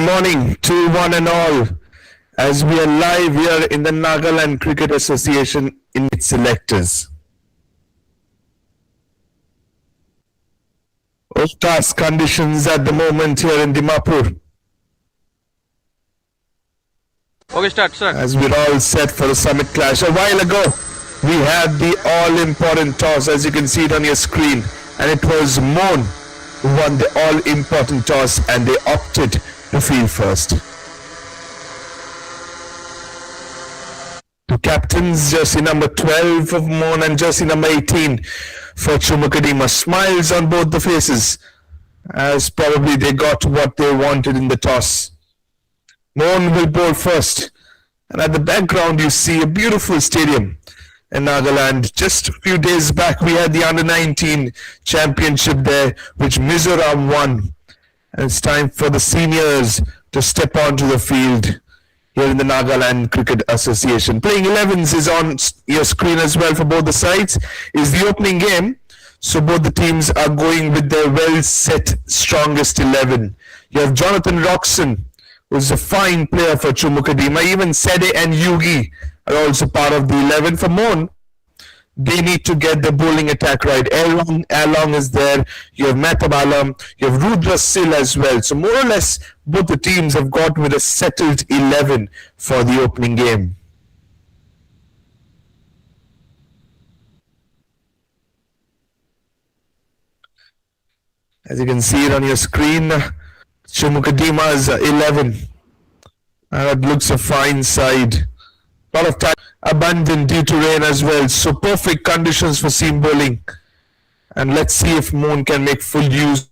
morning to one and all as we are live here in the Nagaland Cricket Association in its selectors. Overcast conditions at the moment here in Dimapur. Okay, start. As we're all set for the summit clash. A while ago, we had the all-important toss, as you can see it on your screen, and it was Moon who won the all-important toss, and they opted to field first. The captains, jersey number 12 of Moon and jersey number 18 for CHUMOUKLEDIMA. Smiles on both the faces, as probably they got what they wanted in the toss. Moon will bowl first, and at the background you see a beautiful stadium in Nagaland. Just a few days back we had the under-19 championship there, which Mizoram won. And it's time for the seniors to step onto the field here in the Nagaland Cricket Association. Playing 11s is on your screen as well for both the sides. Is the opening game, so both the teams are going with their well-set strongest 11. You have Jonathan Roxon, who's a fine player for CHUMOUKLEDIMA. Even Sede and Yugi are also part of the 11. For Moon, they need to get the bowling attack right. Along is there. You have Mehtabalam. You have Rudra Sil as well. So more or less, both the teams have got with a settled 11 for the opening game. As you can see it on your screen, CHUMOUKLEDIMA's 11. That looks a fine side. A lot of time abundant due to rain as well. So perfect conditions for seam bowling. And let's see if Moon can make full use.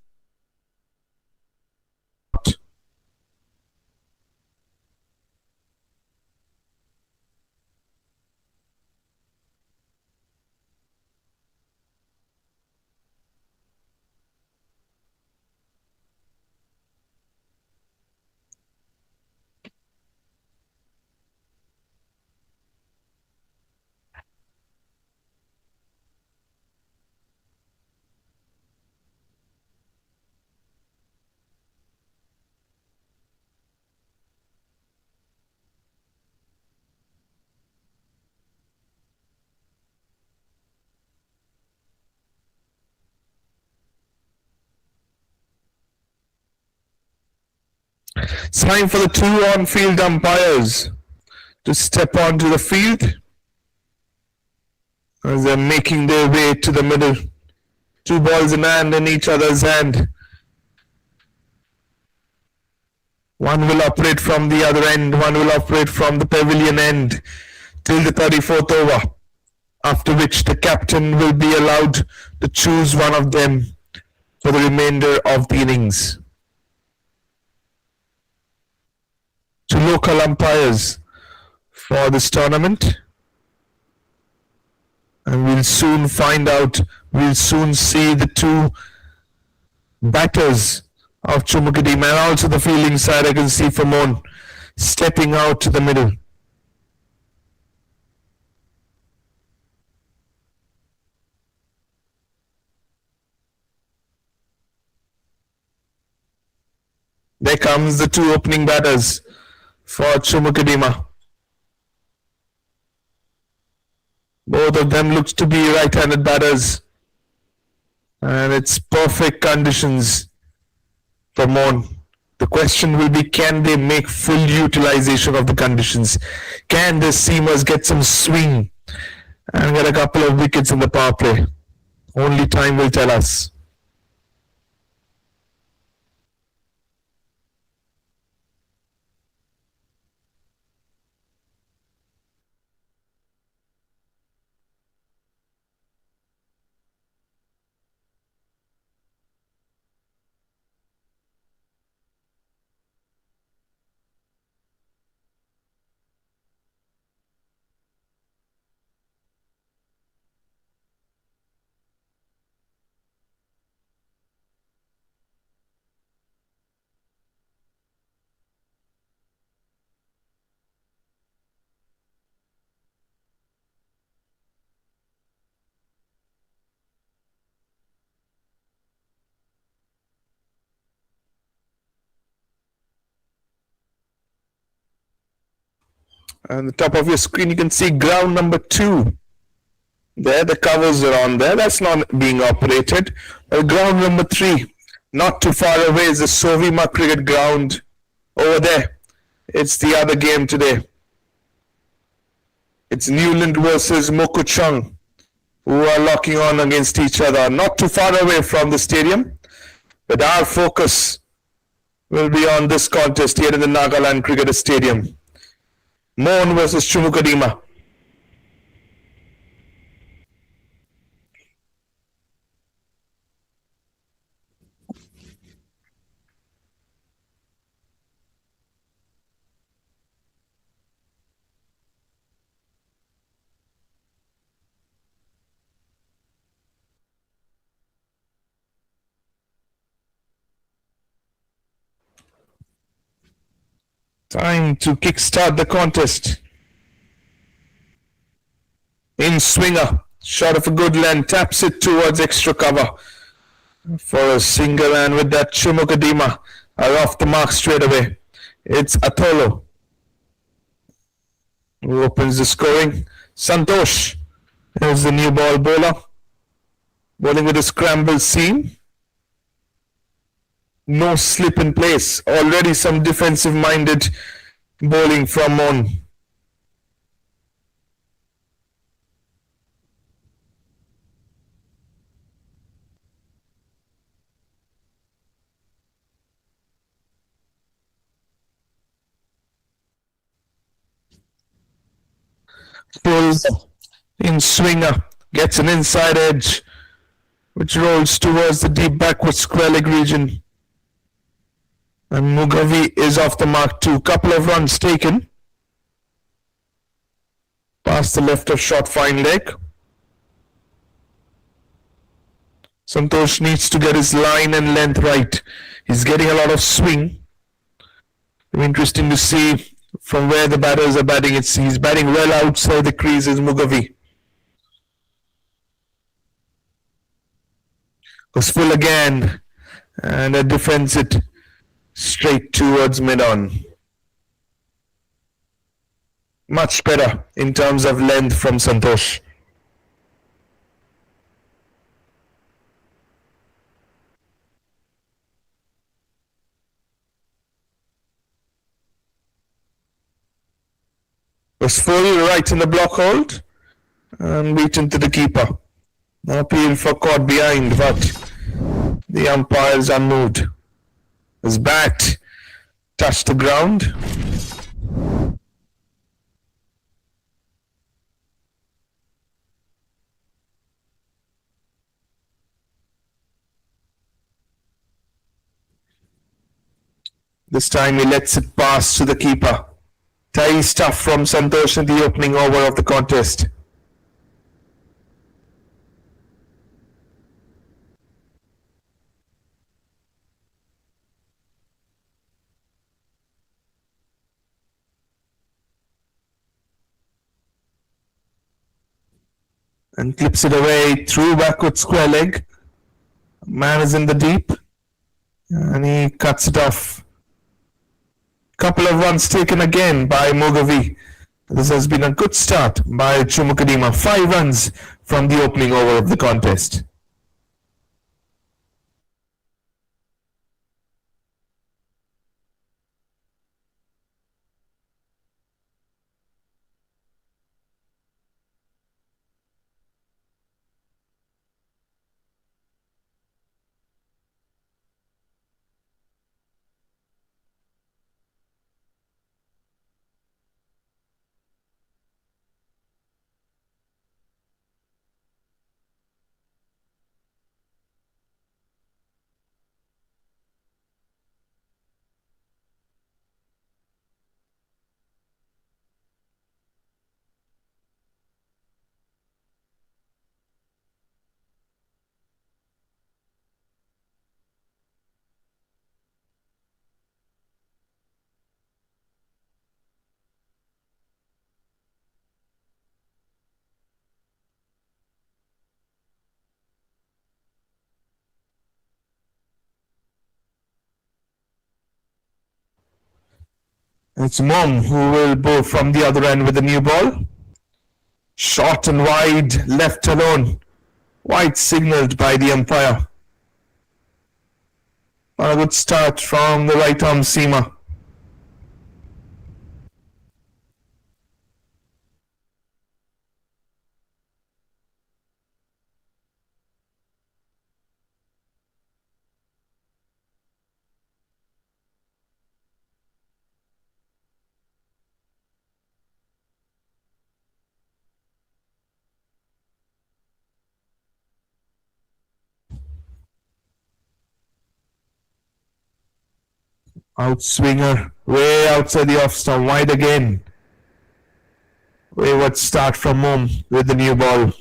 It's time for the two on-field umpires to step onto the field as they're making their way to the middle. Two balls in hand in each other's hand. One will operate from the other end, one will operate from the pavilion end till the 34th over, after which the captain will be allowed to choose one of them for the remainder of the innings. Two local umpires for this tournament, and we'll soon find out, we'll soon see the two batters of CHUMOUKLEDIMA, and also the fielding side. I can see Famon stepping out to the middle. There comes the two opening batters for CHUMOUKLEDIMA. Both of them looks to be right-handed batters, and it's perfect conditions for Moon. The question will be, can they make full utilization of the conditions? Can the seamers get some swing and get a couple of wickets in the power play? Only time will tell us. On the top of your screen, you can see ground number 2. There, the covers are on there. That's not being operated. Ground number 3, not too far away, is the Sovima cricket ground over there. It's the other game today. It's Newland versus Mokuchung, who are locking on against each other. Not too far away from the stadium, but our focus will be on this contest here in the Nagaland Cricket Stadium. Mon versus CHUMOUKLEDIMA. Time to kickstart the contest. In swinger, shot of a good length, taps it towards extra cover for a single, and with that CHUMOUKLEDIMA are off the mark straight away. It's Atholo who opens the scoring. Santosh is the new ball bowler, bowling with a scramble seam. No slip in place. Already some defensive minded bowling from Mon. Pulls in swinger, gets an inside edge, which rolls towards the deep backward square leg region. And Mugavi is off the mark too. Couple of runs taken. Past the left of short fine leg. Santosh needs to get his line and length right. He's getting a lot of swing. Interesting to see from where the batters are batting. He's batting well outside the crease is Mugavi. Goes full again and defends it straight towards mid-on. Much better in terms of length from Santosh. Was full right in the block hold and beaten to the keeper. Appeal for caught behind, but the umpire is unmoved. His bat touched the ground. This time he lets it pass to the keeper. Tidy stuff from Santosh in the opening over of the contest. And clips it away through backward square leg. Man is in the deep and he cuts it off. Couple of runs taken again by Mugavi. This has been a good start by CHUMOUKLEDIMA. 5 runs from the opening over of the contest. It's Mom who will bowl from the other end with the new ball. Short and wide, left alone. Wide signalled by the umpire. A good start from the right arm seamer. Outswinger, way outside the off stump, wide again. Wayward start from Mom with the new ball.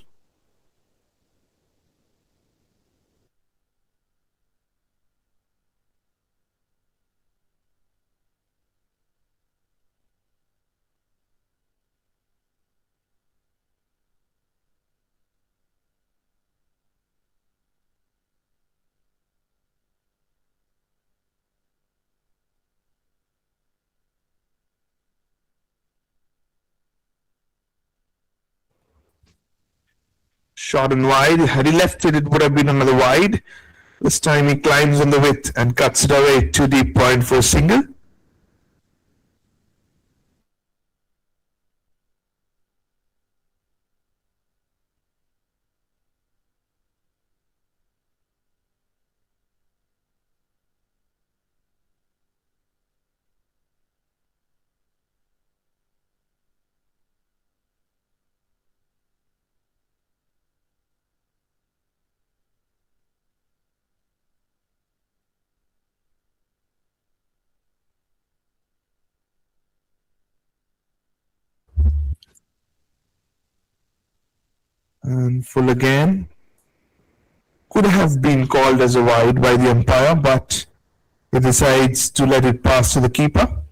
Short and wide. Had he left it, it would have been another wide. This time he climbs on the width and cuts it away. Too deep point for a single. And full again. Could have been called as a wide by the umpire, but he decides to let it pass to the keeper.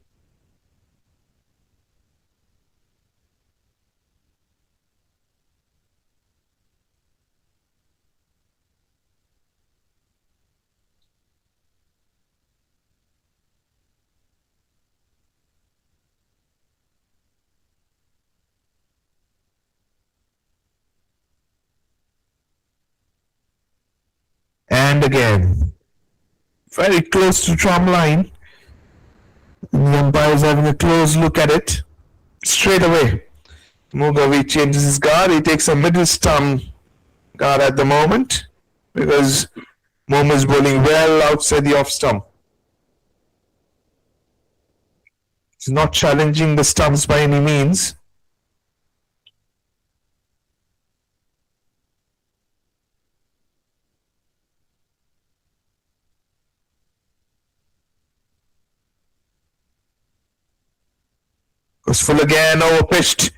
And again. Very close to drum line. And the umpire is having a close look at it. Straight away. Mugavi changes his guard. He takes a middle stump guard at the moment because Mom is bowling well outside the off stump. He's not challenging the stumps by any means. Goes full again, overpitched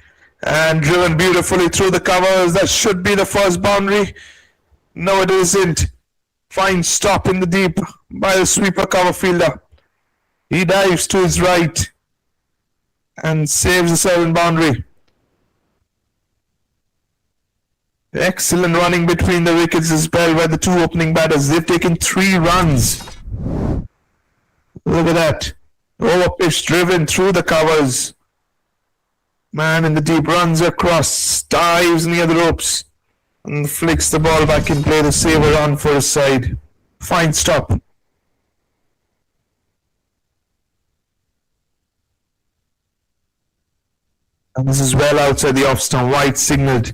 and driven beautifully through the covers. That should be the first boundary. No, it isn't. Fine stop in the deep by the sweeper cover fielder. He dives to his right and saves the 7 boundary. Excellent running between the wickets as well by the 2 opening batters. They've taken 3 runs. Look at that. Overpitched, driven through the covers. Man in the deep runs across, dives near the ropes and flicks the ball back in play. The saver on for his side. Fine stop. And this is well outside the off stump. Wide signalled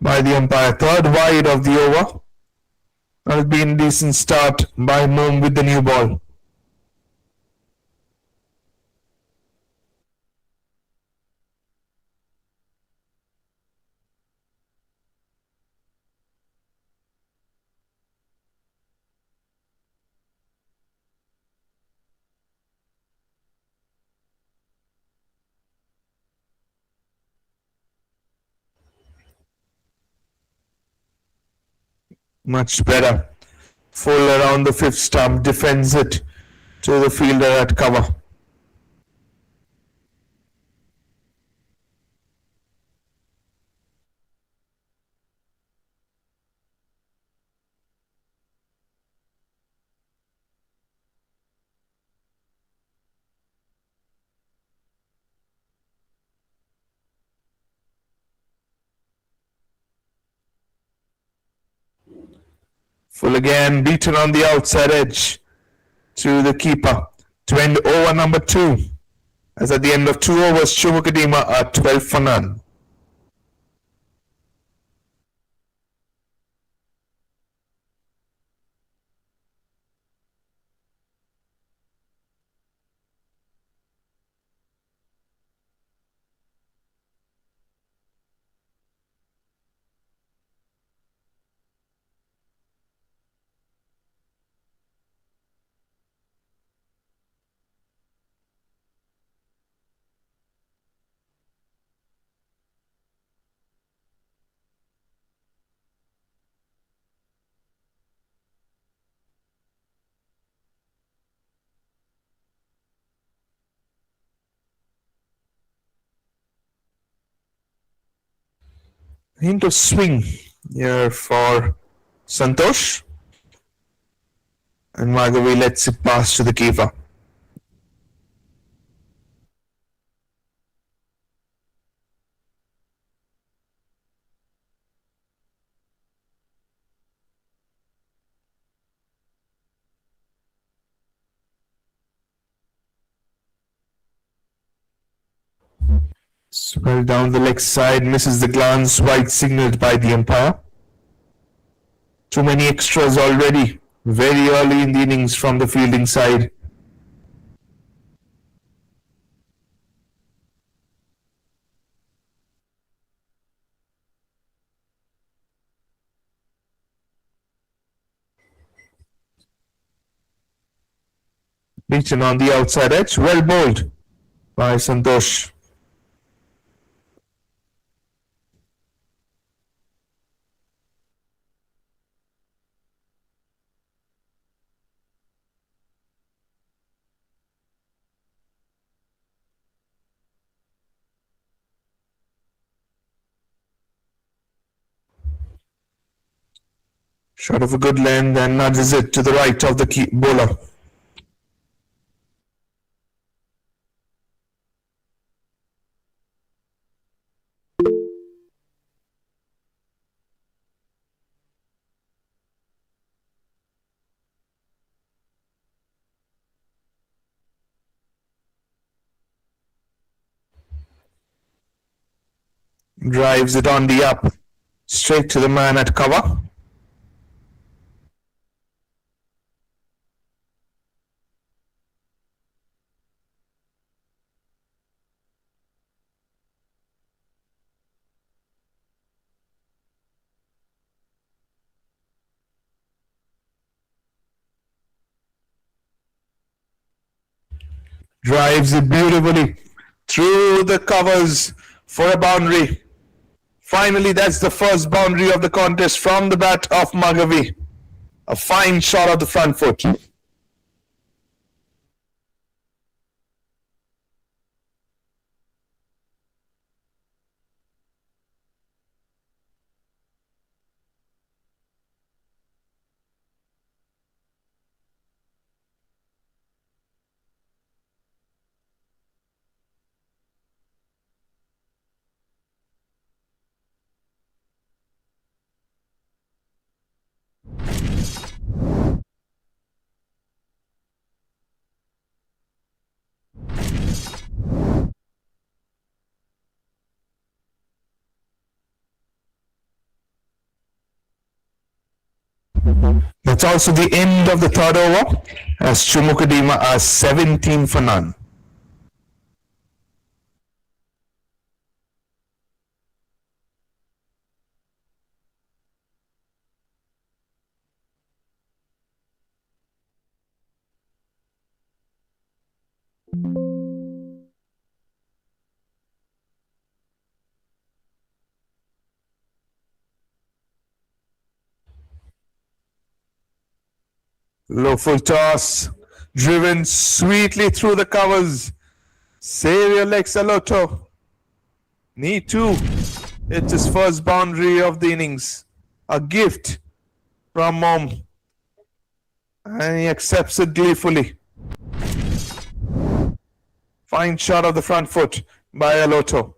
by the umpire. 3rd wide of the over. That'll be a decent start by Mom with the new ball. Much better. Full around the 5th stump. Defends it to the fielder at cover. Full again, beaten on the outside edge to the keeper to end over number 2. As at the end of 2 overs, CHUMOUKLEDIMA are 12 for none. Hint of swing here for Santosh. And Margavi lets it pass to the keeper. Well down the leg side, misses the glance, wide signaled by the umpire. Too many extras already, very early in the innings from the fielding side. Beaten on the outside edge, well bowled by Santosh. Shot of a good length and nudges it to the right of the bowler. Drives it on the up, straight to the man at cover. Drives it beautifully through the covers for a boundary. Finally, that's the first boundary of the contest from the bat of Margavi. A fine shot of the front foot. That's also the end of the third over, as CHUMOUKLEDIMA are 17 for none. Low full toss, driven sweetly through the covers. Save your legs, Aloto. Need to. It's his first boundary of the innings. A gift from Mom. And he accepts it gleefully. Fine shot of the front foot by Aloto.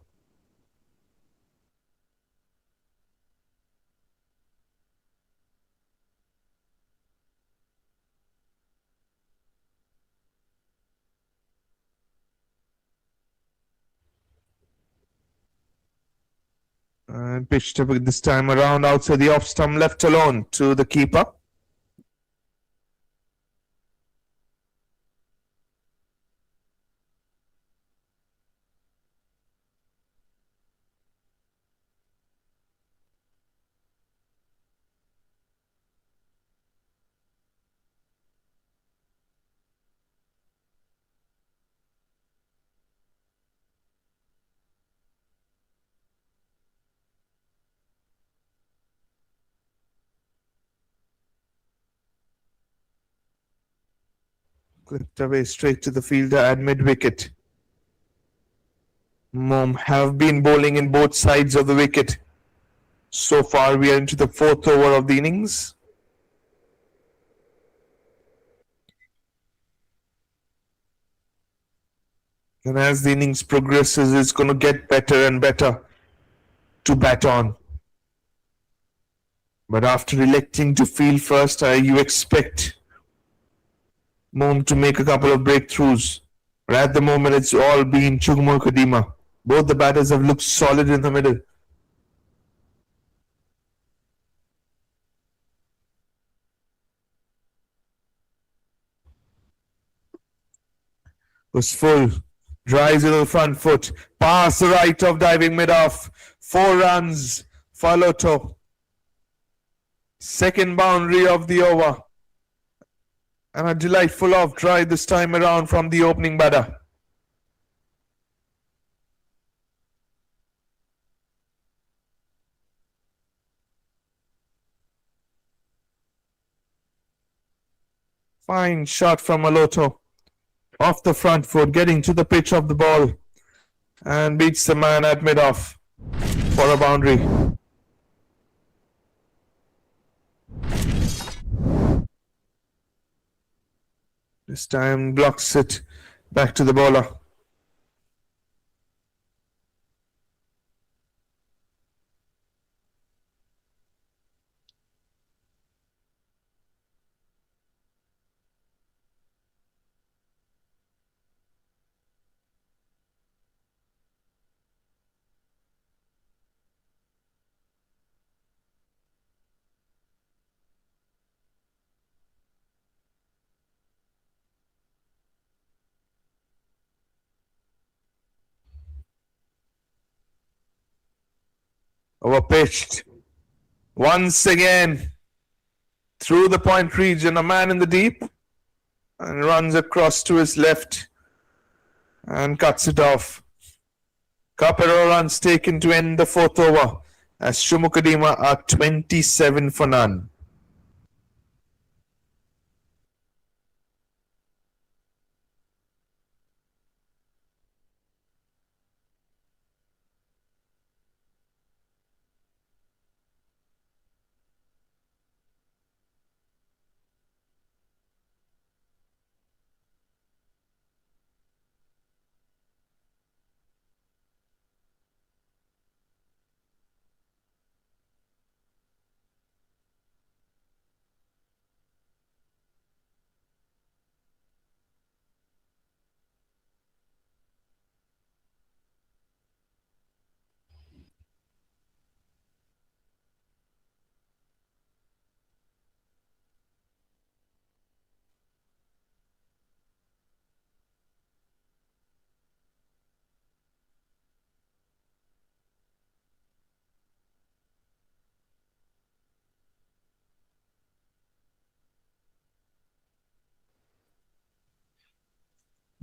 And pitched up this time around outside the off stump, left alone to the keeper. Clipped away straight to the fielder at mid wicket. Mom have been bowling in both sides of the wicket. So far, we are into the fourth over of the innings. And as the innings progresses, it's going to get better and better to bat on. But after electing to field first, you expect Mom to make a couple of breakthroughs. But at the moment, it's all been CHUMOUKLEDIMA. Both the batters have looked solid in the middle. Was full. Drives with the front foot. Pass the right of diving mid-off. 4 runs for Lotto. Second boundary of the over. And a delightful off drive this time around from the opening batter. Fine shot from Aloto. Off the front foot, getting to the pitch of the ball. And beats the man at mid-off for a boundary. This time blocks it back to the bowler. Overpitched. Once again, through the point region, a man in the deep. And runs across to his left. And cuts it off. Kapero runs taken to end the fourth over. As CHUMOUKLEDIMA are 27 for none.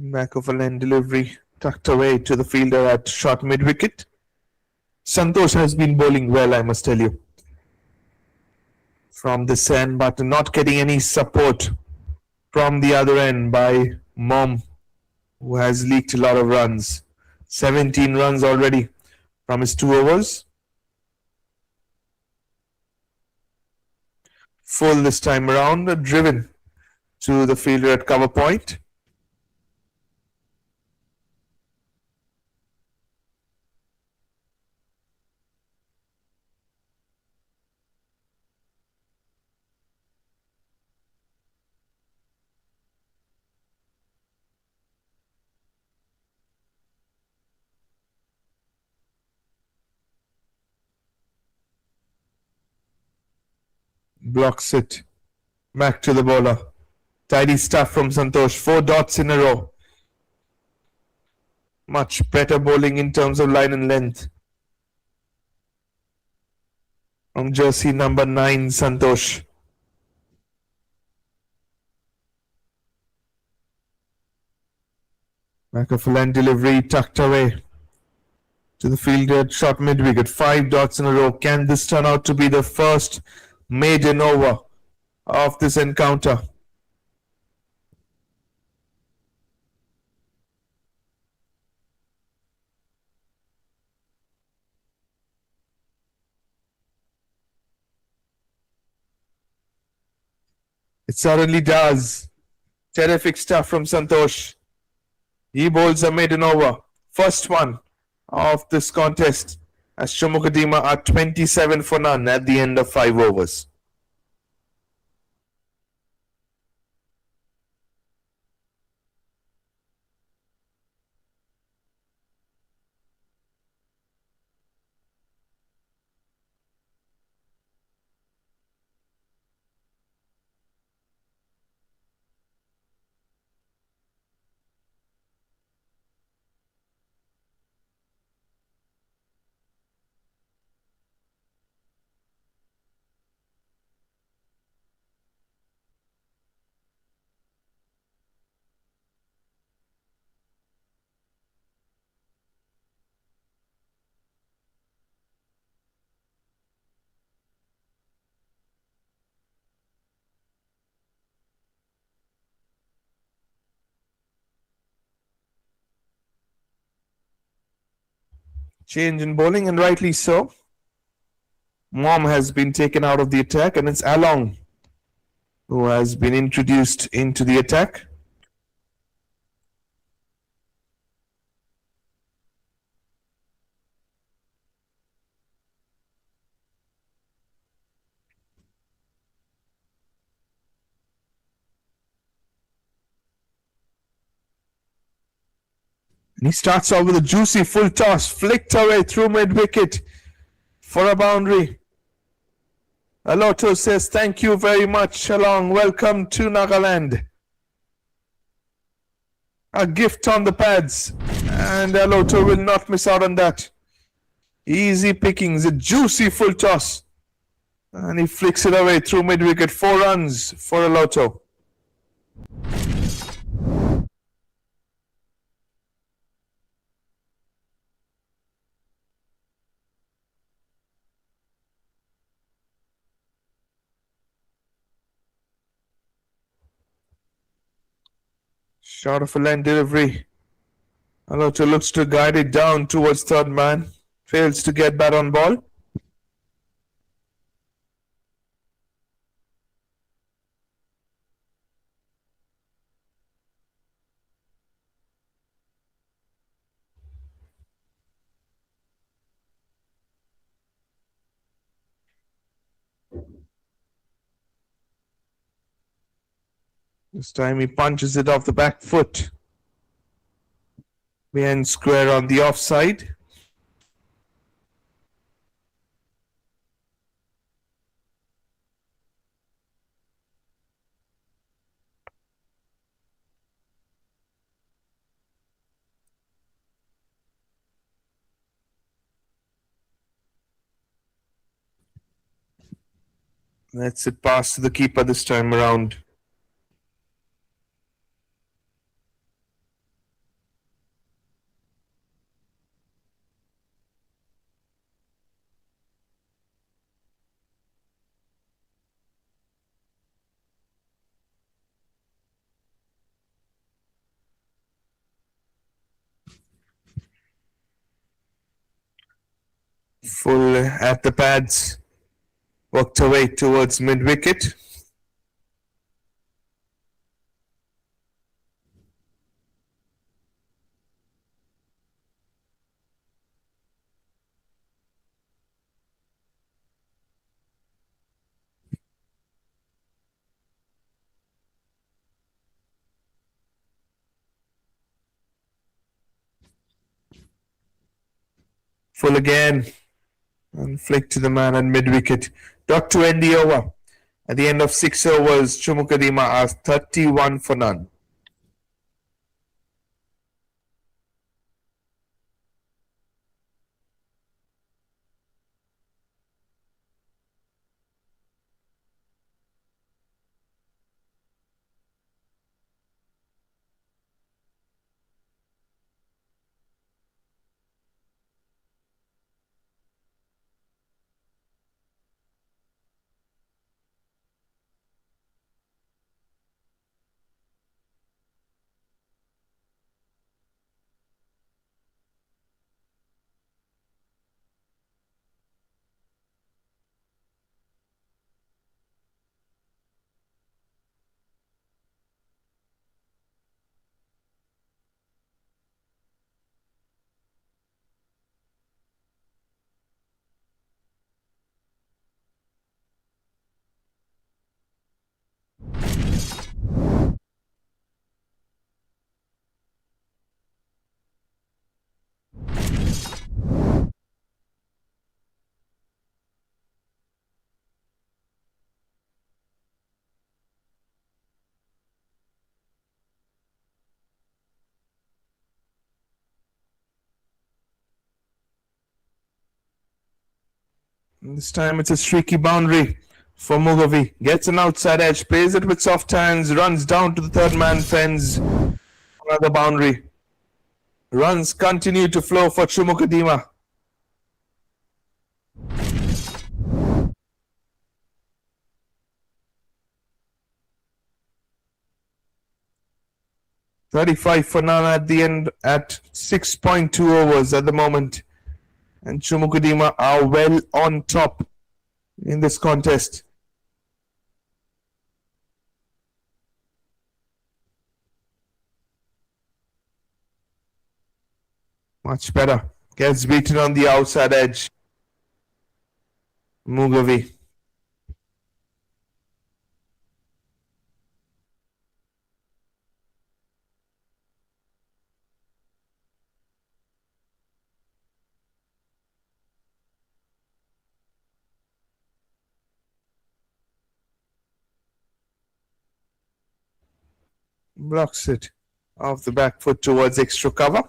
Back of a line delivery tucked away to the fielder at short mid wicket. Santosh has been bowling well, I must tell you, from this end, but not getting any support from the other end by Mom, who has leaked a lot of runs. 17 runs already from his 2 overs. Full this time around, driven to the fielder at cover point. Blocks it. Back to the bowler. Tidy stuff from Santosh. 4 dots in a row. Much better bowling in terms of line and length. From jersey number 9, Santosh. Back of a line delivery tucked away to the fielder, shot mid-wicket. 5 dots in a row. Can this turn out to be the first maiden over of this encounter? It certainly does. Terrific stuff from Santosh. He bowls a maiden over. First one of this contest as CHUMOUKLEDIMA are 27 for none at the end of 5 overs. Change in bowling, and rightly so. Mom has been taken out of the attack, and it's Along who has been introduced into the attack. And he starts off with a juicy full toss, flicked away through mid-wicket for a boundary. Aloto says, thank you very much, Along. Welcome to Nagaland. A gift on the pads. And Aloto will not miss out on that. Easy pickings, a juicy full toss. And he flicks it away through mid-wicket. 4 runs for Aloto. Short of a line delivery. Aloto looks to guide it down towards third man. Fails to get bat on ball. This time he punches it off the back foot. Behind square on the offside. Lets it pass to the keeper this time around. Full at the pads. Worked away towards mid-wicket. Full again. And flick to the man at mid-wicket. Dot to end the over. At the end of 6 overs, CHUMOUKLEDIMA are 31 for none. This time it's a streaky boundary for Mugavi. Gets an outside edge, plays it with soft hands, runs down to the third man fence. Another boundary. Runs continue to flow for CHUMOUKLEDIMA. $35 for none at the end at 6.2 overs at the moment. And CHUMOUKLEDIMA are well on top in this contest. Much better. Gets beaten on the outside edge. Mugavi. Blocks it off the back foot towards extra cover.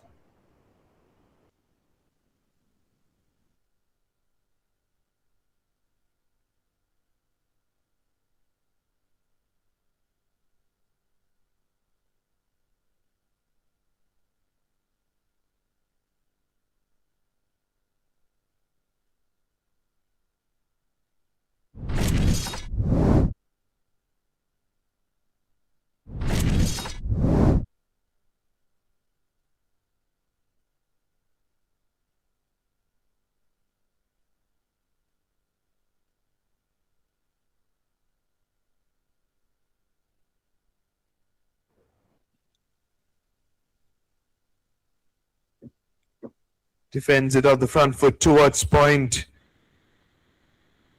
Defends it off the front foot towards point.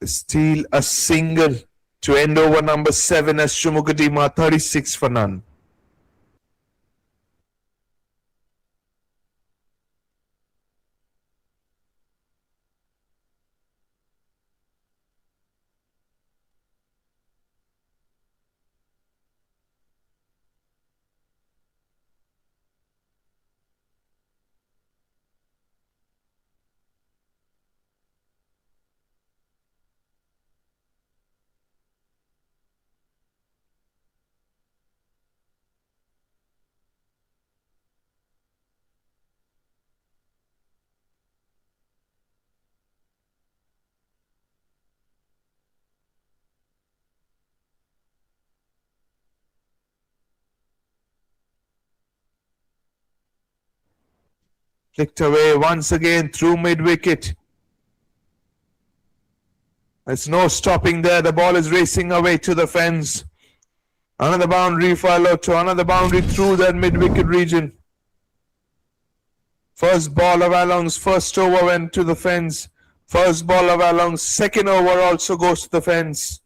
Steal a single to end over number 7 as CHUMOUKLEDIMA 36 for none. Flicked away once again through mid-wicket. There's no stopping there. The ball is racing away to the fence. Another boundary followed to another boundary through that mid-wicket region. First ball of Along's first over went to the fence. First ball of Along's second over also goes to the fence.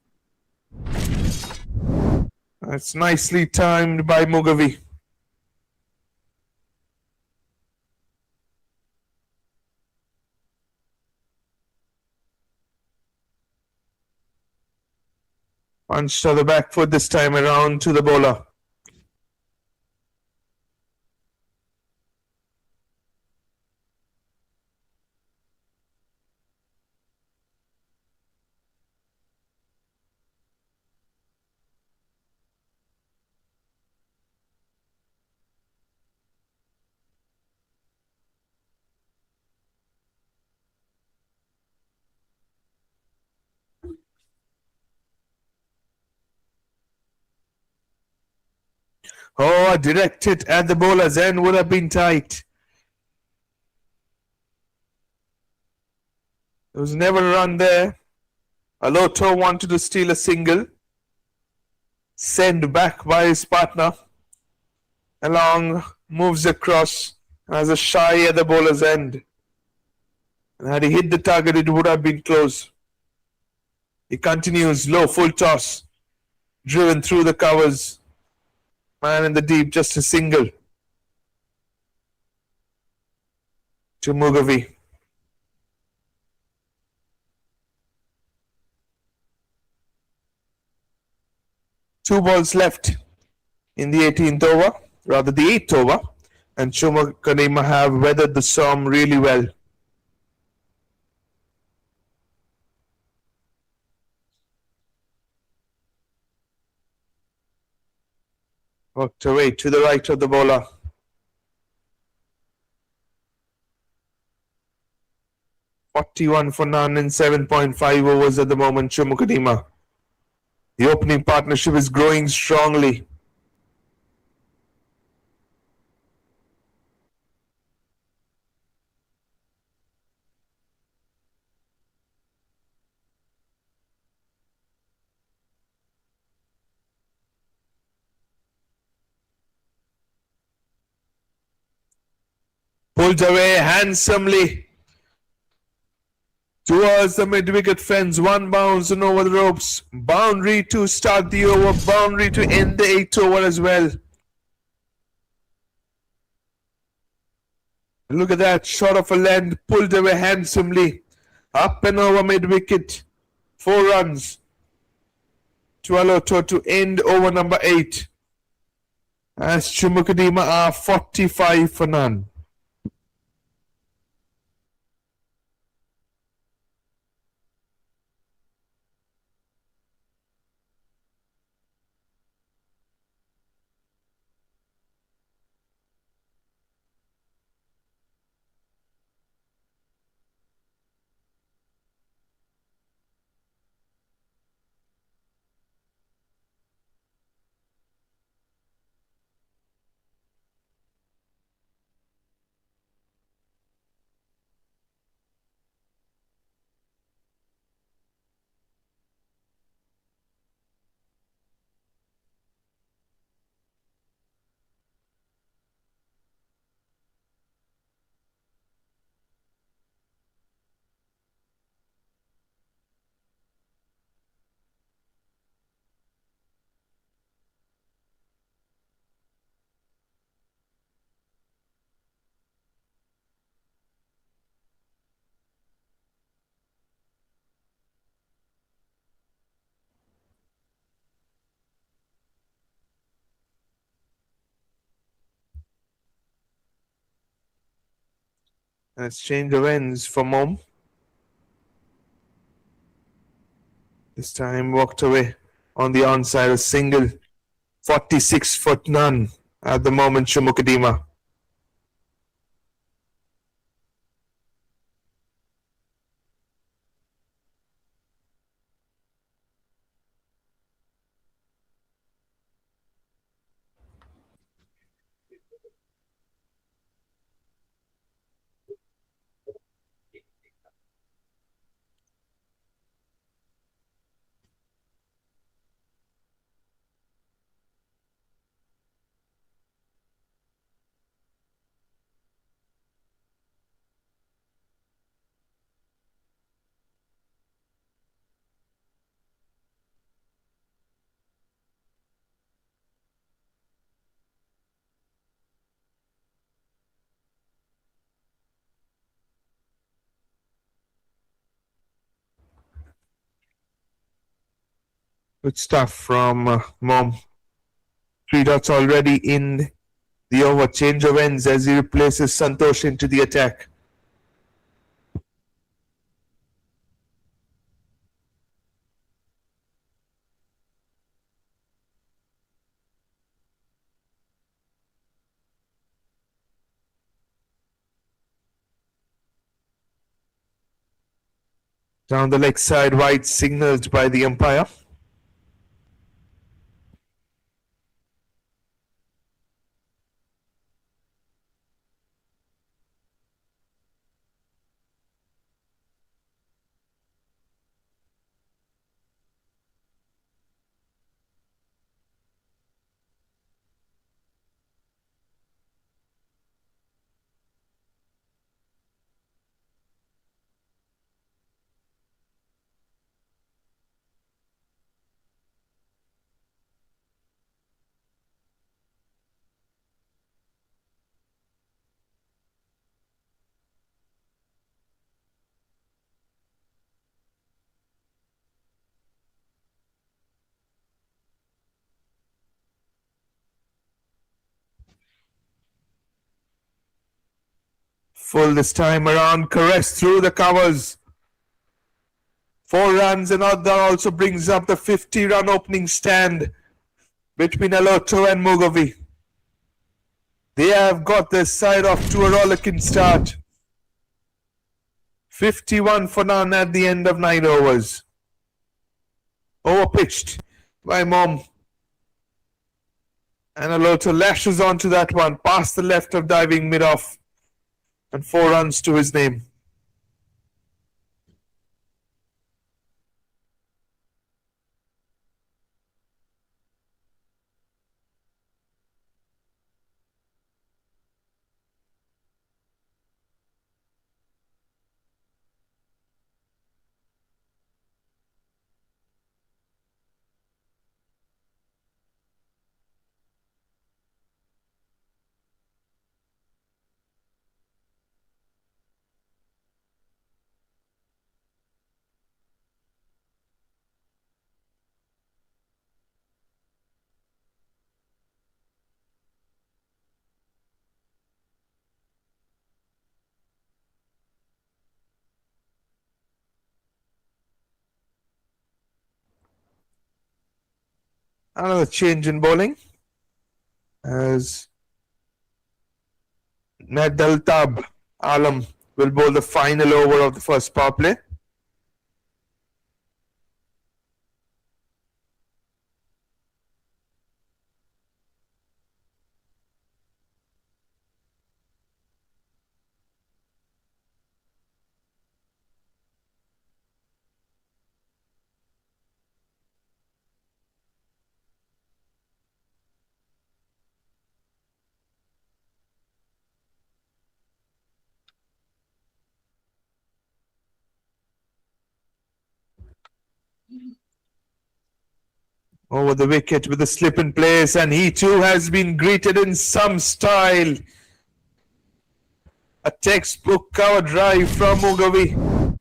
That's nicely timed by Mugavi. Punch to the back foot this time around to the bowler. Oh, a direct hit at the bowler's end would have been tight. There was never a run there. Aloto wanted to steal a single. Sent back by his partner. Along, moves across, has a shy at the bowler's end. And had he hit the target, it would have been close. He continues, low, full toss. Driven through the covers. Man in the deep, just a single. To Mugavi. Two balls left in the 18th over, rather the 8th over, and CHUMOUKLEDIMA have weathered the storm really well. Worked away to the right of the bowler. 41 for none in 7.5 overs at the moment, CHUMOUKLEDIMA. The opening partnership is growing strongly. Pulled away handsomely towards the mid-wicket fence. One bounce and over the ropes. Boundary to start the over. Boundary to end the 8th over as well. Look at that. Shot of a length. Pulled away handsomely. Up and over mid-wicket. 4 runs. To Aloto to end over number 8. As CHUMOUKLEDIMA are 45 for none. And it's change of ends for Mom. This time walked away on the onside, a single. 46 for none at the moment, CHUMOUKLEDIMA. Good stuff from Mom. 3 dots already in the over. Change of ends as he replaces Santosh into the attack. Down the leg side, wide signaled by the umpire. Full this time around, caress through the covers. 4 runs, and that also brings up the 50-run opening stand between Aloto and Mugavi. They have got their side off to a rollicking start. 51 for none at the end of 9 overs. Overpitched by Mom. And Aloto lashes onto that one, past the left of diving mid-off. And 4 runs to his name. Another change in bowling as Nadaltab Alam will bowl the final over of the first power play. Over the wicket with a slip in place, and he too has been greeted in some style. A textbook cover drive from Mugavi.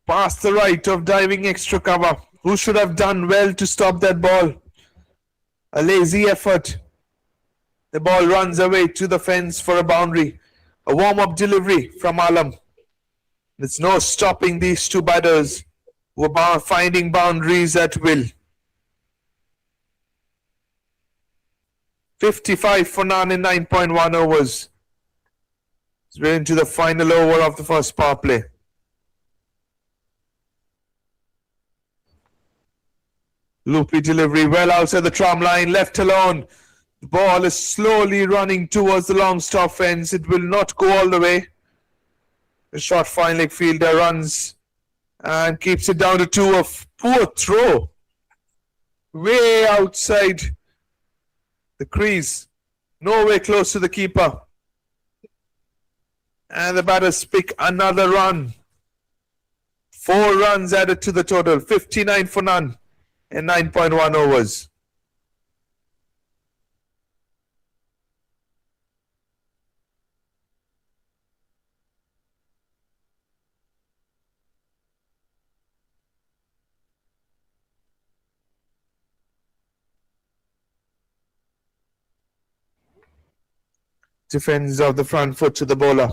Past the right of diving extra cover. Who should have done well to stop that ball? A lazy effort. The ball runs away to the fence for a boundary. A warm-up delivery from Alam. There's no stopping these two batters who are finding boundaries at will. 55 for none in 9.1 overs. We're into the final over of the first power play. Loopy delivery well outside the tram line, left alone. The ball is slowly running towards the long stop fence. It will not go all the way. The short fine leg fielder runs and keeps it down to 2. A poor throw. Way outside the crease. Nowhere close to the keeper. And the batters pick another run. 4 runs added to the total. 59 for none in 9.1 overs. defends of the front foot to the bowler.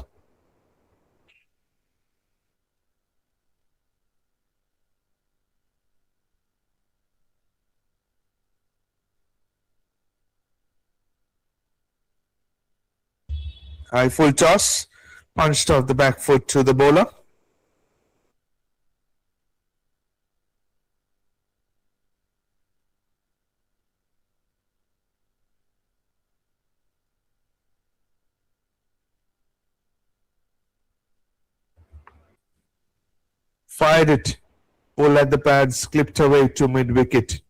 High full toss, punched off the back foot to the bowler. Fired it, pull at the pads, clipped away to mid-wicket.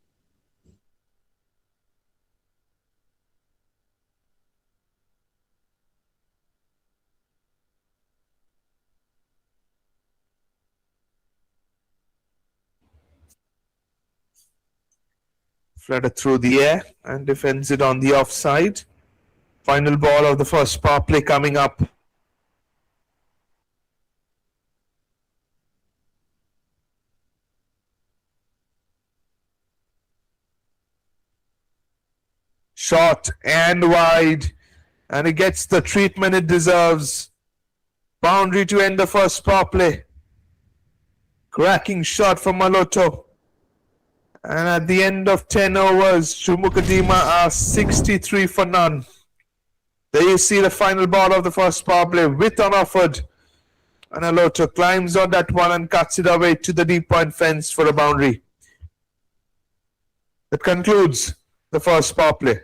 Flutter through the air and defends it on the offside. Final ball of the first power play coming up. Short and wide, and it gets the treatment it deserves. Boundary to end the first power play. Cracking shot from Maloto. And at the end of 10 overs, CHUMOUKLEDIMA are 63 for none. There you see the final ball of the first power play with unoffered. And Maloto climbs on that one and cuts it away to the deep point fence for a boundary. That concludes the first power play.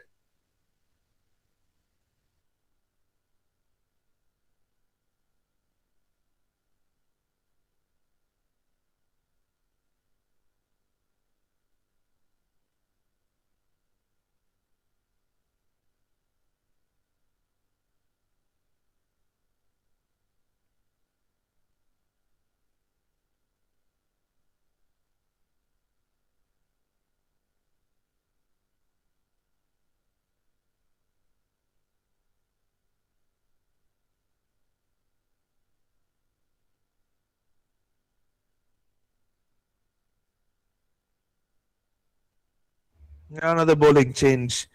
Another bowling change.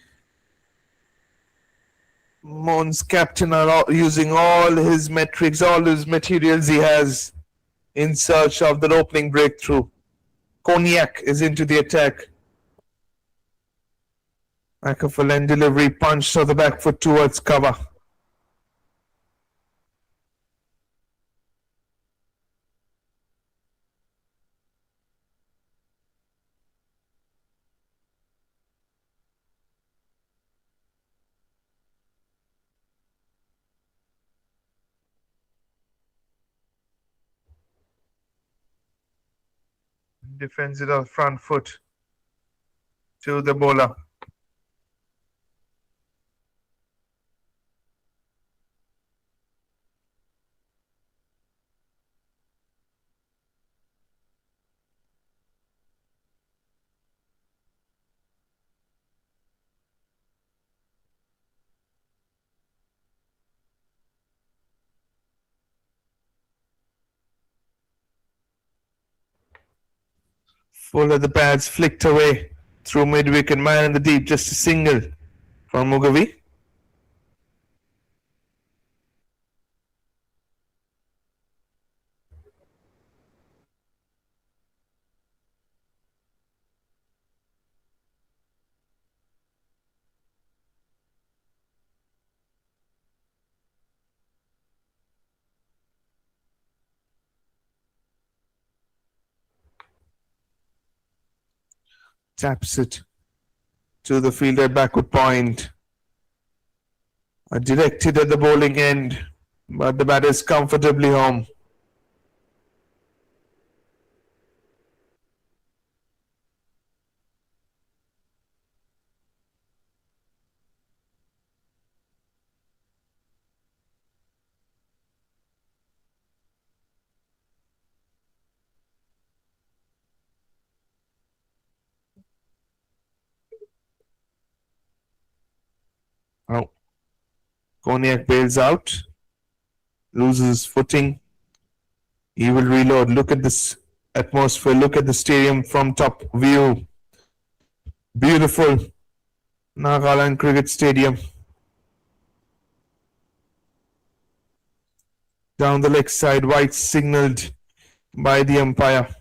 Mohn's captain are using all his metrics, all his materials he has in search of the opening breakthrough. Cognac is into the attack. Back of a land delivery, punch of the back foot towards cover. Defends it off front foot to the bowler. Full of the pads, flicked away through mid-wicket, man in the deep, just a single from Mugavi. Taps it to the fielder backward point. Directed at the bowling end, but the bat is comfortably home. Oh. Cognac bails out, loses footing. He will reload. Look at this atmosphere. Look at the stadium from top view. Beautiful Nagaland Cricket Stadium. Down the leg side, white signaled by the umpire.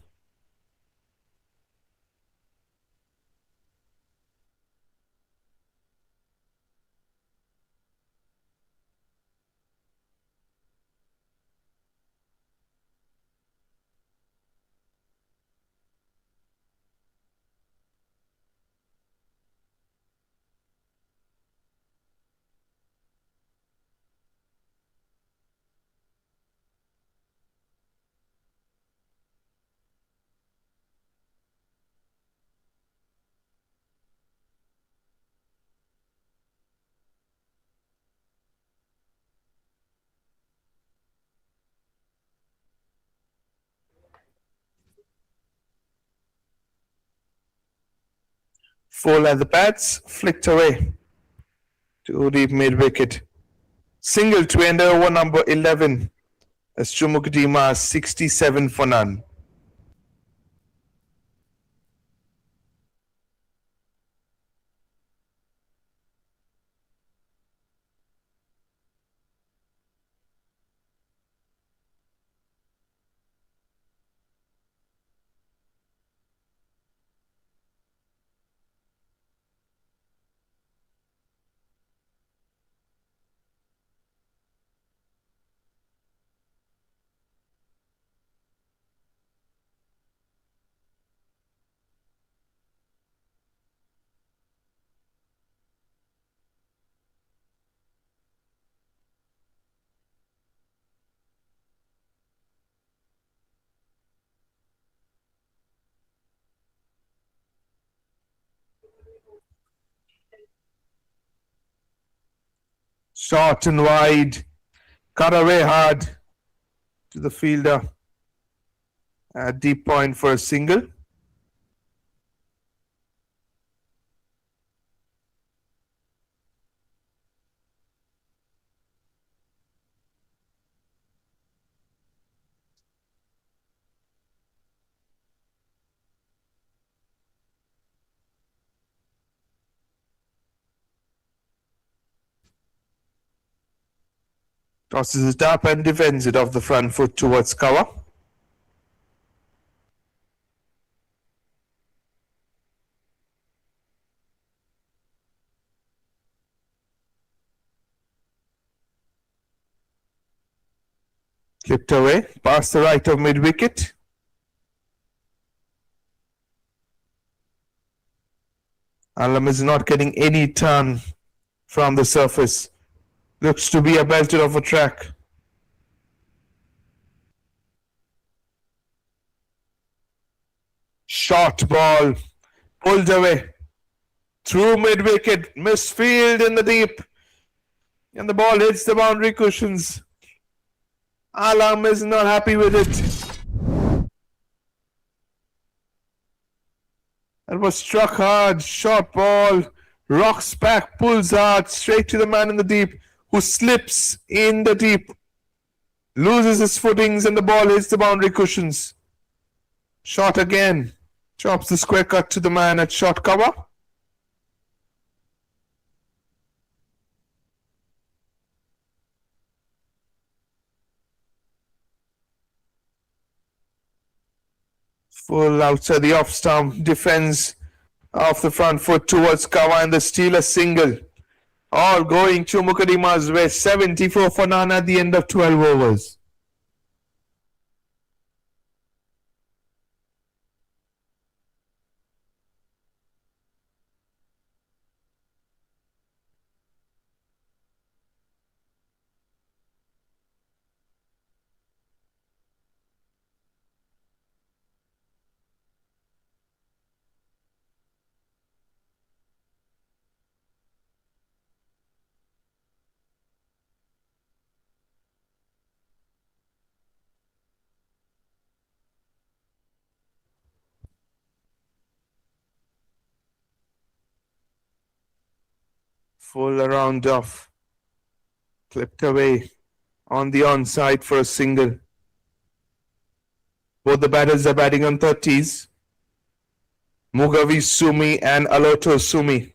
Full at the pads, flicked away to deep mid wicket. Single to end over number 11 as CHUMOUKLEDIMA 67 for none. Short and wide, cut away hard to the fielder. A deep point for a single. Tosses it up and defends it off the front foot towards cover. Clipped away, past the right of mid wicket. Alam is not getting any turn from the surface. Looks to be a belted of a track. Short ball, pulled away. Through mid wicket, misfield in the deep. And the ball hits the boundary cushions. Alam is not happy with it. That was struck hard, short ball, rocks back, pulls hard, straight to the man in the deep, who slips in the deep, loses his footings, and the ball hits the boundary cushions. Shot again, chops the square cut to the man at short cover. Full outside the off stump, defends off the front foot towards cover, and the steal a single. All going CHUMOUKLEDIMA's way, 74 for none at the end of 12 overs. Full around off, clipped away on the onside for a single. Both the batters are batting on 30s. Mugavi Sumi and Aloto Sumi.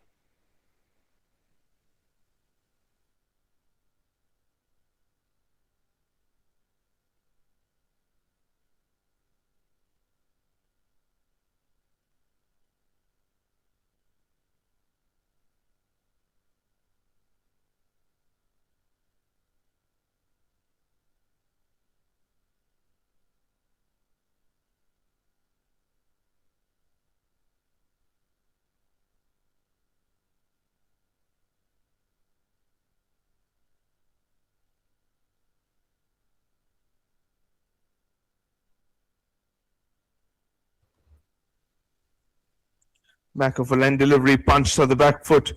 Back of a line delivery, punch to the back foot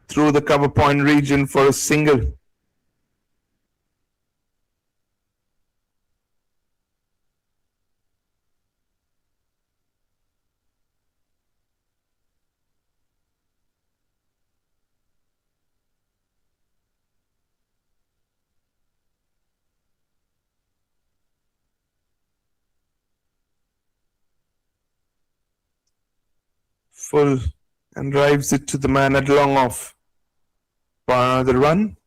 through the cover point region for a single. Full and drives it to the man at long off for another run.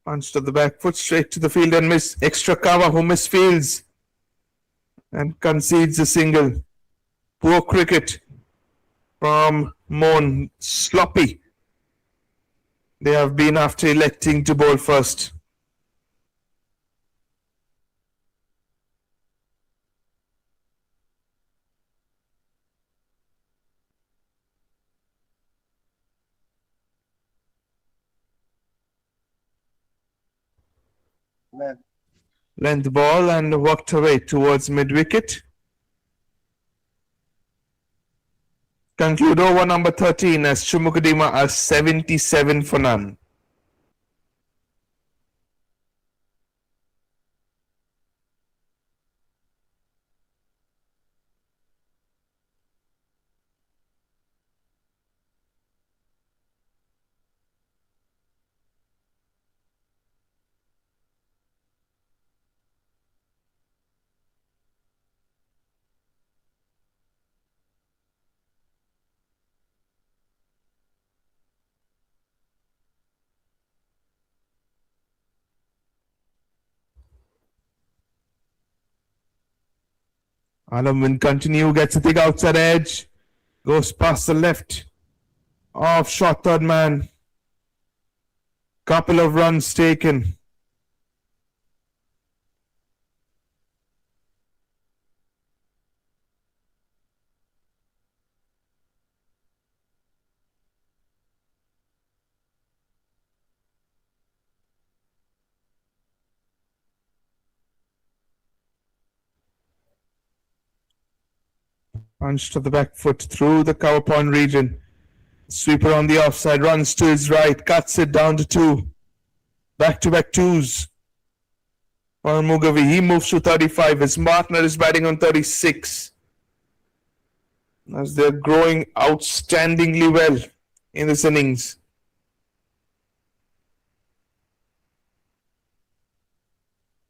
Punch to the back foot, straight to the field and miss. Extra cover, who misfields and concedes a single. Poor cricket from Mohan. Sloppy. They have been after electing to bowl first. Length ball and worked away towards mid-wicket. Conclude over number 13 as CHUMOUKLEDIMA are 77 for none. Alam will continue, gets a big outside edge, goes past the left. Off shot, third man. Couple of runs taken. Punch to the back foot through the cover point region. Sweeper on the offside, runs to his right, cuts it down to two. Back-to-back twos for Mugavi. He moves to 35. His partner is batting on 36. As they're growing outstandingly well in this innings.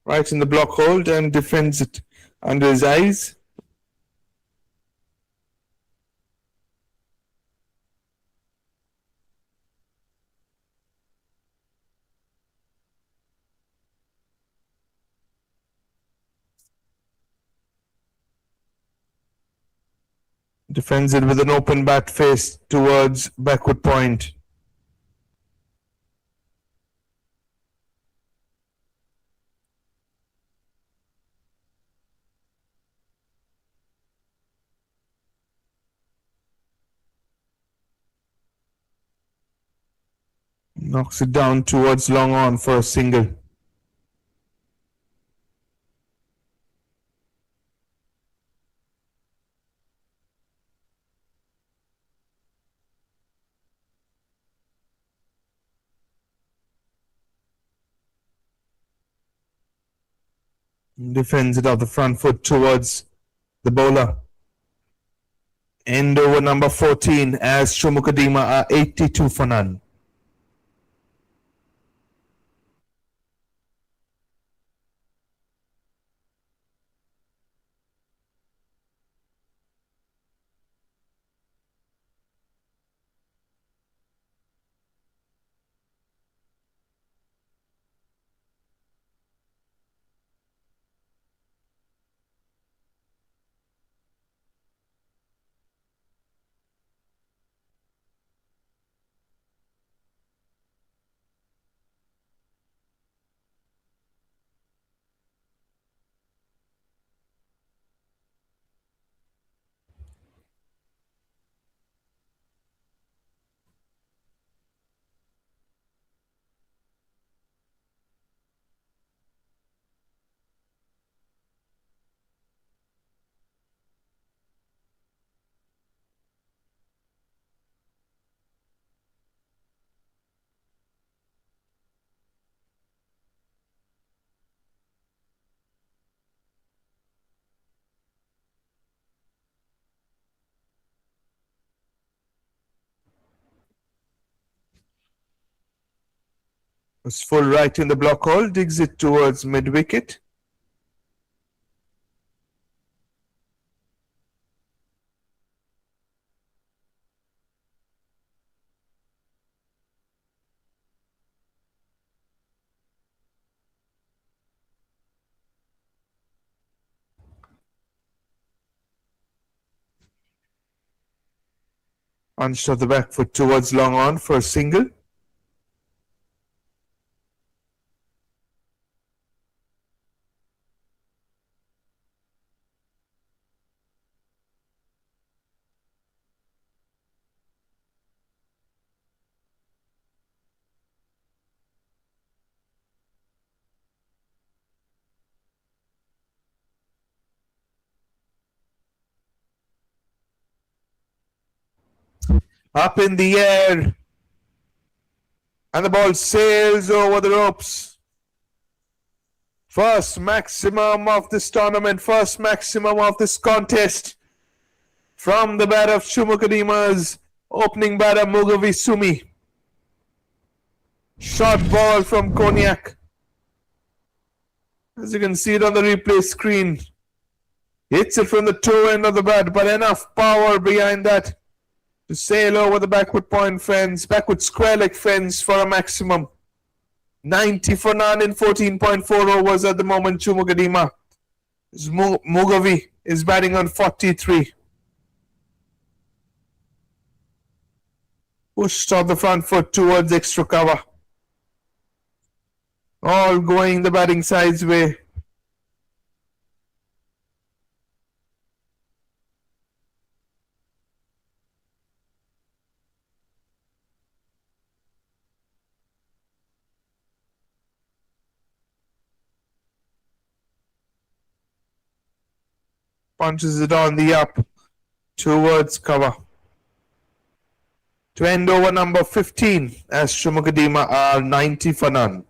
Right in the block hold and defends it under his eyes. Defends it with an open bat face towards backward point. Knocks it down towards long on for a single. Defends it off the front foot towards the bowler. End over number 14 as CHUMOUKLEDIMA are 82 for none. Was full right in the block hole, digs it towards mid-wicket. Punched off the back foot towards long on for a single. Up in the air. And the ball sails over the ropes. First maximum of this tournament, first maximum of this contest. From the bat of CHUMOUKLEDIMA's opening batter Mugavi Sumi. Short ball from Cognac. As you can see it on the replay screen. Hits it from the toe end of the bat, but enough power behind that to sail over the backward point fence, backward square leg fence for a maximum. 90 for none in 14.4 overs at the moment. CHUMOUKLEDIMA. Mugavi is batting on 43. Pushed off the front foot towards extra cover. All going the batting side's way. Punches it on the up towards cover. To end over number 15 as CHUMOUKLEDIMA are 90 for none.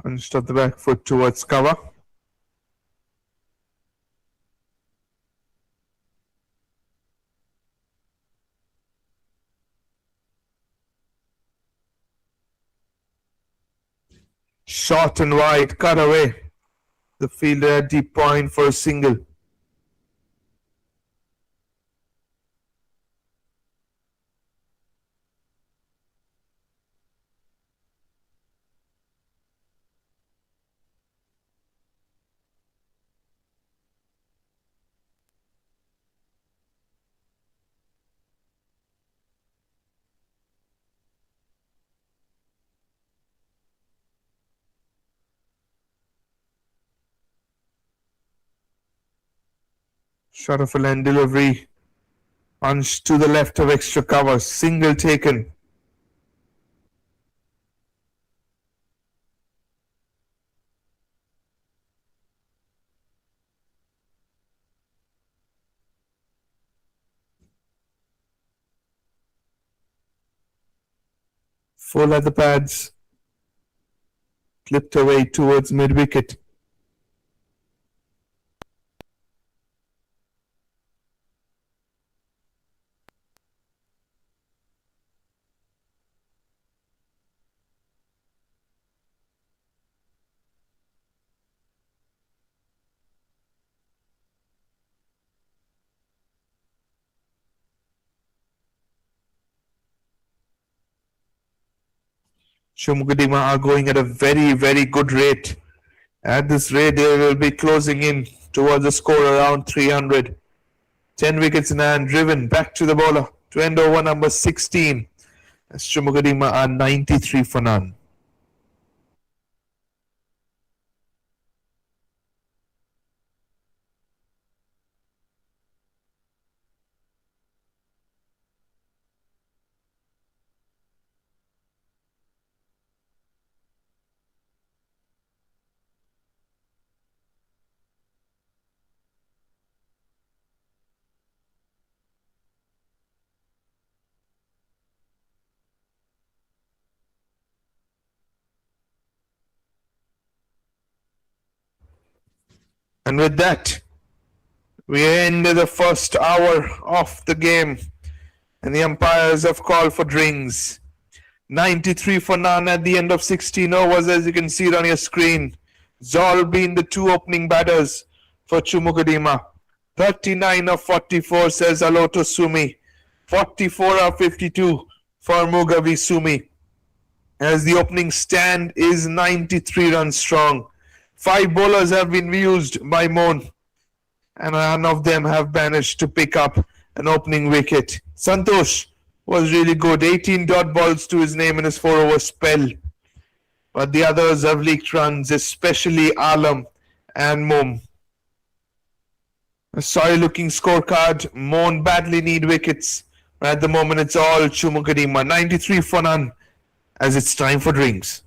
Punched off the back foot towards cover. Short and wide, cut away. The fielder at deep point for a single. Shot of a land delivery. Punch to the left of extra cover. Single taken. Full at the pads. Clipped away towards mid-wicket. CHUMOUKLEDIMA are going at a very, very good rate. At this rate, they will be closing in towards a score around 300. 10 wickets in hand, driven back to the bowler to end over number 16. as CHUMOUKLEDIMA are 93 for none. And with that, we end the first hour of the game, and the umpires have called for drinks. 93 for none at the end of 16 overs, as you can see it on your screen. Zol being the two opening batters for CHUMOUKLEDIMA. 39 of 44 says hello to Sumi. 44 of 52 for Mugavi Sumi. As the opening stand is 93 runs strong. 5 bowlers have been used by Mon, and none of them have managed to pick up an opening wicket. Santosh was really good, 18 dot balls to his name in his 4-over spell. But the others have leaked runs, especially Alam and Mom. A sorry looking scorecard. Mon badly need wickets. But at the moment, it's all CHUMOUKLEDIMA. 93 for none, as it's time for drinks.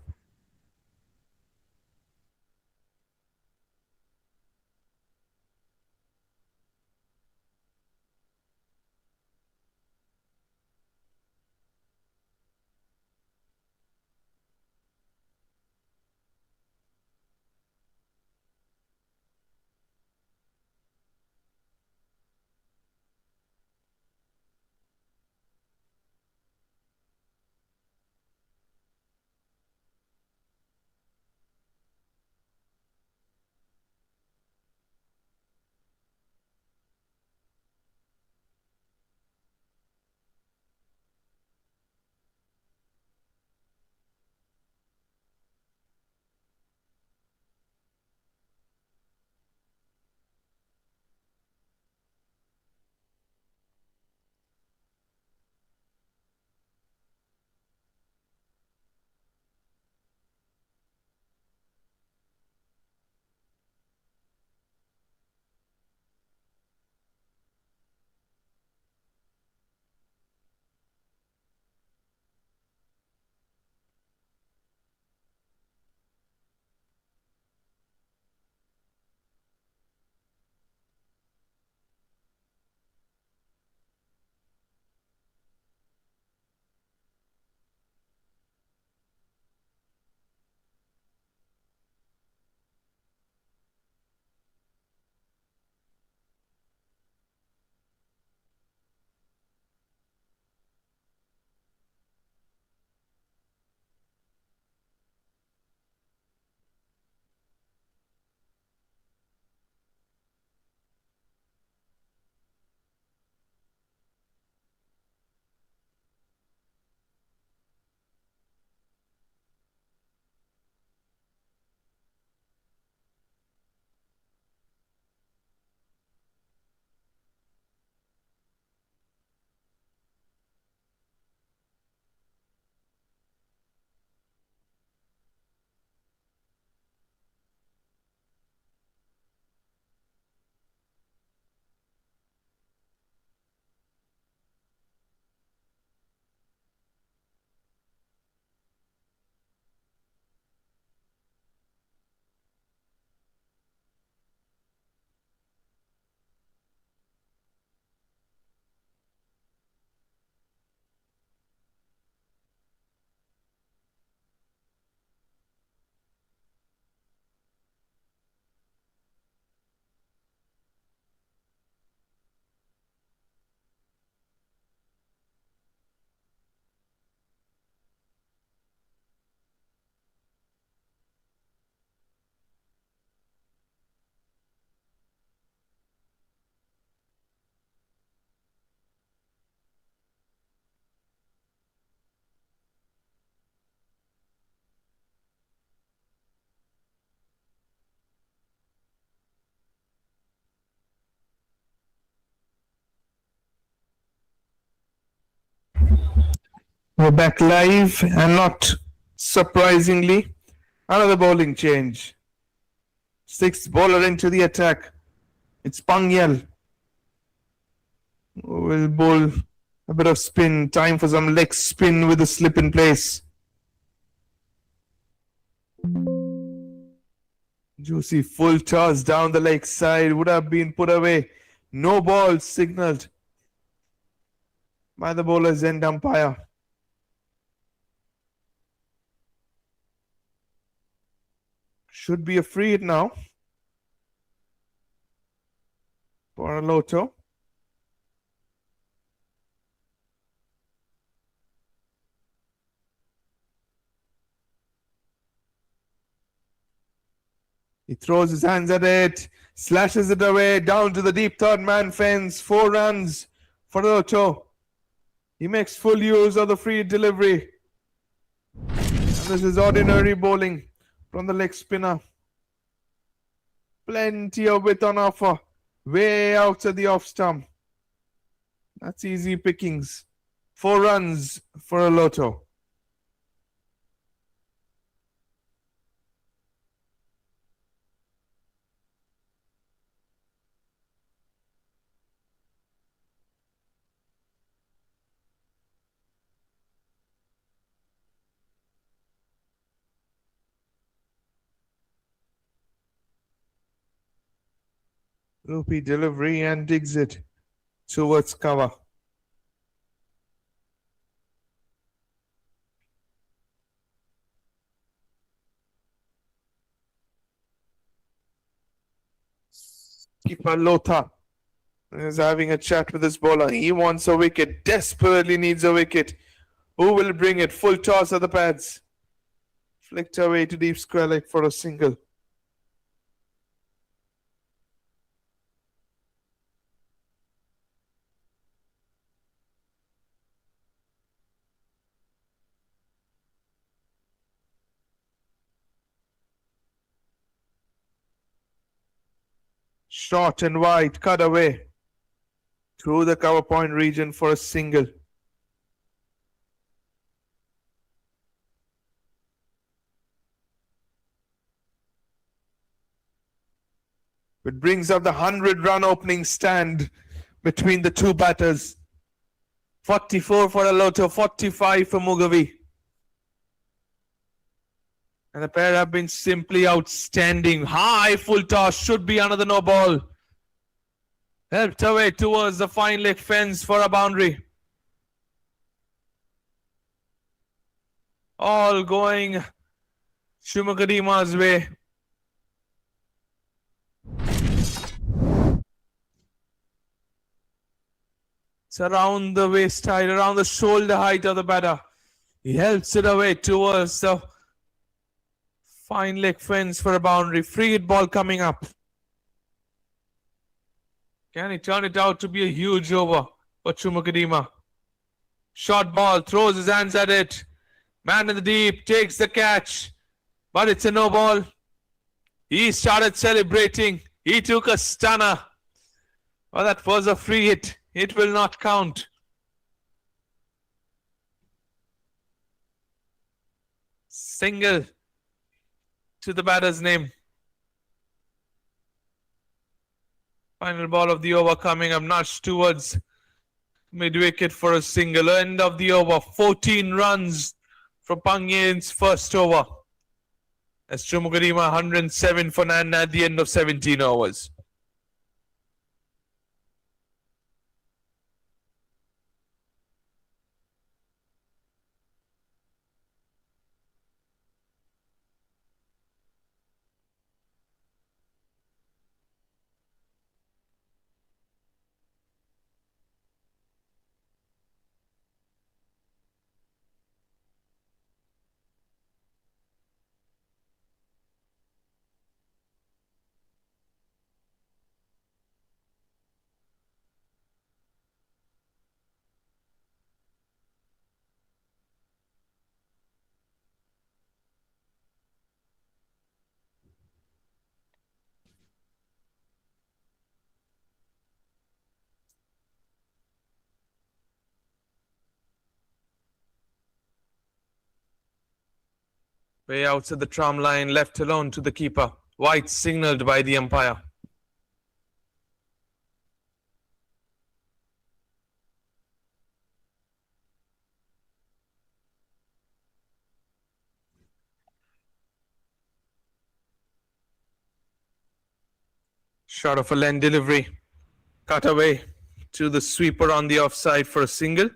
we're back live, and not surprisingly, another bowling change. Sixth bowler into the attack. It's Pangyal. Will bowl a bit of spin. Time for some leg spin with a slip in place. Juicy full toss down the leg side would have been put away. No ball signalled by the bowler's end umpire. Should be a free hit now for Lotto. He throws his hands at it, slashes it away, down to the deep third man fence. 4 runs for Lotto. He makes full use of the free delivery. And this is ordinary bowling from the leg spinner. Plenty of width on offer. Way out at the off stump. That's easy pickings. 4 runs for Lotto. Loopy delivery and digs it towards cover. Keeper Lotha is having a chat with his bowler. He wants a wicket, desperately needs a wicket. Who will bring it? Full toss at the pads. Flicked away to deep square leg for a single. Short and wide, cut away through the cover point region for a single. It brings up the 100-run opening stand between the two batters. 44 for Lotto, 45 for Mugavi. And the pair have been simply outstanding. High full toss, should be another no ball. Helped away towards the fine leg fence for a boundary. All going CHUMOUKLEDIMA's way. It's around the waist height, around the shoulder height of the batter. He helps it away towards the fine leg fence for a boundary. Free hit ball coming up. Can he turn it out to be a huge over for CHUMOUKLEDIMA? Short ball, throws his hands at it. Man in the deep, takes the catch. But it's a no ball. He started celebrating. He took a stunner. Well, that was a free hit. It will not count. Single to the batter's name. Final ball of the over coming up, nudged towards mid-wicket for a single. End of the over. 14 runs from Pangyal's first over. As CHUMOUKLEDIMA 107 for Nanda at the end of 17 overs. Way outside the tram line, left alone to the keeper. White signalled by the umpire. Shot of a lane delivery. Cut away to the sweeper on the offside for a single.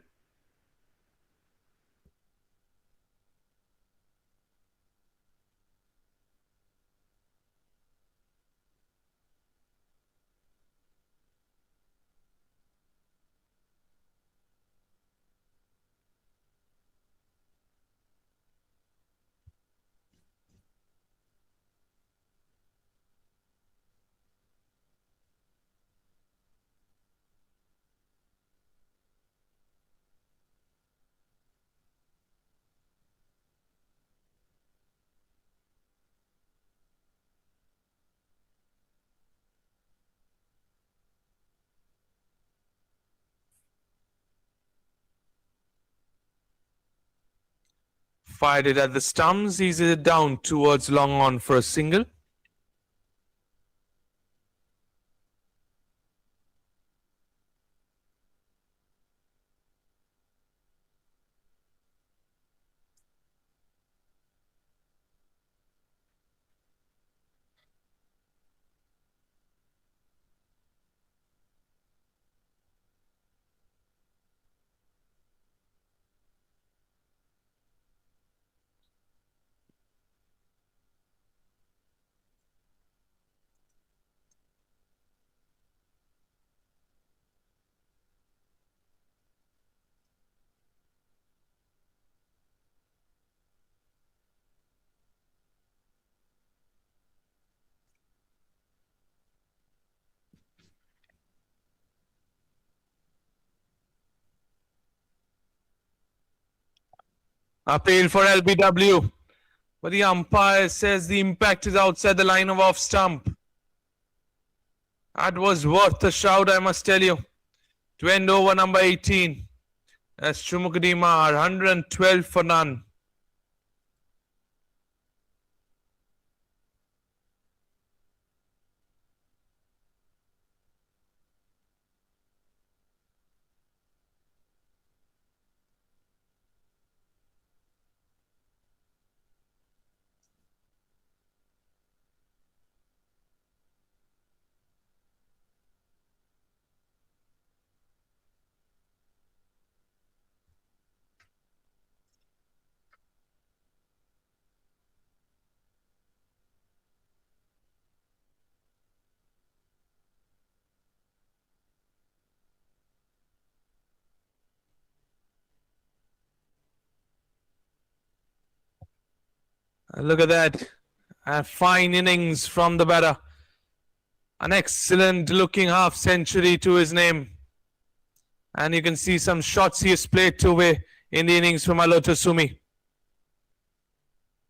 Fired it at the stumps, eased it down towards long on for a single. Appeal for LBW. But the umpire says the impact is outside the line of off stump. That was worth a shout, I must tell you. To end over number 18. As CHUMOUKLEDIMA are 112 for none. Look at that. A fine innings from the batter. An excellent looking half century to his name. And you can see some shots he has played to away in the innings from Alotosumi.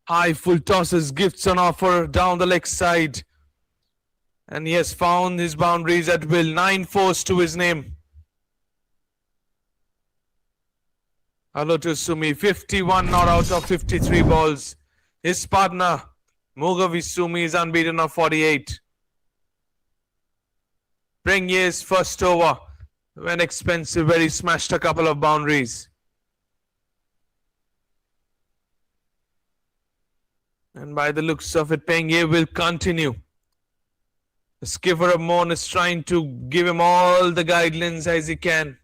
High full tosses, gifts on offer down the leg side. And he has found his boundaries at will. 9 fours to his name. Alotosumi, 51 not out of 53 balls. His partner, Mugavisumi, is unbeaten of 48. Prenye's first over when expensive, where he smashed a couple of boundaries. And by the looks of it, Penge will continue. The skipper of Mon is trying to give him all the guidelines as he can.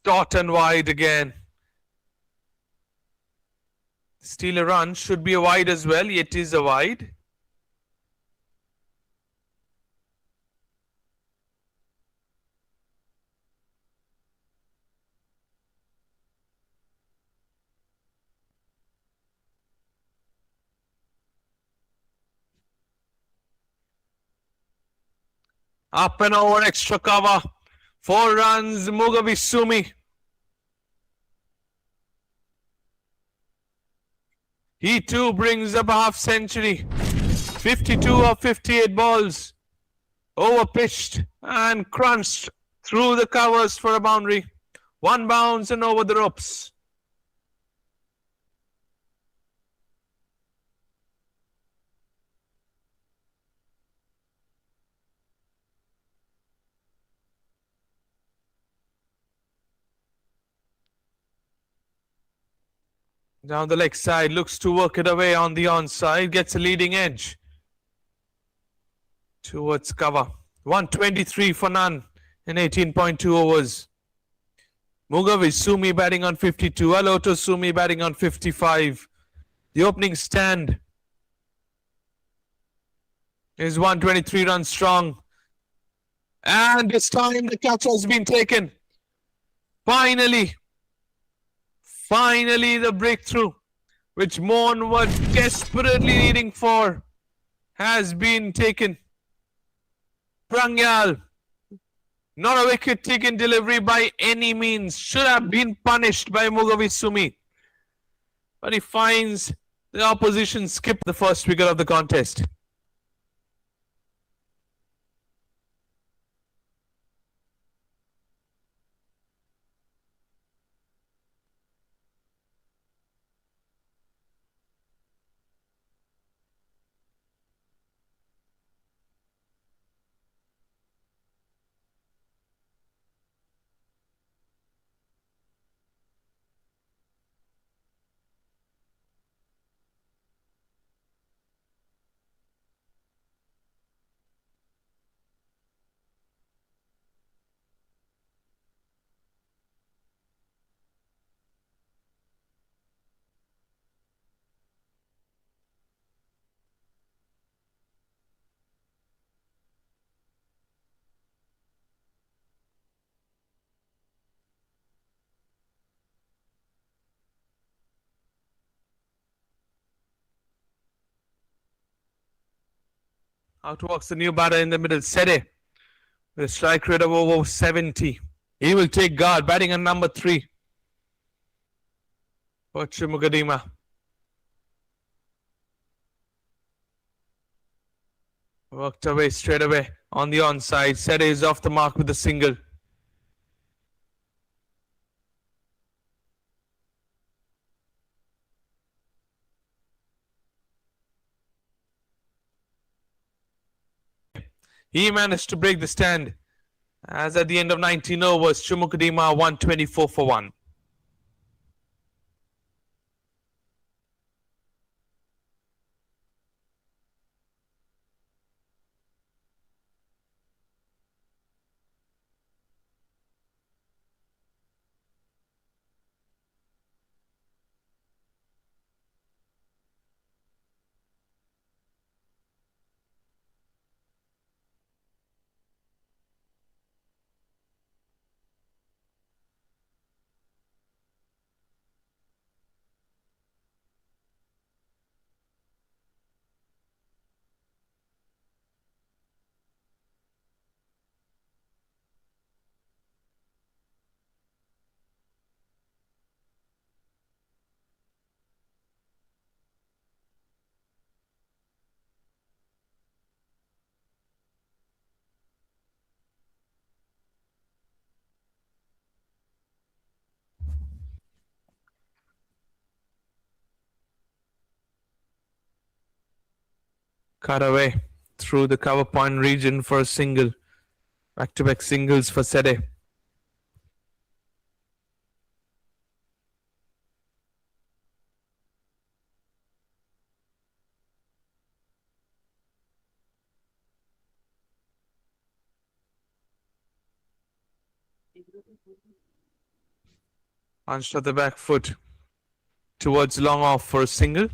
Dot and wide again. Steal a run, should be a wide as well, yet is a wide. Up and over, extra cover. 4 runs, Mugavisumi. He too brings up a half century. 52 of 58 balls. Over pitched and crunched through the covers for a boundary. One bounce and over the ropes. Down the leg side, looks to work it away on the onside, gets a leading edge towards cover. 123 for none in 18.2 overs. Mugavi Sumi batting on 52, Aloto Sumi batting on 55. The opening stand is 123 runs strong. And this time the catch has been taken. Finally the breakthrough, which Mohan was desperately needing for, has been taken. Prangyal, not a wicket-taking delivery by any means, should have been punished by Mugavi Sumi. But he finds the opposition skip the first wicket of the contest. Out walks the new batter in the middle, Sede, with a strike rate of over 70. He will take guard, batting on number 3 for CHUMOUKLEDIMA. Worked away straight away on the onside. Sede is off the mark with a single. He managed to break the stand, as at the end of 19 overs, CHUMOUKLEDIMA 124 for 1. Cut away through the cover point region for a single. Back-to-back singles for Sede. Punched at the back foot towards long off for a single.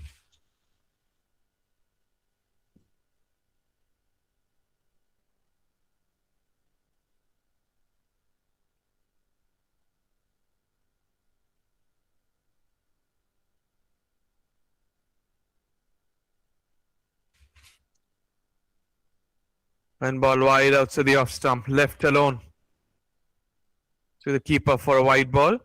And ball wide outside the off stump, left alone to the keeper for a wide ball.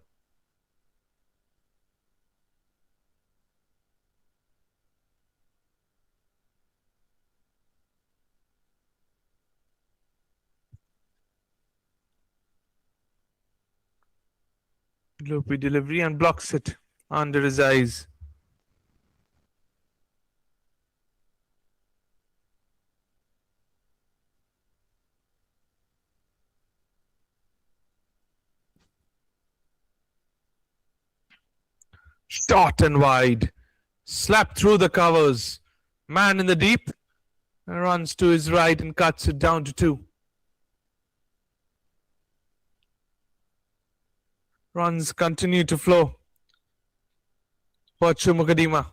Loopy delivery and blocks it under his eyes. Short and wide. Slapped through the covers. Man in the deep. Runs to his right and cuts it down to 2. Runs continue to flow for CHUMOUKLEDIMA.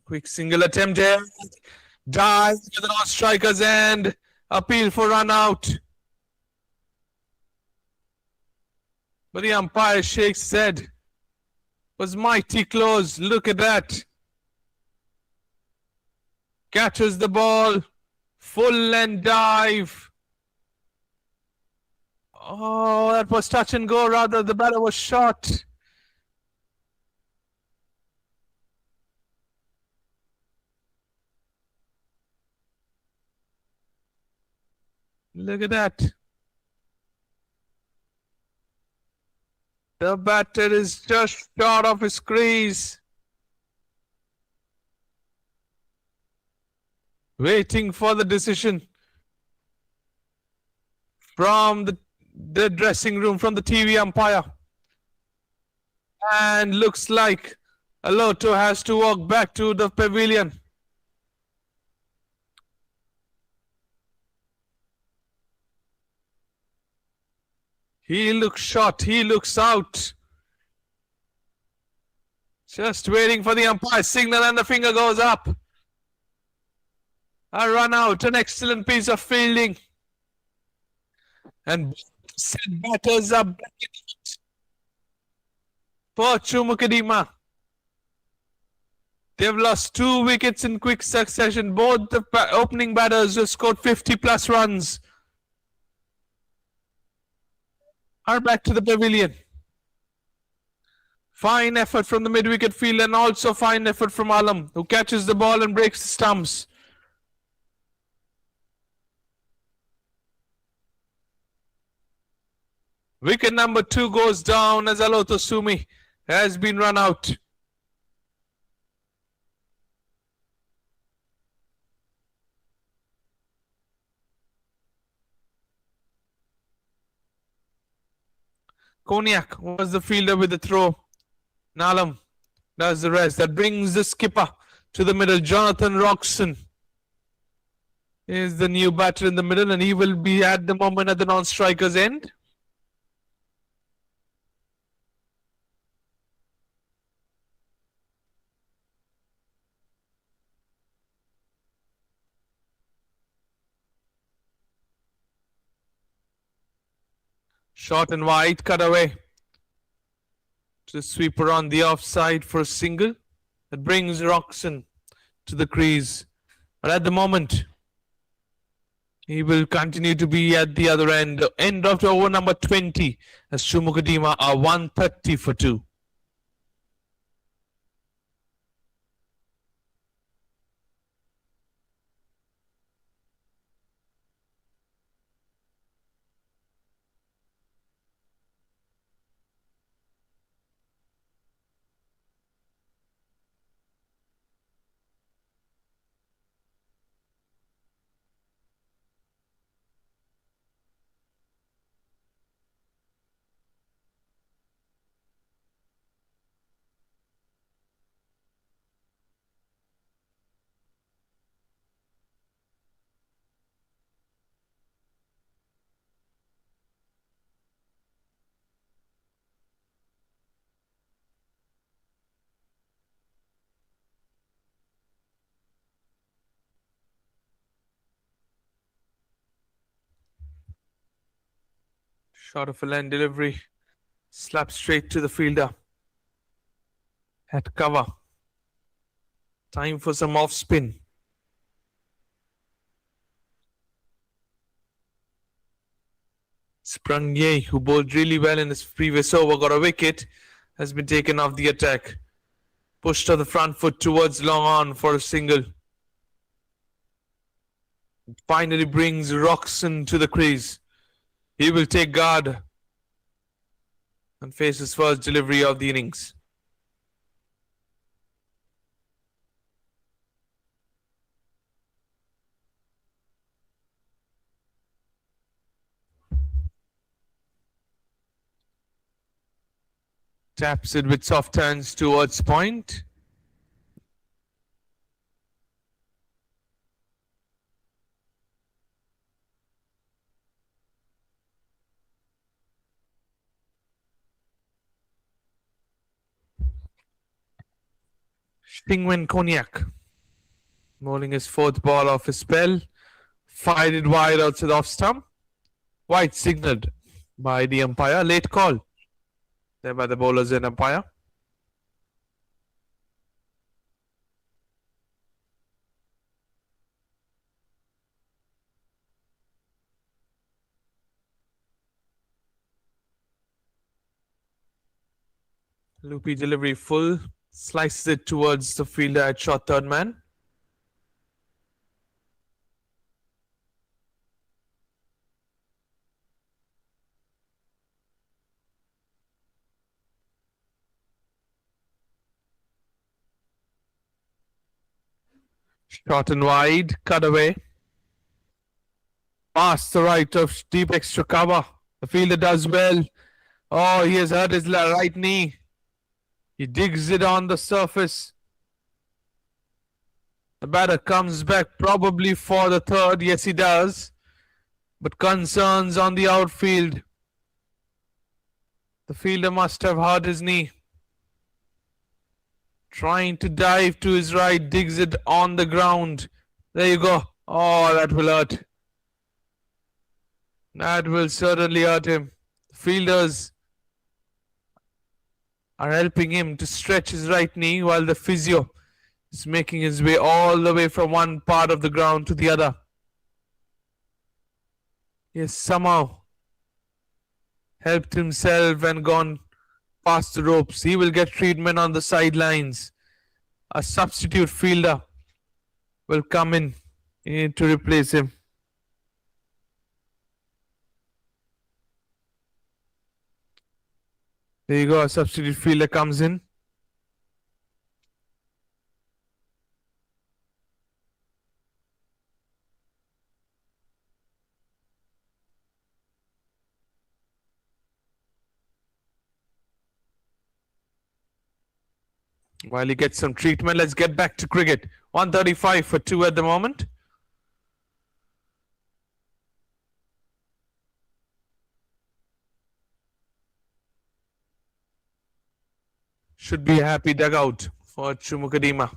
Quick single attempt here. Dive to the non-strikers and appeal for run out. But the umpire shakes his head. Was mighty close. Look at that. Catches the ball. Full and dive. Oh, that was touch and go. Rather, the batter was shot. Look at that. The batter is just short of his crease. Waiting for the decision from the dressing room, from the TV umpire. And looks like Aloto has to walk back to the pavilion. He looks shot. He looks out. Just waiting for the umpire signal and the finger goes up. A run out. An excellent piece of fielding. And set batters are back for CHUMOUKLEDIMA. They've lost 2 wickets in quick succession. Both the opening batters just scored 50 plus runs. Are back to the pavilion. Fine effort from the mid-wicket field and also fine effort from Alam, who catches the ball and breaks the stumps. Wicket number 2 goes down as Aloto Sumi has been run out. Konyak was the fielder with the throw. Nalam does the rest. That brings the skipper to the middle. Jonathan Roxon is the new batter in the middle, and he will be at the moment at the non-striker's end. Short and wide, cut away. To the sweeper on the offside for a single. That brings Roxon to the crease. But at the moment, he will continue to be at the other end. End of the over number 20 as CHUMOUKLEDIMA are 130 for 2. Short of a land delivery. Slap straight to the fielder. At cover. Time for some off spin. Sprung Ye, who bowled really well in his previous over, got a wicket. has been taken off the attack. Pushed on the front foot towards long on for a single. Finally brings Roxon to the crease. He will take guard and face his first delivery of the innings. Taps it with soft turns towards point. Stingwen Cognac, bowling his fourth ball off his spell, fired it wide outside off stump. White signalled by the umpire. Late call there by the bowlers and umpire. Loopy delivery full, slices it towards the fielder at short third man. Short and wide, cut away. Past the right of deep extra cover. The fielder does well. Oh, he has hurt his right knee. He digs it on the surface. The batter comes back probably for the third. Yes, he does. But concerns on the outfield. The fielder must have hurt his knee. Trying to dive to his right, digs it on the ground. There you go. Oh, that will hurt. That will certainly hurt him. The fielders are helping him to stretch his right knee while the physio is making his way all the way from one part of the ground to the other. He has somehow helped himself and gone past the ropes. He will get treatment on the sidelines. A substitute fielder will come in to replace him. There you go, a substitute fielder comes in. While he gets some treatment, let's get back to cricket. 135 for 2 at the moment. Should be a happy dugout for CHUMOUKLEDIMA.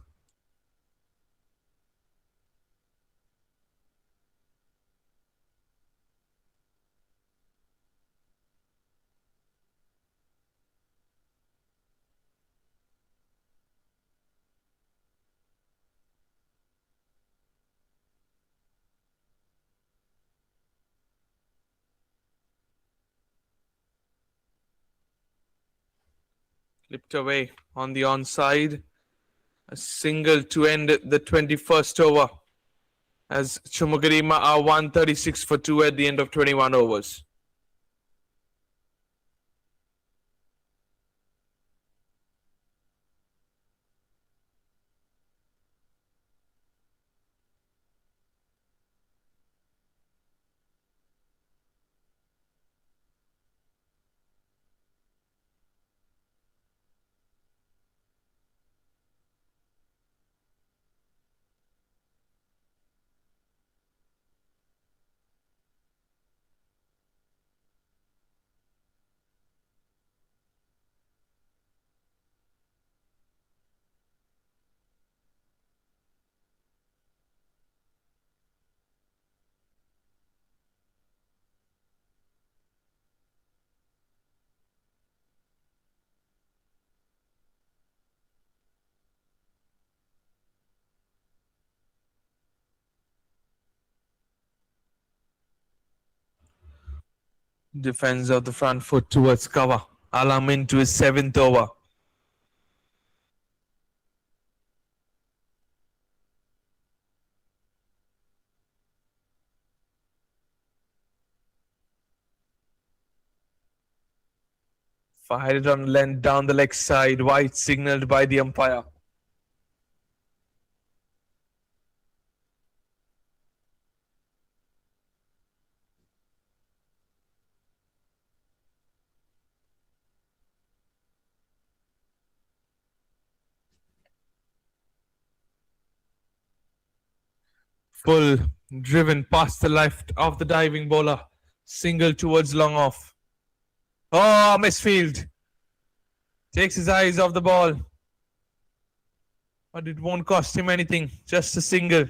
Flipped away on the onside. A single to end the 21st over. As CHUMOUKLEDIMA are 136 for 2 at the end of 21 overs. Defense of the front foot towards cover. Alam into his 7th over. Fired it on length down the leg side. White signalled by the umpire. Full driven past the left of the diving bowler. Single towards long off. Oh, misfield. Takes his eyes off the ball. But it won't cost him anything. Just a single.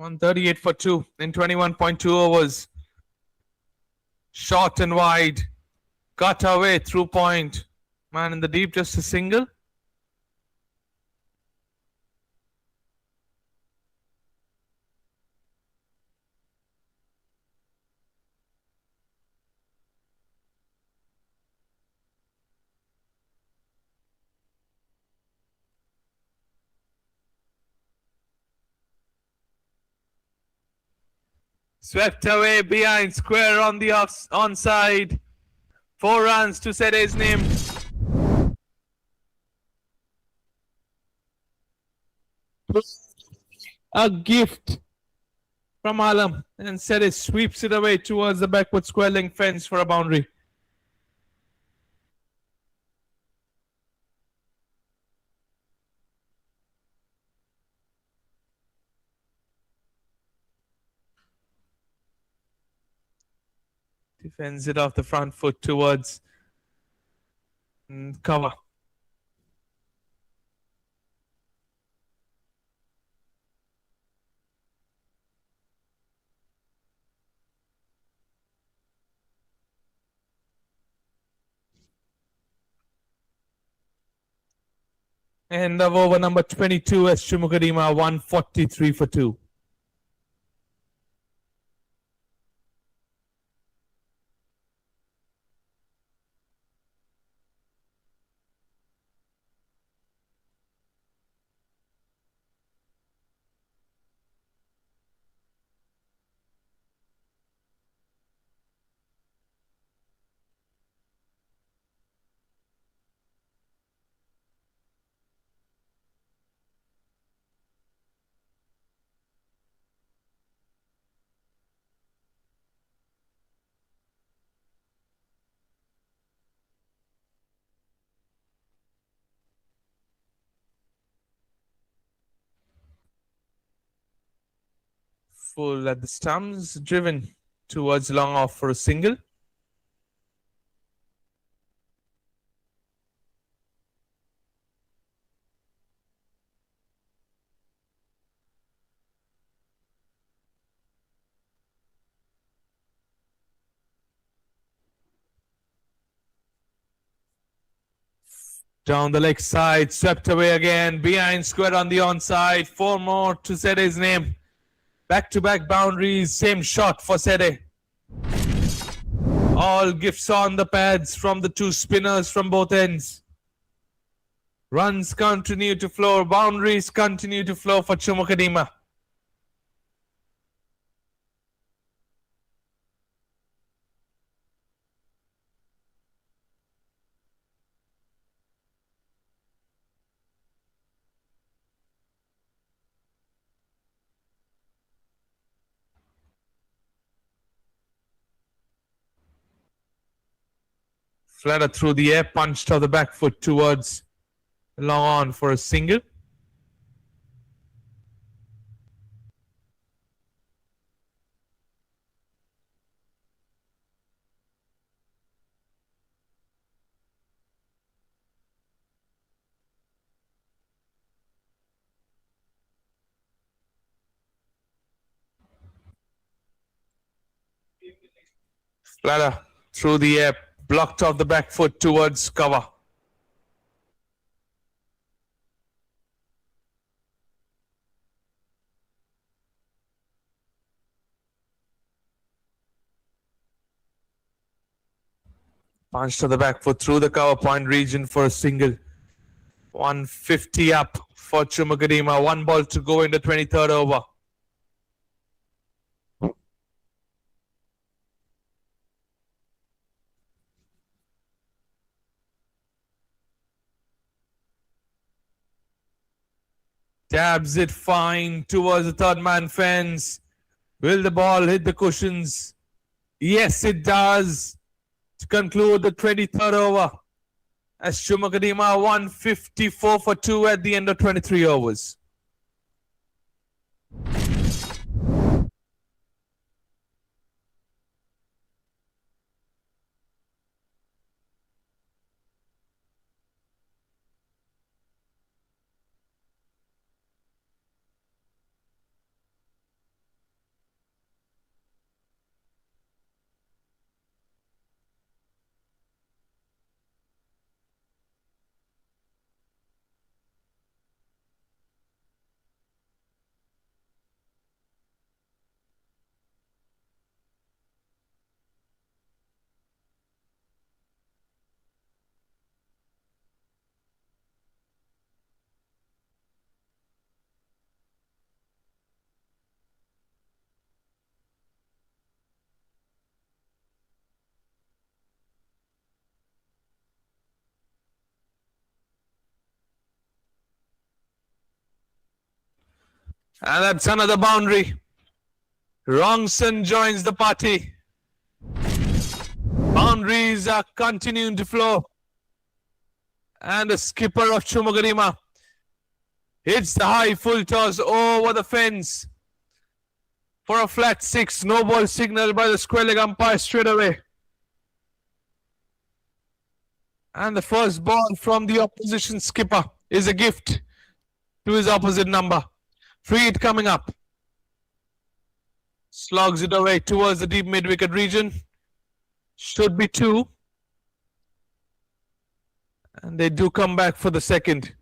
$138 for 2 in 21.2 overs. Short and wide. Cut away through point. Man in the deep, just a single. Swept away behind square on the onside. 4 runs to set his name. A gift from Alam, and Sede sweeps it away towards the backward square length fence for a boundary. Defends it off the front foot towards cover. End of over number 22 as CHUMOUKLEDIMA 143 for 2. Full at the stumps, driven towards long off for a single. Down the leg side, swept away again, behind square on the onside. 4 more to Sede's name. Back-to-back boundaries, same shot for Sede. All gifts on the pads from the 2 spinners from both ends. Runs continue to flow, boundaries continue to flow for CHUMOUKLEDIMA. Flatter through the air, punched off the back foot towards long on for a single. Flatter through the air, blocked off the back foot towards cover. Punch to the back foot through the cover point region for a single. 150 up for CHUMOUKLEDIMA. 1 ball to go in the 23rd over. Tabs it fine towards the third man fence. Will the ball hit the cushions? Yes, it does. To conclude the 23rd over, as CHUMOUKLEDIMA 154 for 2 at the end of 23 overs. And that's another boundary. Wrongson joins the party. Boundaries are continuing to flow. And the skipper of CHUMOUKLEDIMA hits the high full toss over the fence for a flat 6. No ball signal by the square leg umpire straight away. And the first ball from the opposition skipper is a gift to his opposite number. Free hit coming up. Slogs it away towards the deep mid-wicket region. Should be 2. And they do come back for the second.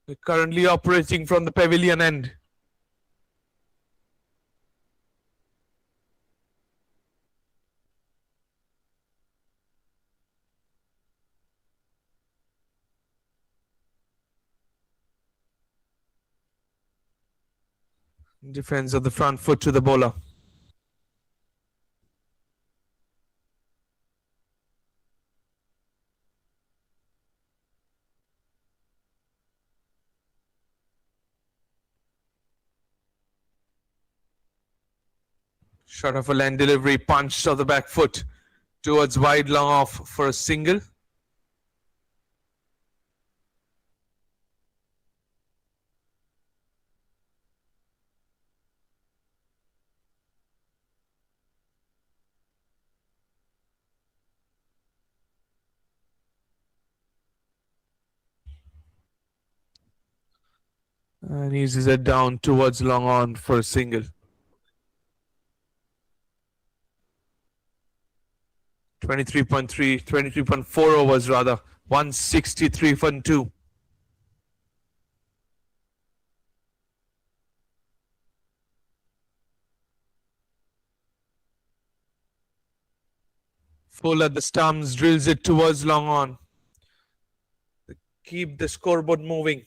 We're currently operating from the pavilion end. Defense of the front foot to the bowler. Shot of a land delivery, punch of the back foot towards wide long off for a single. And uses it down towards long on for a single. 23.3, 23.4 overs rather. 163 for 2. Full at the stumps, drills it towards long on. Keep the scoreboard moving.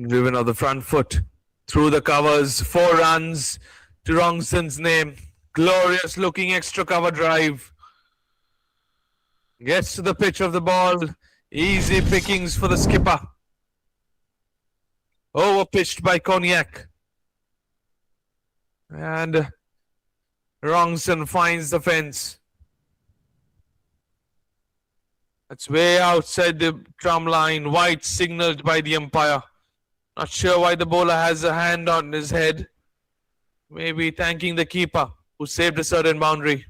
Driven off the front foot. Through the covers. 4 runs to Rongson's name. Glorious looking extra cover drive. Gets to the pitch of the ball. Easy pickings for the skipper. Over pitched by Cognac. And Rongson finds the fence. That's way outside the drum line. White signaled by the umpire. Not sure why the bowler has a hand on his head. Maybe thanking the keeper who saved a certain boundary.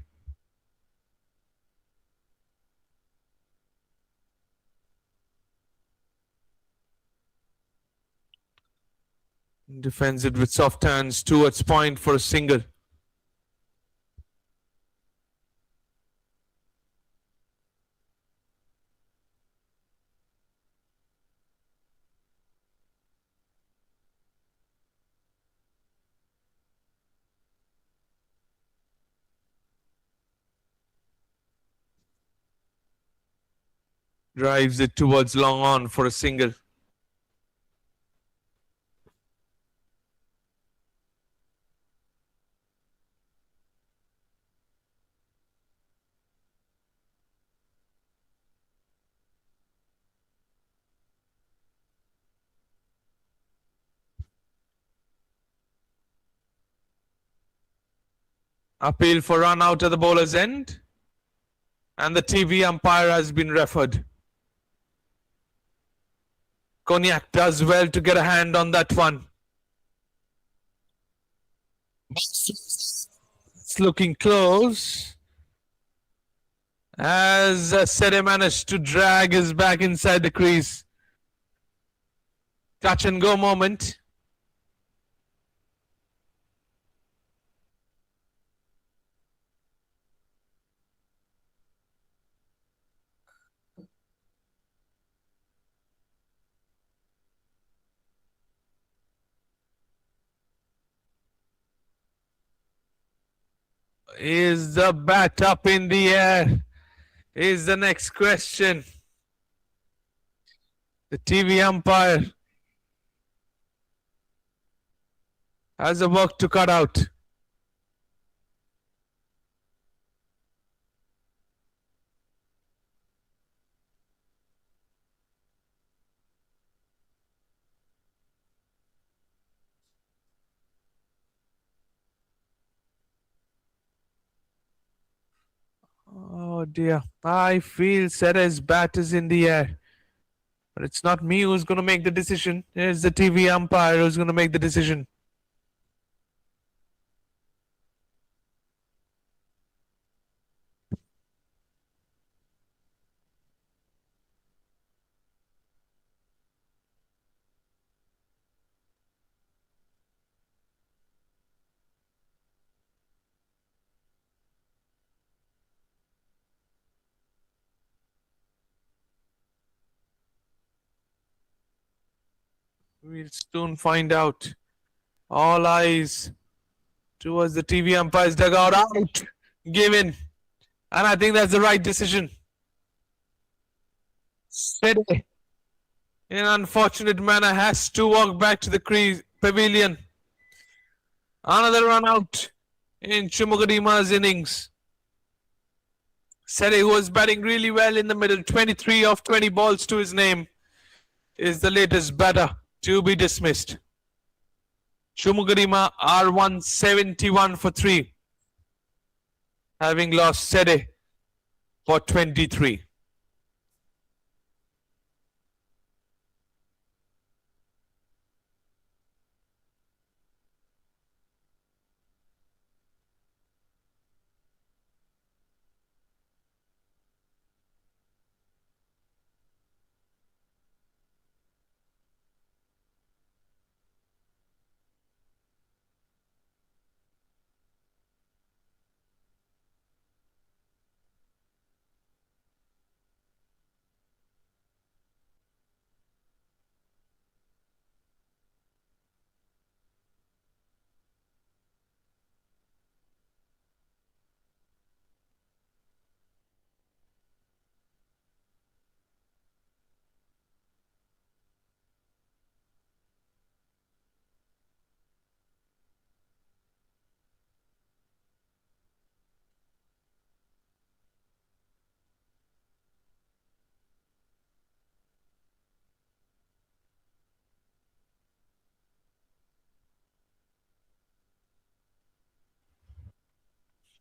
Defends it with soft hands towards point for a single. Drives it towards long on for a single. Appeal for run out at the bowler's end. And the TV umpire has been referred. Cognac does well to get a hand on that one. It's looking close. As Sede managed to drag his back inside the crease. Touch and go moment. Is the bat up in the air? Is the next question. The TV umpire has a work to cut out. Oh dear. I feel Sede's bat is in the air. But it's not me who's going to make the decision. It's the TV umpire who's going to make the decision. We'll soon find out. All eyes towards the TV umpire's dugout. Out. Given. And I think that's the right decision. Sede, in an unfortunate manner, has to walk back to the crease pavilion. Another run out in CHUMOUKLEDIMA's innings. Sede, who was batting really well in the middle, 23 of 20 balls to his name, is the latest batter to be dismissed. CHUMOUKLEDIMA are 171 for 3, having lost Sede for 23.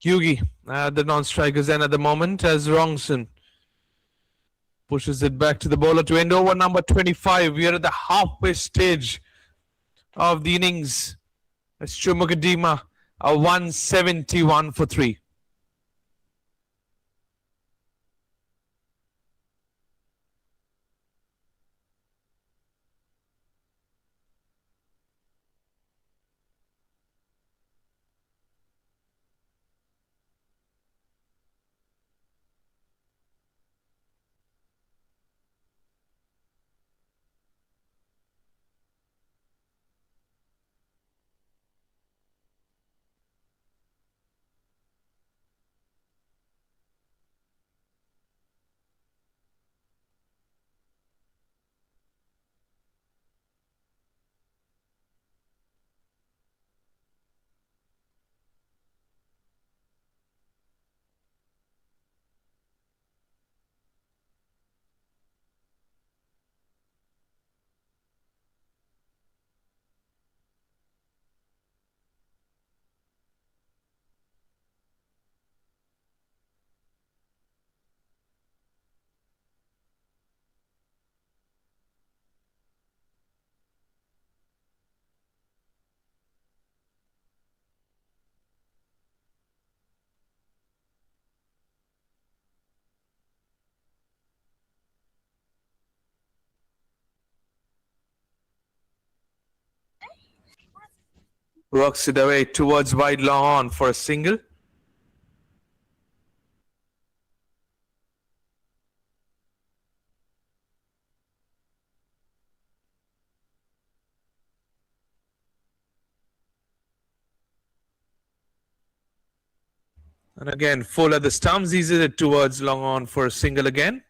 Yugi at the non-strikers end at the moment as Rongson pushes it back to the bowler to end over number 25. We are at the halfway stage of the innings. As CHUMOUKLEDIMA a 171 for 3. Works it away towards wide long on for a single. And again, full at the stumps, eases it towards long on for a single again.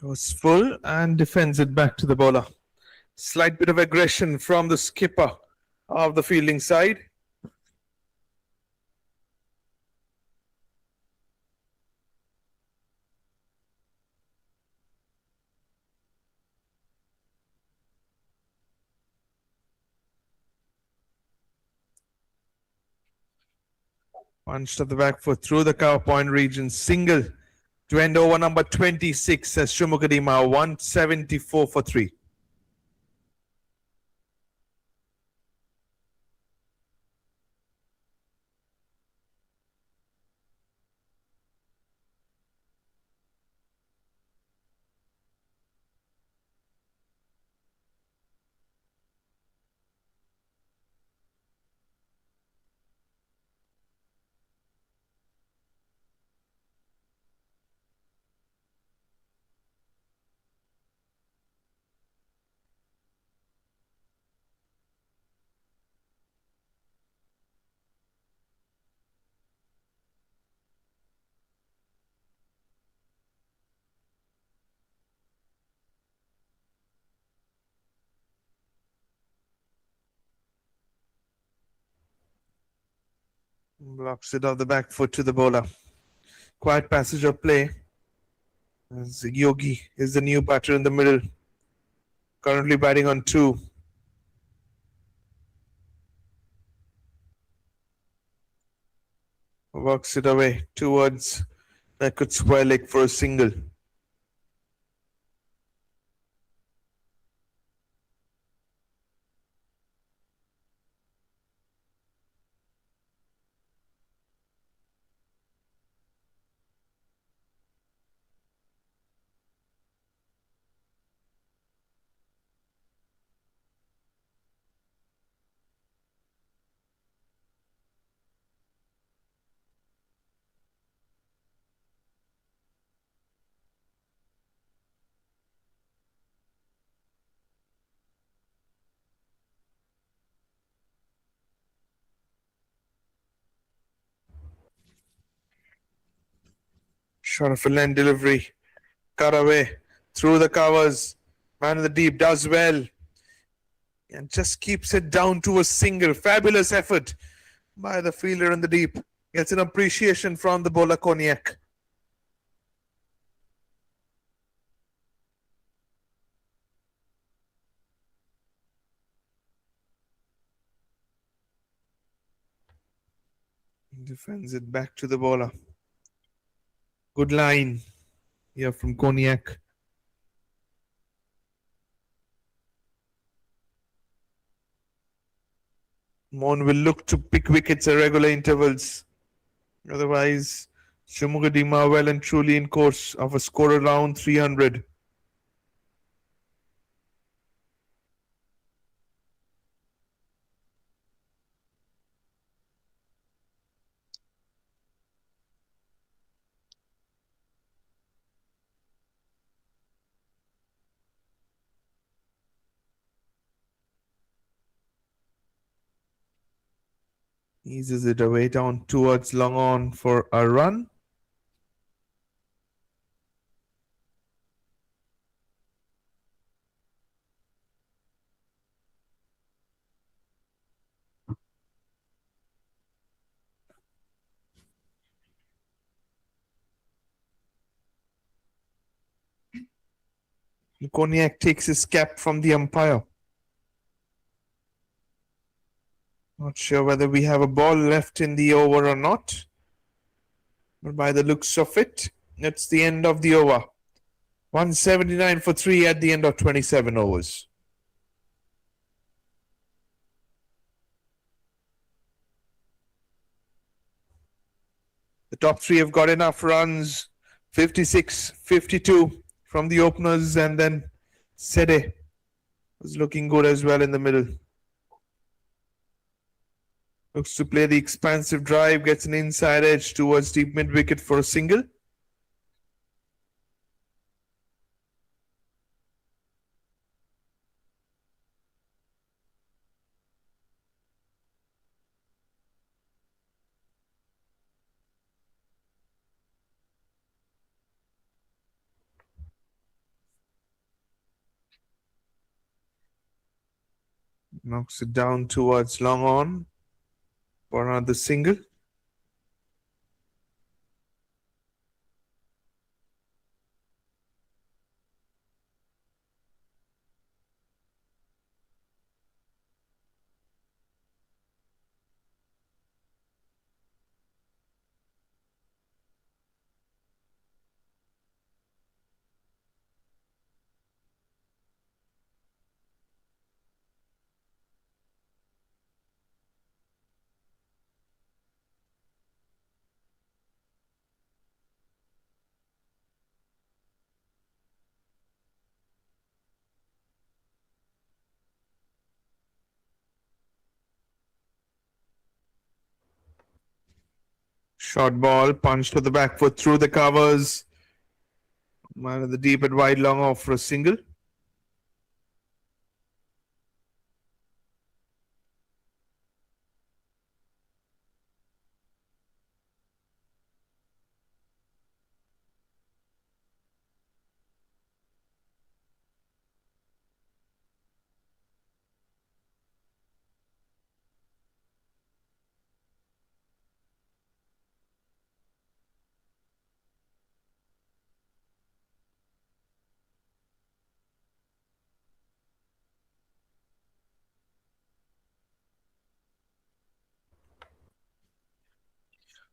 Goes full and defends it back to the bowler. Slight bit of aggression from the skipper of the fielding side. Punched at the back foot through the cover point region. Single to end over number 26 as CHUMOUKLEDIMA 174 for 3. Blocks it off the back foot to the bowler. Quiet passage of play. As Yogi is the new batter in the middle. Currently batting on 2. Works it away towards that could square leg for a single. Shot of a land delivery. Cut away. Through the covers. Man in the deep does well. And just keeps it down to a single. Fabulous effort by the fielder in the deep. Gets an appreciation from the bowler Cognac. Defends it back to the bowler. Good line here from Cognac. Mon will look to pick wickets at regular intervals. Otherwise, CHUMOUKLEDIMA well and truly in course of a score around 300. Eases it away down towards long on for a run. Cognac takes his cap from the umpire. Not sure whether we have a ball left in the over or not. But by the looks of it, it's the end of the over. 179 for 3 at the end of 27 overs. The top three have got enough runs. 56, 52 from the openers, and then Sede was looking good as well in the middle. Looks to play the expansive drive, gets an inside edge towards deep mid wicket for a single. Knocks it down towards long on for another single. Short ball, punch to the back foot through the covers. Man of the deep and wide long off for a single.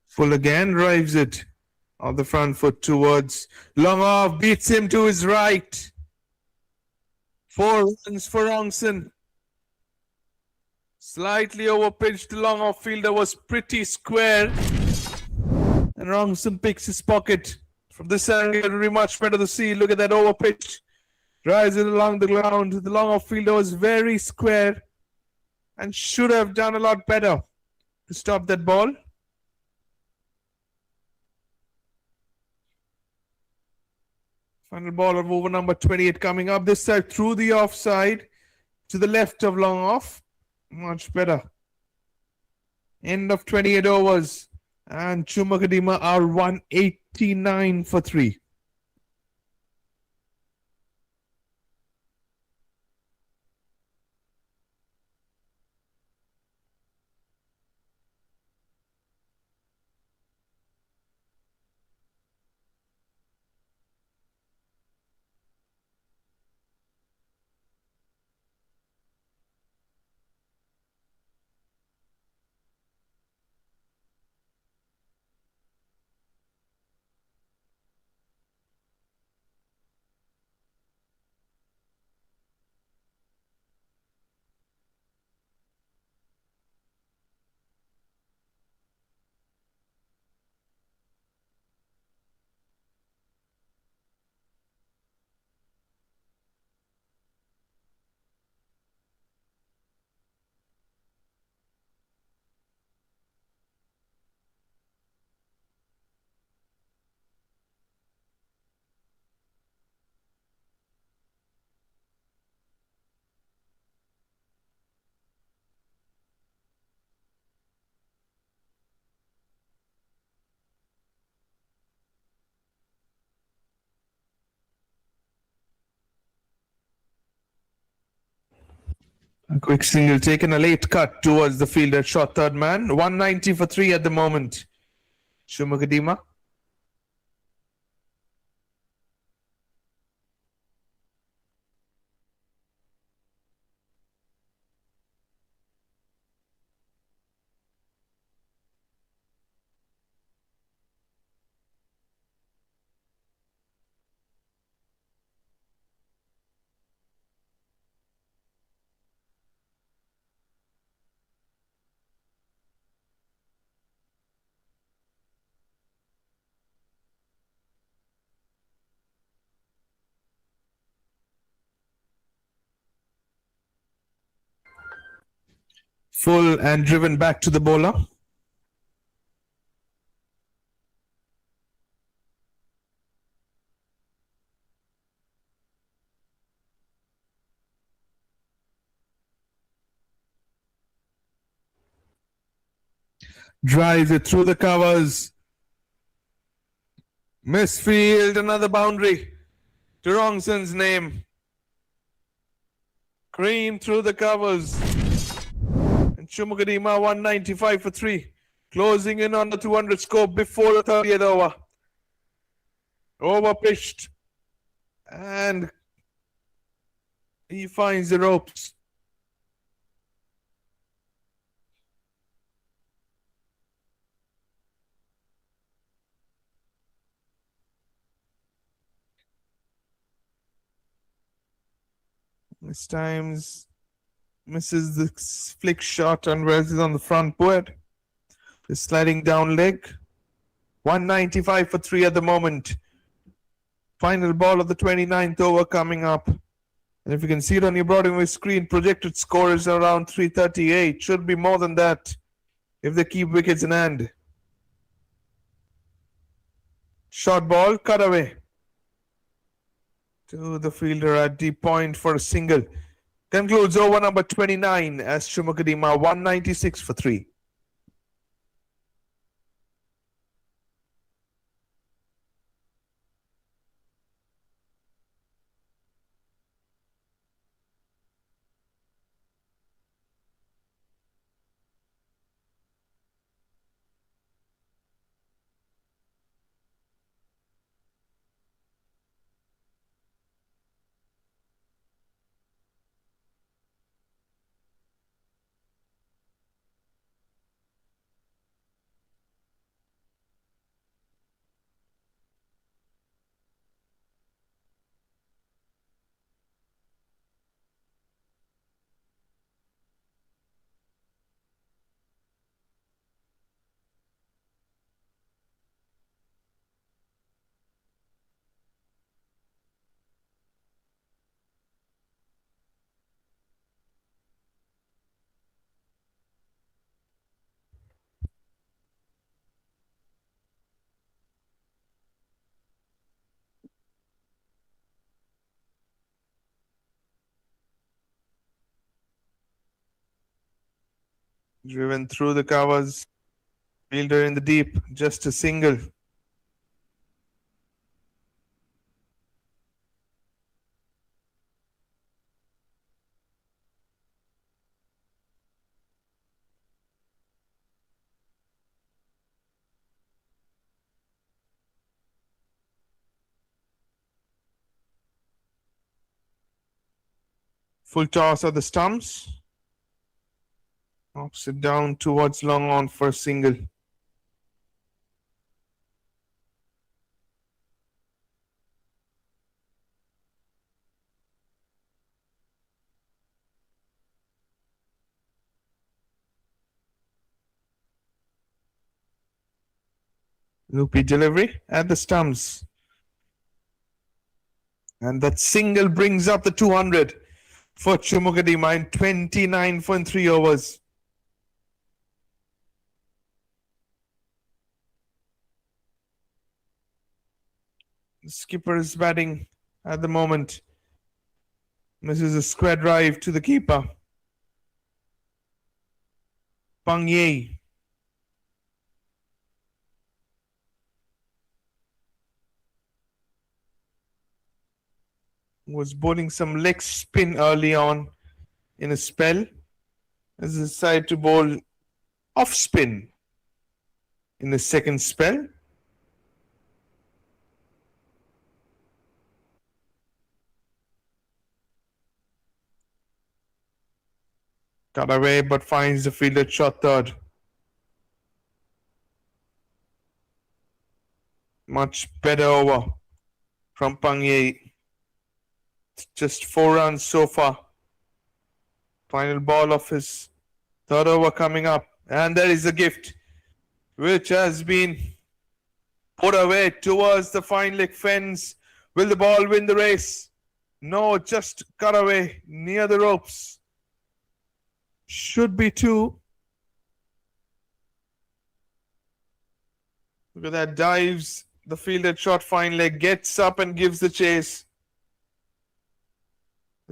Full again, drives it off the front foot towards long off, beats him to his right. 4 runs for Rongson. Slightly over pitched, long off fielder was pretty square. And Rongson picks his pocket. From this angle, it would be much better to see. Look at that over pitch. Drives it along the ground. The long off fielder was very square and should have done a lot better to stop that ball. Final ball of over number 28 coming up this side through the offside to the left of long off. Much better. End of 28 overs And CHUMOUKLEDIMA are 189 for 3. A quick single taken, a late cut towards the fielder, shot third man. 190 for 3 at the moment. CHUMOUKLEDIMA. Full and driven back to the bowler. Drives it through the covers. Misfield, another boundary to Rongson's name. Cream through the covers. And CHUMOUKLEDIMA 195 for 3. Closing in on the 200 score before the 30th over. Over pitched. And he finds the ropes. This times misses the flick shot and rests on the front board. The sliding down leg. 195 for 3 at the moment. Final ball of the 29th over coming up. And if you can see it on your Broadway screen, projected score is around 338. Should be more than that if they keep wickets in hand. Short ball, cut away to the fielder at deep point for a single. Concludes over number 29 as CHUMOUKLEDIMA 196 for 3. Driven through the covers. Fielder in the deep, just a single. Full toss of the stumps. Pops it down towards long on for a single. Loopy delivery at the stumps. And that single brings up the 200 for CHUMOUKLEDIMA in 29.3 overs. The skipper is batting at the moment. Misses a square drive to the keeper. Pang Ye. Was bowling some leg spin early on in a spell. Has decided to bowl off spin in the second spell. Cut away but finds the fielder shot third. Much better over from Pang Ye. Just 4 runs so far. Final ball of his third over coming up. And there is a gift which has been put away towards the fine leg fence. Will the ball win the race? No, just cut away near the ropes. Should be 2. Look at that, dives the fielder shot fine leg, gets up and gives the chase.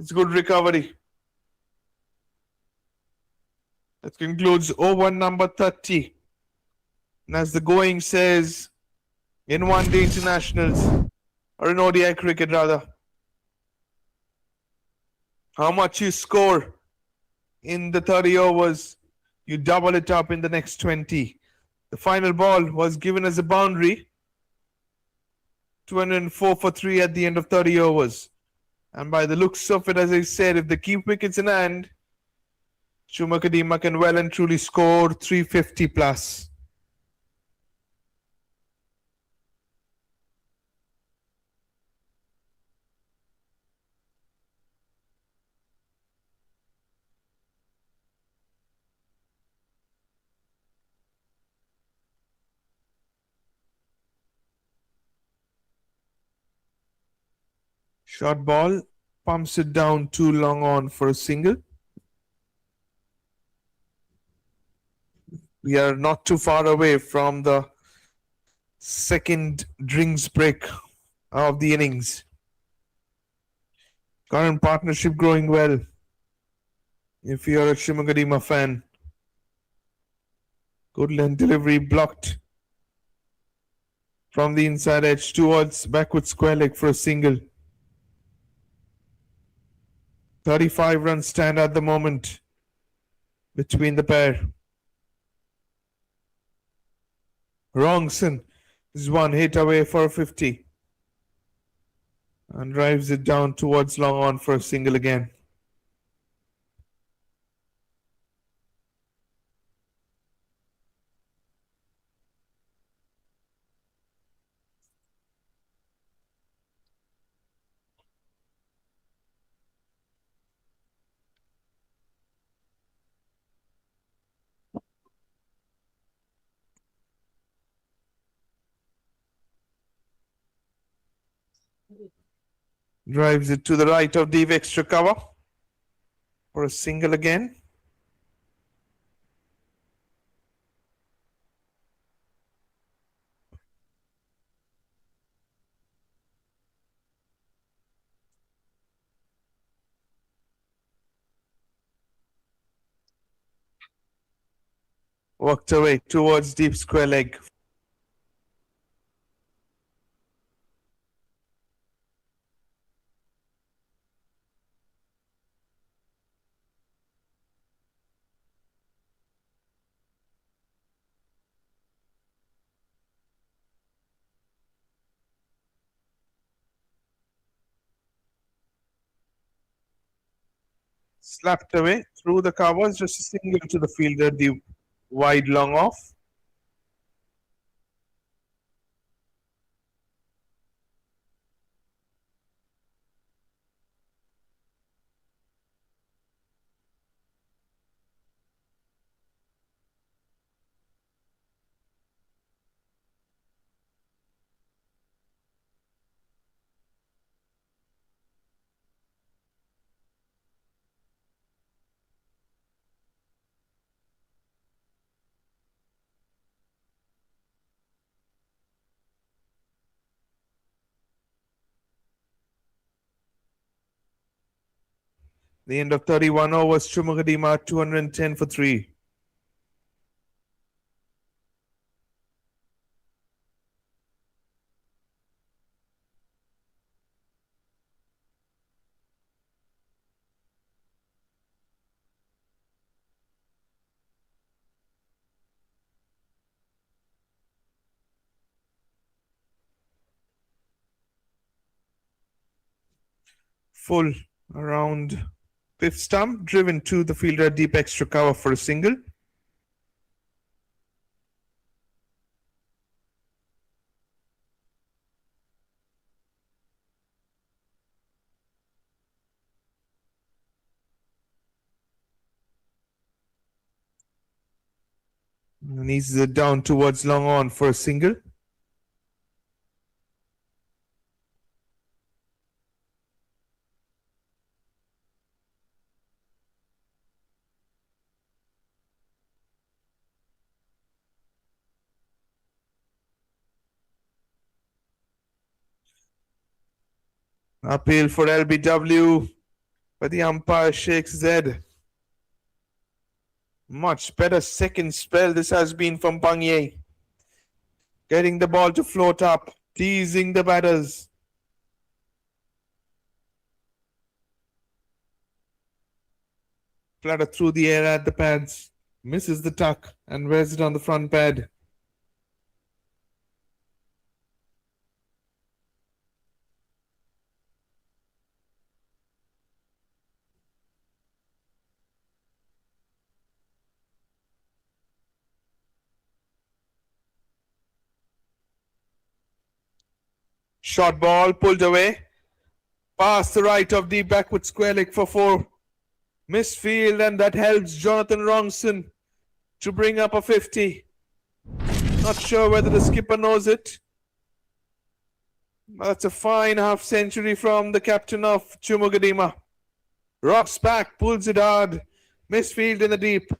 It's good recovery. That concludes over number 30. And as the going says, in one-day internationals, or in ODI cricket rather, how much you score in the 30 overs, you double it up in the next 20. The final ball was given as a boundary. 204 for 3 at the end of 30 overs. And by the looks of it, as I said, if they keep wickets in hand, CHUMOUKLEDIMA can well and truly score 350 plus. Short ball, pumps it down too long on for a single. We are not too far away from the second drinks break of the innings. Current partnership growing well. If you're a CHUMOUKLEDIMA fan. Good length delivery blocked from the inside edge towards backward square leg for a single. 35 runs stand at the moment between the pair. Wrongson is one hit away for a 50 and drives it down towards long on for a single again. Drives it to the right of deep extra cover for a single again. Worked away towards deep square leg. Slapped away through the covers, just a single to the fielder, the wide long off. The end of 31 overs, CHUMOUKLEDIMA 210 for 3. Full around fifth stump, driven to the fielder, deep extra cover for a single. And he's down towards long on for a single. Appeal for LBW, but the umpire shakes his head. Much better second spell this has been from Pangye. Getting the ball to float up, teasing the batters. Flatter through the air at the pads. Misses the tuck and wears it on the front pad. Short ball pulled away. Past the right of deep backward square leg for 4. Misfield, and that helps Jonathan Wrongson to bring up a 50. Not sure whether the skipper knows it. That's a fine half century from the captain of CHUMOUKLEDIMA. Rocks back, pulls it hard. Misfield in the deep.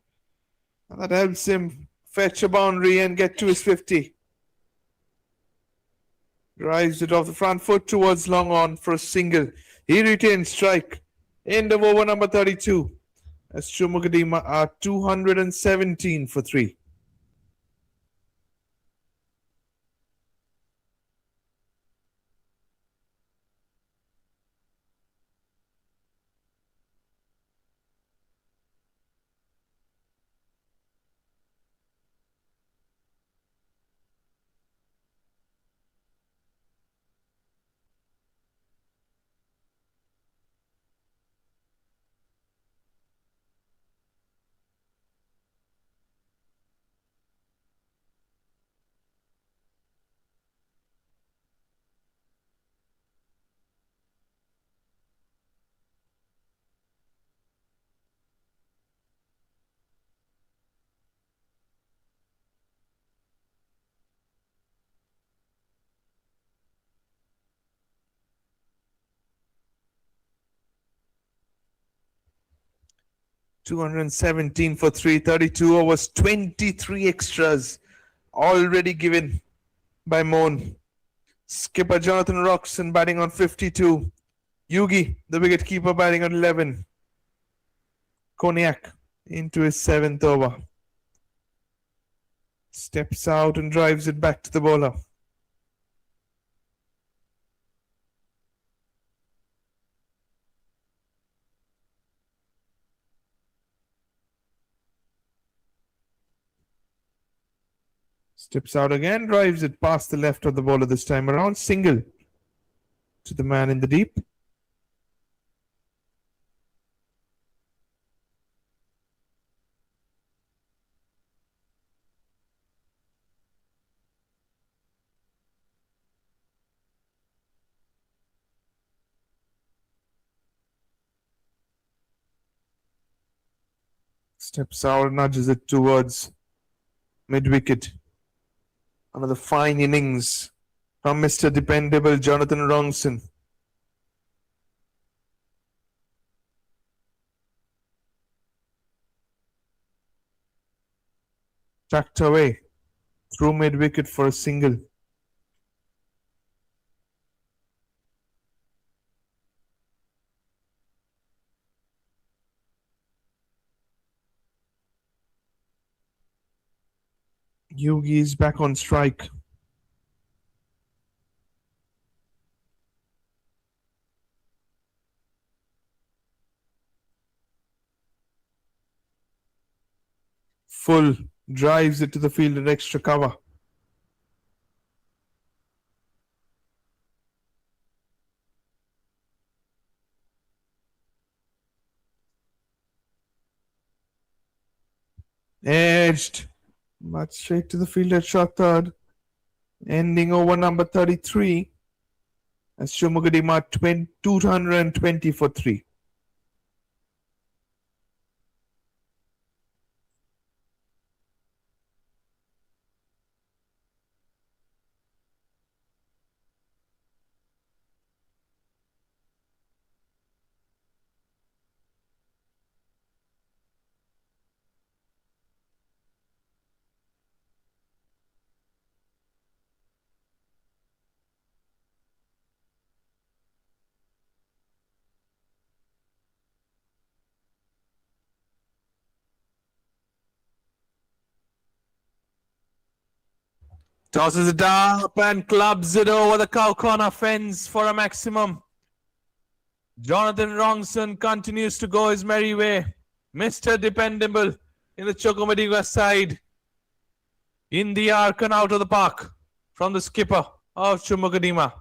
And that helps him fetch a boundary and get to his 50. Drives it off the front foot towards long on for a single. He retains strike. End of over number 32. As CHUMOUKLEDIMA are 217 for 3. $217 for 332 overs, 23 extras already given by Moan. Skipper Jonathan Roxon batting on 52. Yugi, the wicketkeeper, batting on 11. Cognac into his 7th over. Steps out and drives it back to the bowler. Steps out again, drives it past the left of the bowler this time around. Single to the man in the deep. Steps out, nudges it towards mid-wicket. Another fine innings from Mr. Dependable Jonathan Wrongson. Tucked away through mid-wicket for a single. Yugi is back on strike. Full drives it to the field at extra cover. Edged, but straight to the field at short third. Ending over number 33 as CHUMOUKLEDIMA 220 for 3. Tosses it up and clubs it over the cow corner fence for a maximum. Jonathan Wrongson continues to go his merry way. Mr. Dependable in the CHUMOUKLEDIMA side. In the arc and out of the park from the skipper of CHUMOUKLEDIMA.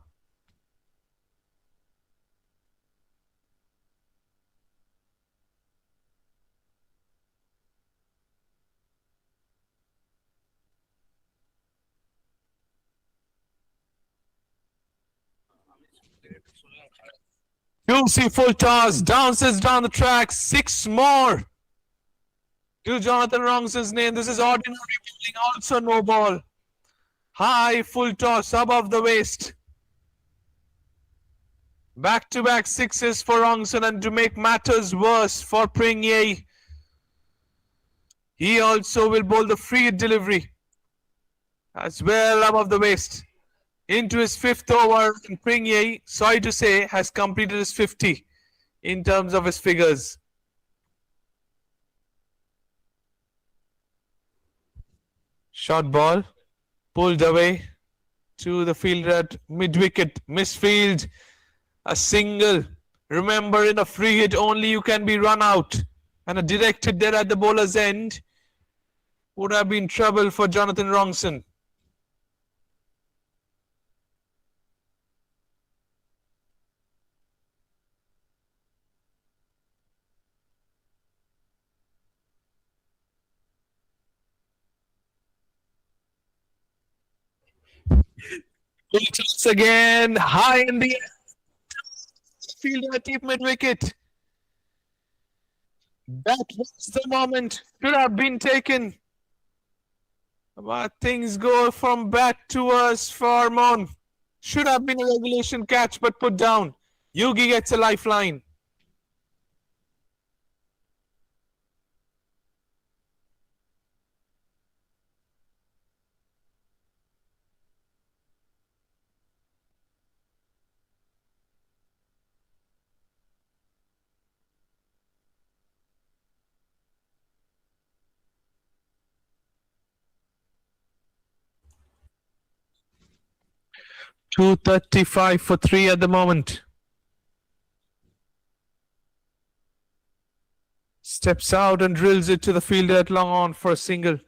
Juicy full toss, bounces down the track, 6 more to Jonathan Wrongson's name. This is ordinary bowling, also no ball. High full toss above the waist. Back-to-back sixes for Wrongson, and to make matters worse for Pringyei, he also will bowl the free delivery as well above the waist. Into his 5th over, and Pringyei, sorry to say, has completed his 50 in terms of his figures. Short ball, pulled away to the fielder at mid-wicket, misfield, a single. Remember, in a free hit only you can be run out, and a direct hit there at the bowler's end would have been trouble for Jonathan Wrongson. Once again, high in the air. Fielder at deep mid-wicket. That was the moment. Should have been taken. But things go from bad to worse for Mon. Should have been a regulation catch, but put down. Yugi gets a lifeline. 235 for 3 at the moment. Steps out and drills it to the fielder at long on for a single.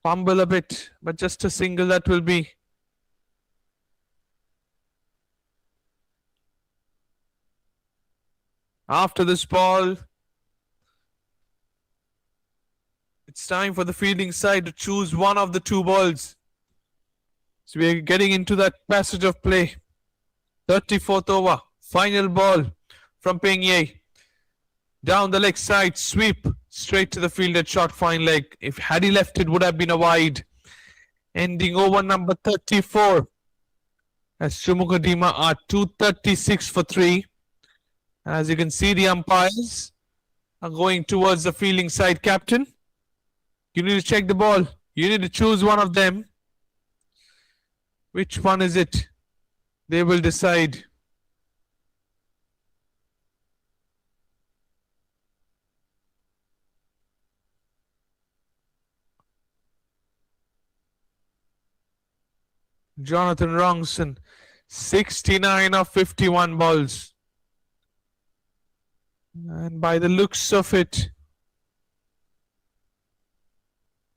Fumble a bit, but just a single that will be. After this ball, it's time for the fielding side to choose one of the two balls. So we are getting into that passage of play. 34th over, final ball from Peng Ye. Down the leg side, sweep straight to the fielder, short fine leg. If had he left, it would have been a wide. Ending over number 34. As CHUMOUKLEDIMA are 236 for 3. As you can see, the umpires are going towards the fielding side captain. You need to check the ball. You need to choose one of them. Which one is it? They will decide. Jonathan Wrongson, 69 of 51 balls. And by the looks of it,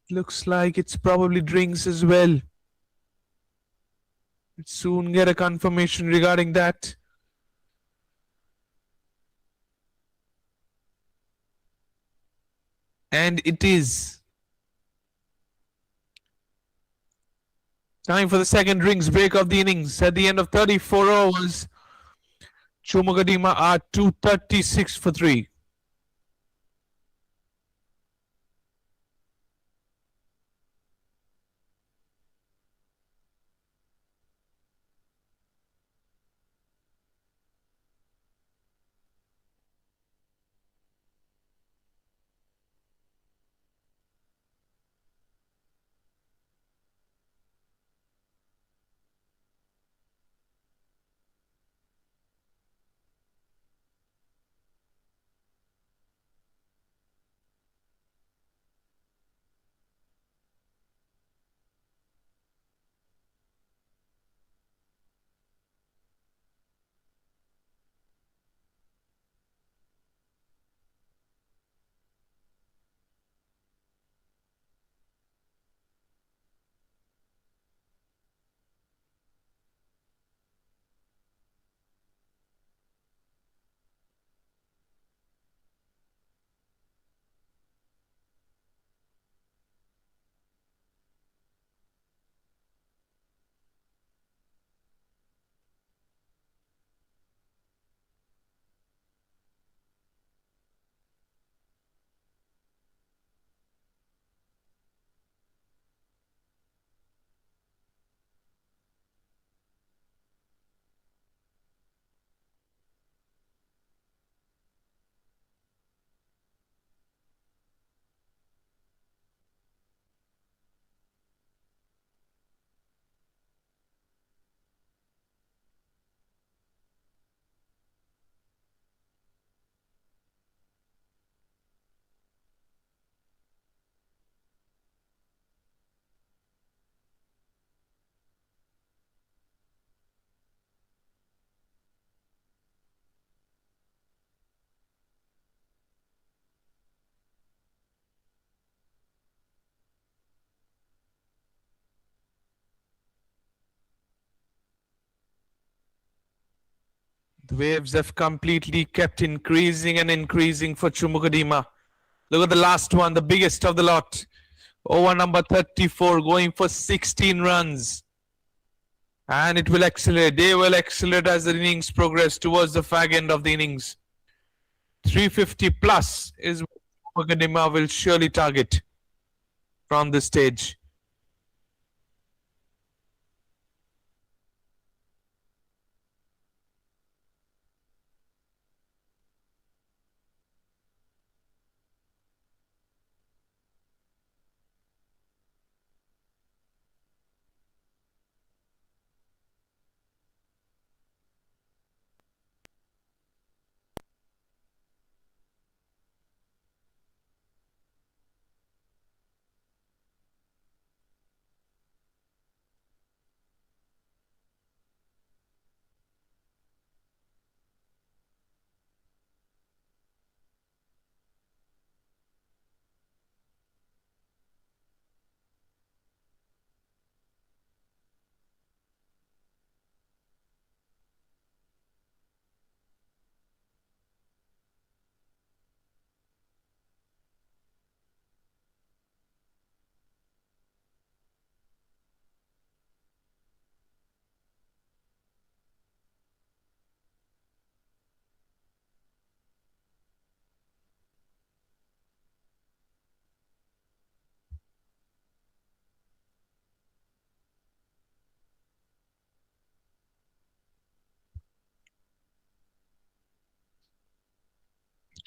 looks like it's probably drinks as well. We'll soon get a confirmation regarding that. And it is. Time for the second drinks break of the innings. At the end of 34 overs, CHUMOUKLEDIMA are 236 for 3. The waves have completely kept increasing and increasing for CHUMOUKLEDIMA. Look at the last one, the biggest of the lot. Over number 34, going for 16 runs. And it will accelerate. They will accelerate as the innings progress towards the fag end of the innings. 350 plus is what CHUMOUKLEDIMA will surely target from this stage.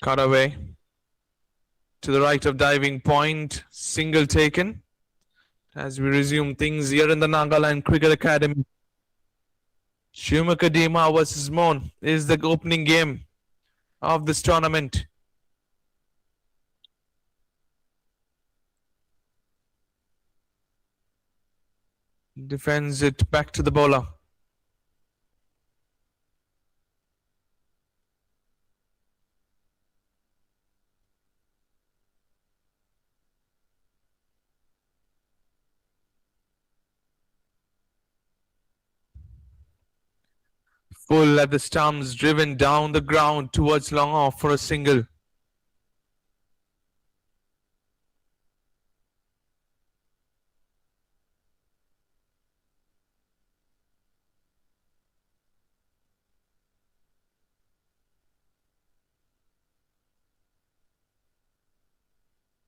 Cut away to the right of diving point. Single taken. As we resume things here in the Nagaland Cricket Academy. CHUMOUKLEDIMA versus Mon is the opening game of this tournament. Defends it back to the bowler. Full at the stumps, driven down the ground towards long off for a single.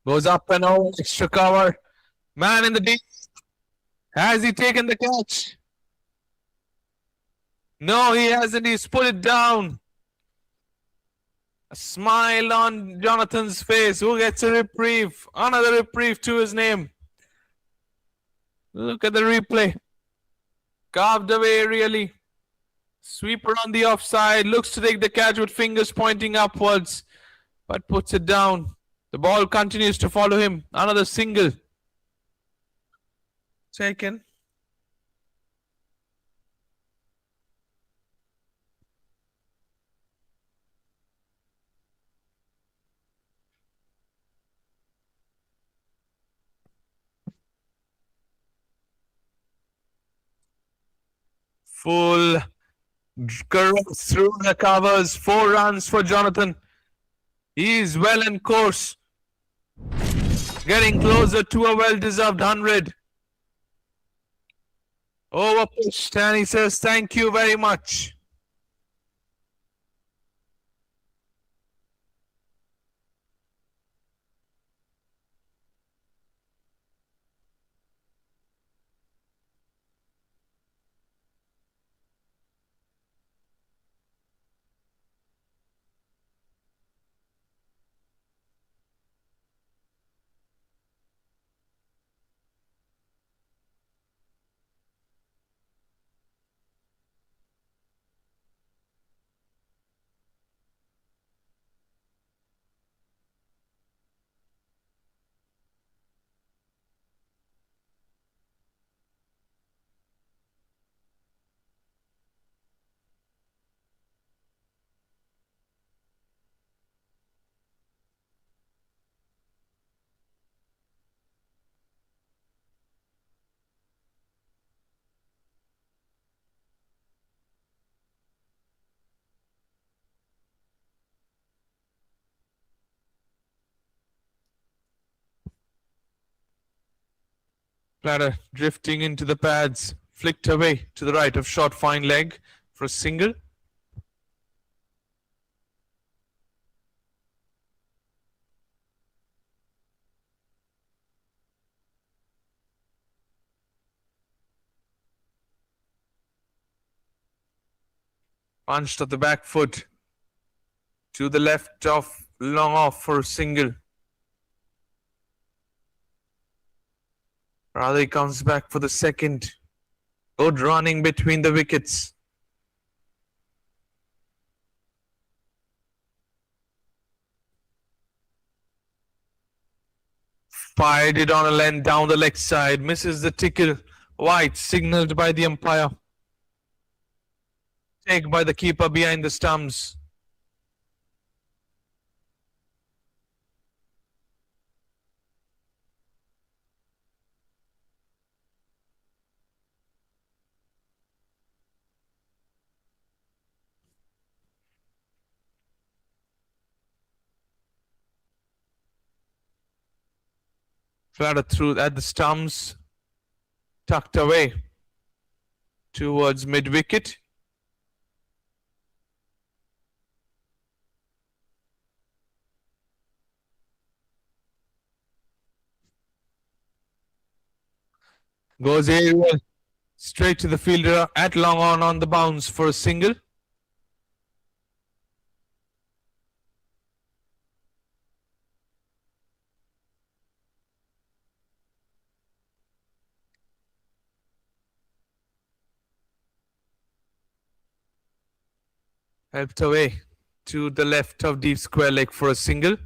Goes up and over, extra cover. Man in the deep. Has he taken the catch? No, he hasn't. He's put it down. A smile on Jonathan's face. Who gets a reprieve? Another reprieve to his name. Look at the replay. Carved away, really. Sweeper on the offside. Looks to take the catch with fingers pointing upwards, but puts it down. The ball continues to follow him. Another single. Taken. Full caress through the covers. 4 runs for Jonathan. He is well in course. Getting closer to a well-deserved 100. Over pitched, and he says thank you very much. Platter drifting into the pads, flicked away to the right of short fine leg for a single. Punched at the back foot to the left of long off for a single. Rather, he comes back for the second. Good running between the wickets. Fired it on a length down the leg side. Misses the tickle. White signalled by the umpire. Take by the keeper behind the stumps. Flattered through at the stumps, tucked away towards mid-wicket. Goes aerial straight to the fielder at long on the bounce for a single. Helped away to the left of deep square leg for a single.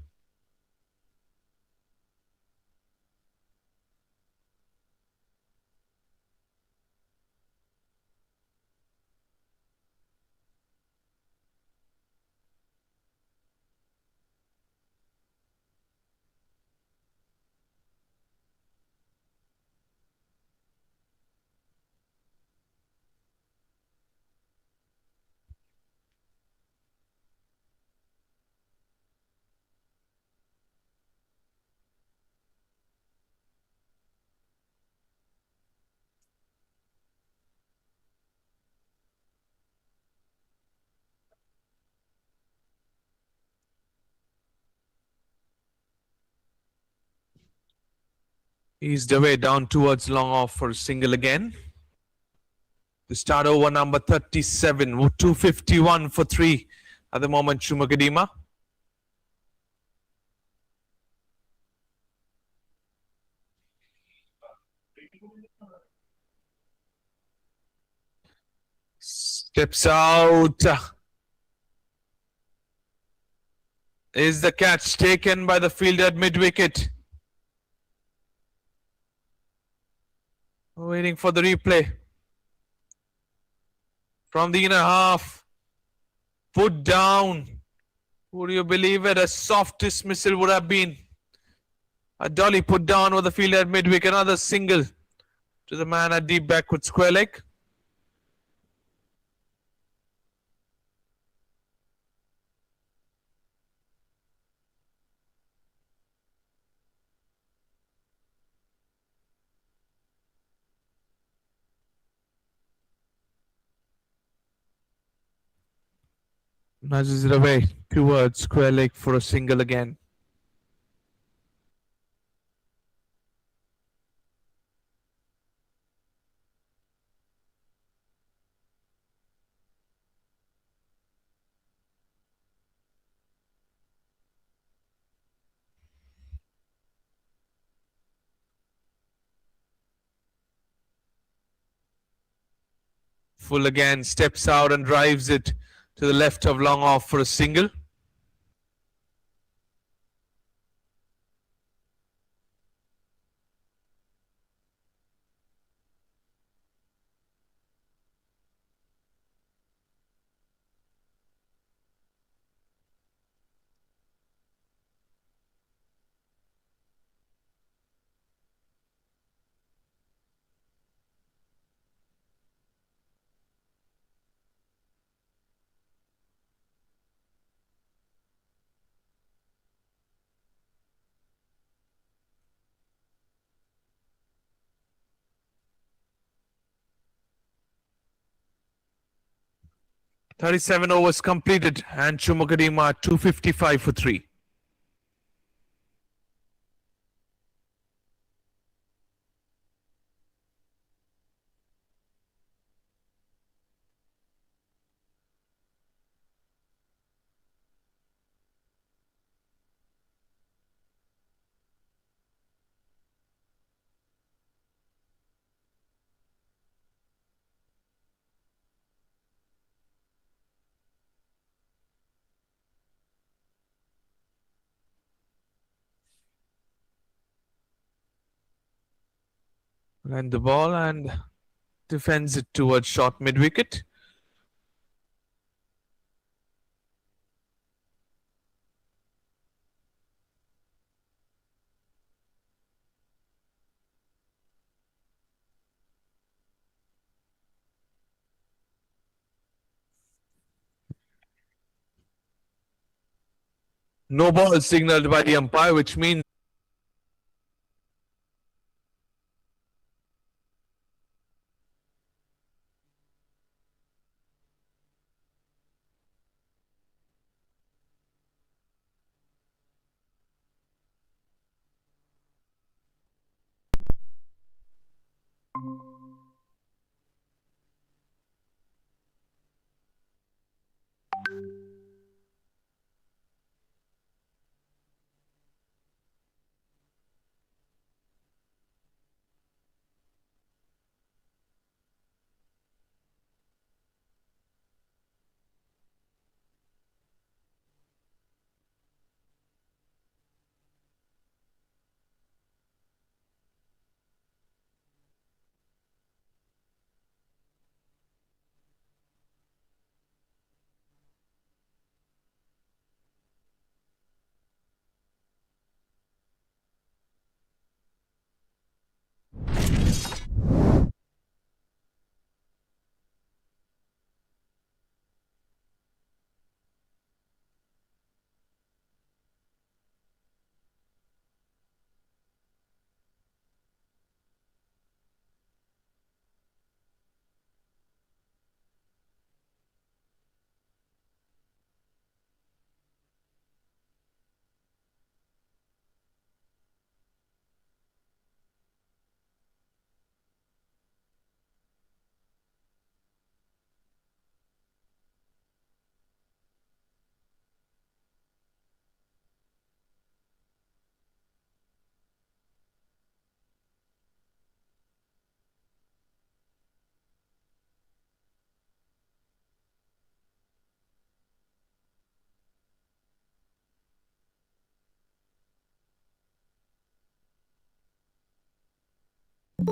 Eased away down towards long off for a single again. To start over number 37, 251 for 3 at the moment, CHUMOUKLEDIMA. Steps out. Is the catch taken by the fielder at mid-wicket? Waiting for the replay. From the inner half. Put down. Would you believe it? A soft dismissal would have been. A dolly put down with the fielder at mid-wicket. Another single to the man at deep backward square leg. Nudges it away towards square leg for a single again. Full again, steps out and drives it to the left of long off for a single. "37 overs completed and CHUMOUKLEDIMA 255 for 3. And the ball and defends it towards short mid-wicket. No ball signaled by the umpire, which means End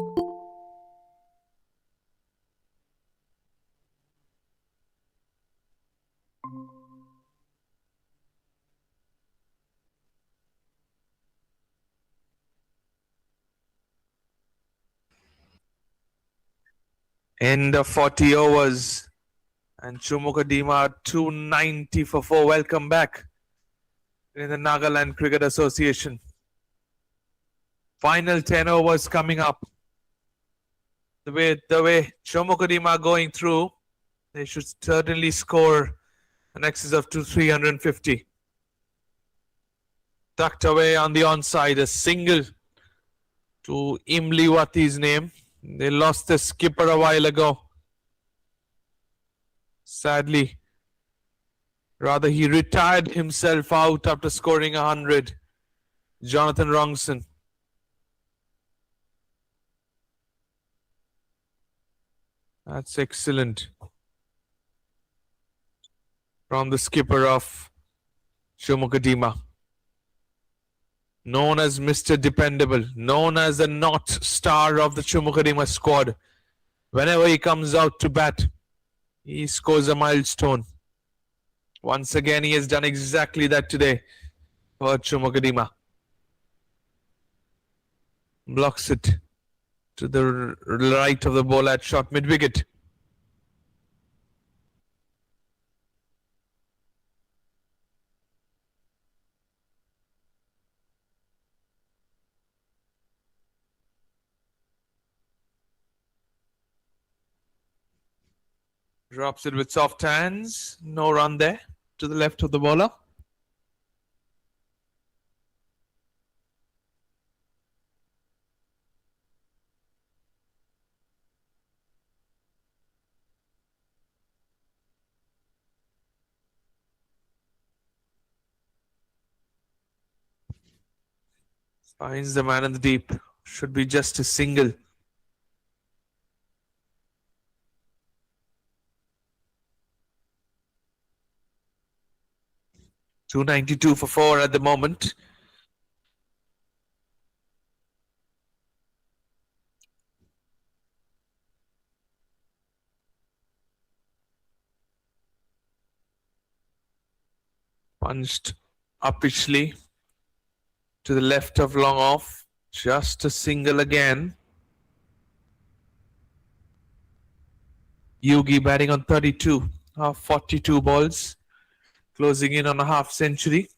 of 40 overs. And CHUMOUKLEDIMA 290 for 4. Welcome back in the Nagaland Cricket Association. Final 10 overs coming up. The way CHUMOUKLEDIMA going through, they should certainly score an excess of 350. Tucked away on the onside, a single to Imliwati's name. They lost the skipper a while ago. Sadly, rather he retired himself out after scoring 100. Jonathan Wrongson. That's excellent from the skipper of CHUMOUKLEDIMA. Known as Mr. Dependable, known as the North Star of the CHUMOUKLEDIMA squad. Whenever he comes out to bat, he scores a milestone. Once again, he has done exactly that today for CHUMOUKLEDIMA. Blocks it to the right of the ball at short mid-wicket. Drops it with soft hands. No run there to the left of the bowler. Finds the man in the deep. Should be just a single. .292 for 4 at the moment. Punched uppishly to the left of long off. Just a single again. Yugi batting on 32 of 42 balls. Closing in on a half century.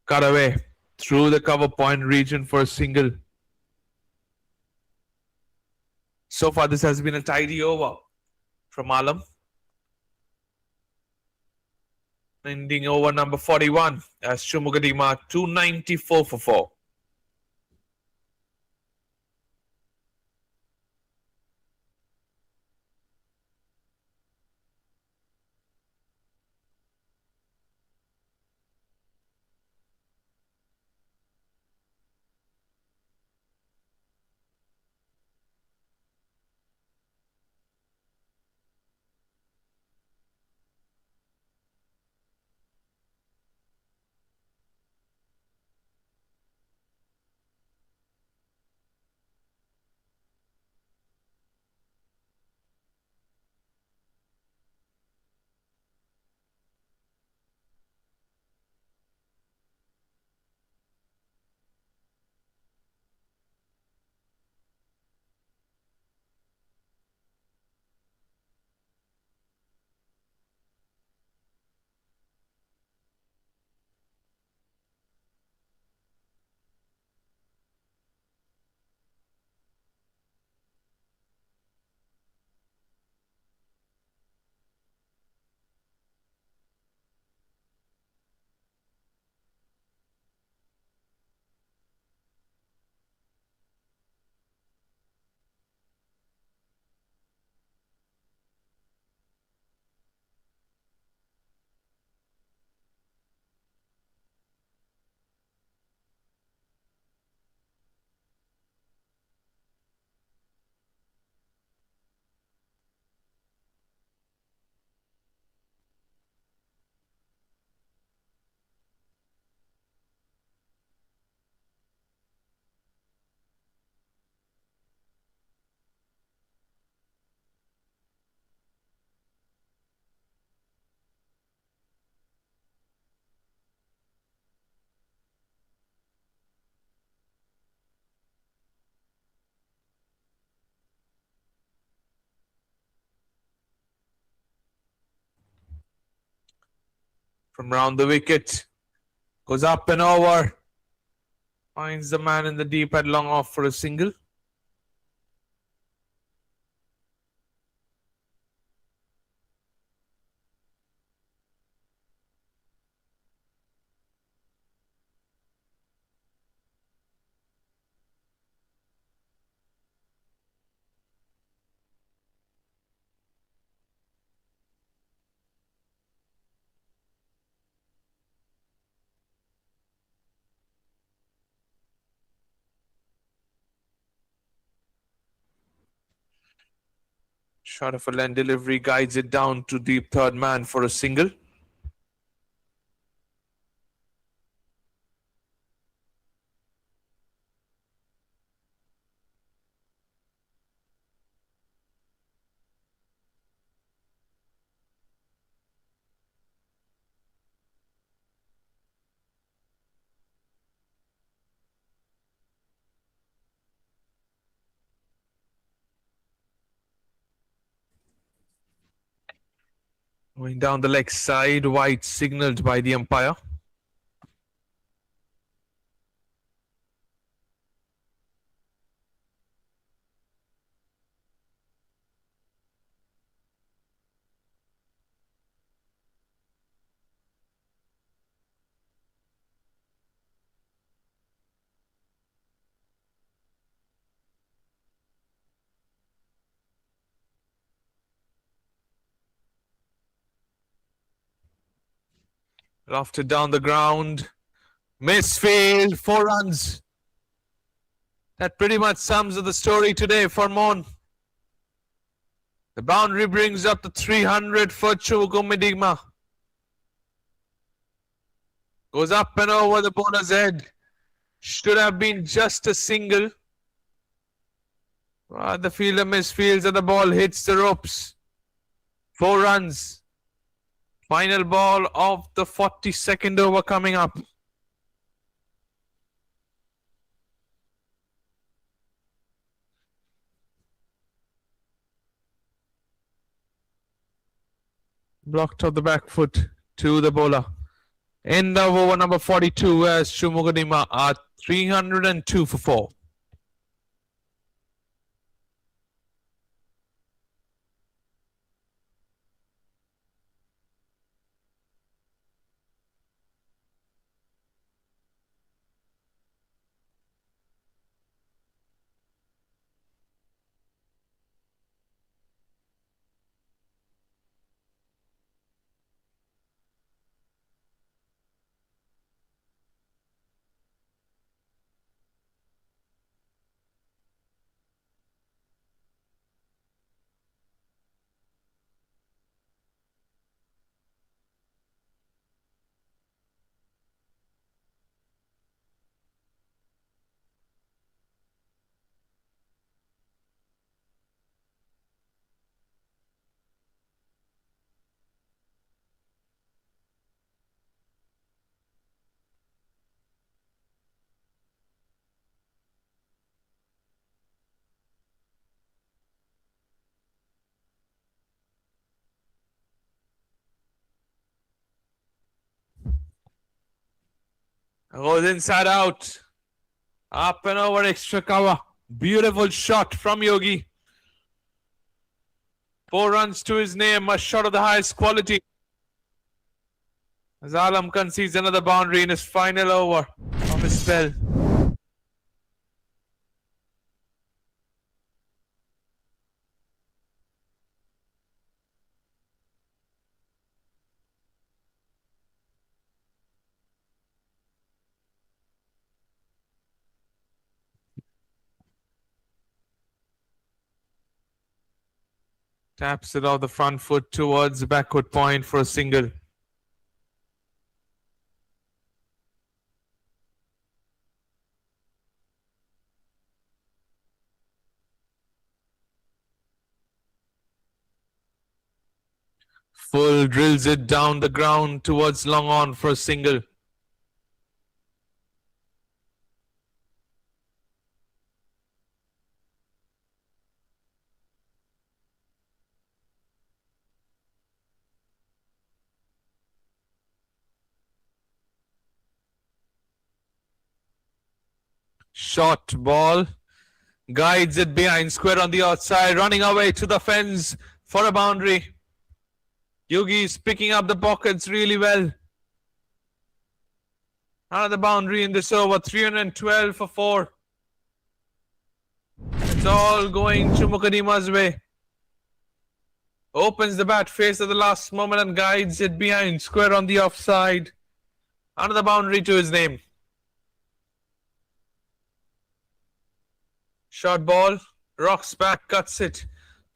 Cut away through the cover point region for a single. So far, this has been a tidy over from Alam. Ending over number 41 as CHUMOUKLEDIMA 294 for 4. from round the wicket. Goes up and over. Finds the man in the deep at long off for a single. Shot of a land delivery guides it down to deep third man for a single. Going down the leg side, white signalled by the umpire. Lofted down the ground. Misfield, 4 runs. That pretty much sums up the story today for Mon. The boundary brings up the 300 for CHUMOUKLEDIMA. Goes up and over the bowler's head. Should have been just a single. The fielder misfields and the ball hits the ropes. 4 runs. Final ball of the 42nd over coming up. Blocked off the back foot to the bowler. End of over number 42 as CHUMOUKLEDIMA are 302 for 4. Goes inside out. Up and over extra cover. Beautiful shot from Yogi. 4 runs to his name. A shot of the highest quality. As Alam concedes another boundary in his final over of his spell. Taps it off the front foot towards the backward point for a single. Full drills it down the ground towards long on for a single. Short ball. Guides it behind square on the outside. Running away to the fence for a boundary. Yugi is picking up the pockets really well. Another boundary in this over. 312 for 4. It's all going CHUMOUKLEDIMA's way. Opens the bat face at the last moment and guides it behind square on the offside. Another boundary to his name. Short ball. Rocks back, cuts it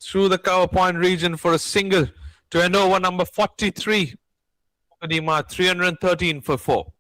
through the cover point region for a single to end over number 43. CHUMOUKLEDIMA 313 for 4.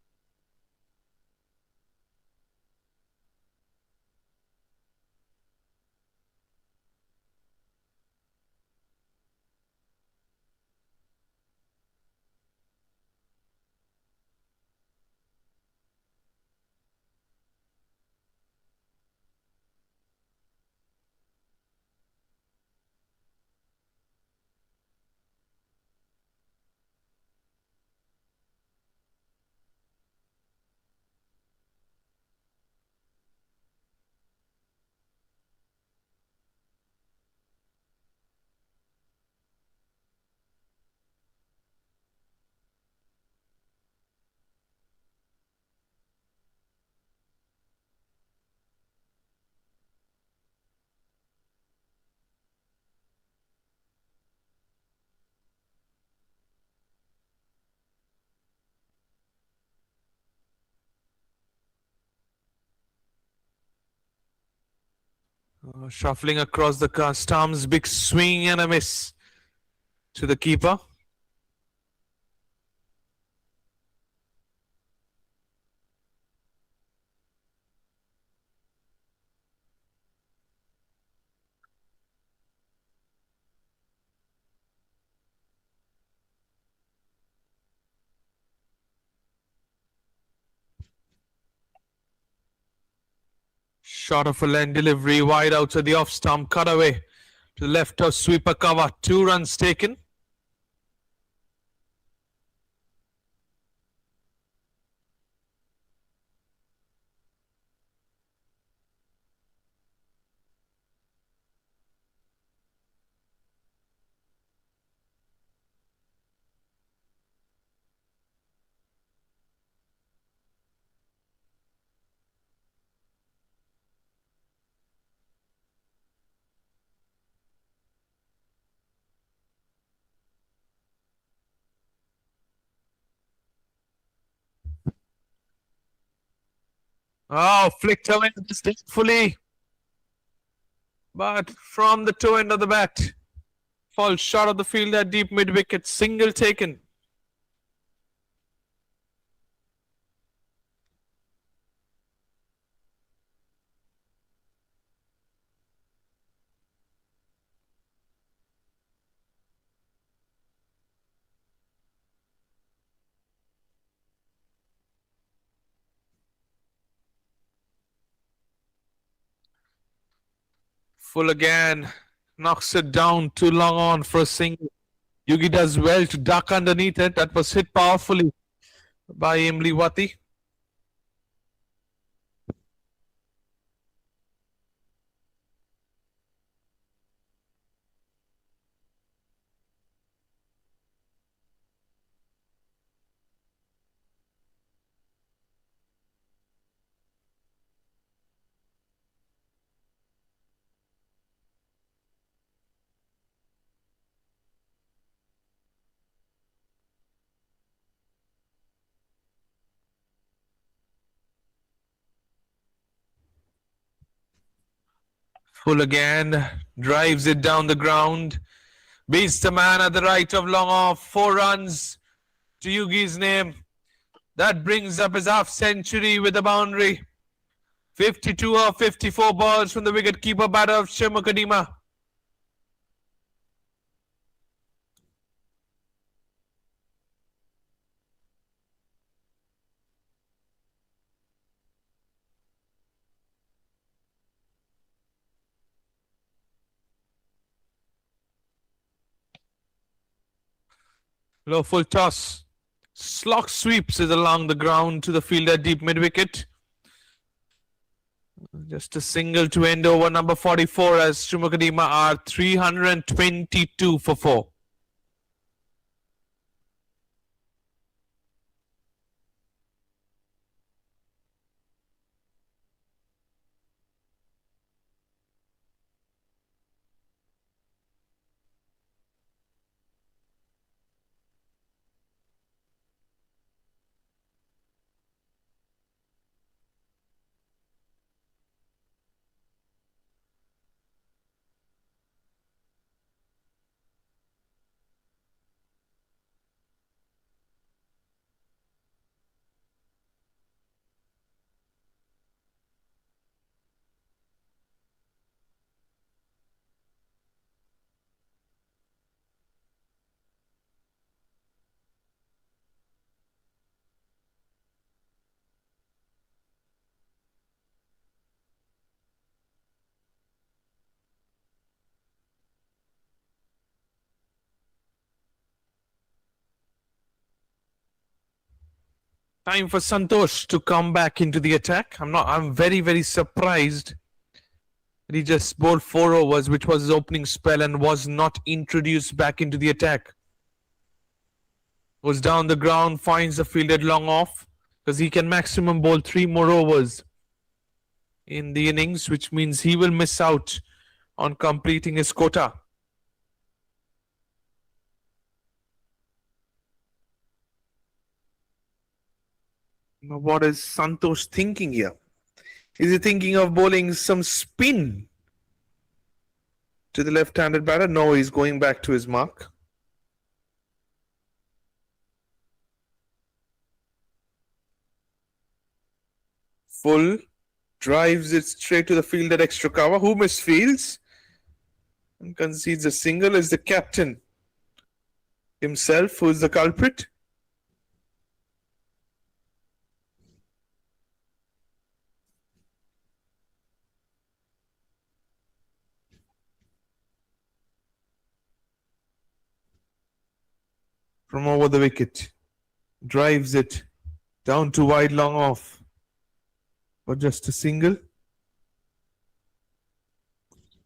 Shuffling across the stumps, big swing and a miss to the keeper. Short of a line delivery, wide out to the off stump, cut away to the left of sweeper cover. 2 runs taken. Oh, flicked away fully. But from the toe end of the bat, falls short of the field at deep mid wicket, single taken. Full again, knocks it down, too long on for a single. Yugi does well to duck underneath it. That was hit powerfully by Imliwati. Full again, drives it down the ground, beats the man at the right of long off. 4 runs to Yugi's name. That brings up his half century with a boundary. 52 of 54 balls from the wicket-keeper batter of CHUMOUKLEDIMA. Low full toss. Slock sweeps it along the ground to the fielder deep mid wicket. Just a single to end over number 44 as CHUMOUKLEDIMA are 322 for 4. Time for Santosh to come back into the attack. I'm very surprised that he just bowled 4 overs, which was his opening spell, and was not introduced back into the attack. Goes down the ground, finds the fielded long off, because he can maximum bowl 3 more overs in the innings, which means he will miss out on completing his quota. Now, what is Santosh thinking here? Is he thinking of bowling some spin to the left-handed batter? No, he's going back to his mark. Full, drives it straight to the fielder extra cover, who misfields and concedes a single. Is the captain himself who is the culprit. From over the wicket, drives it down to wide long off, but just a single.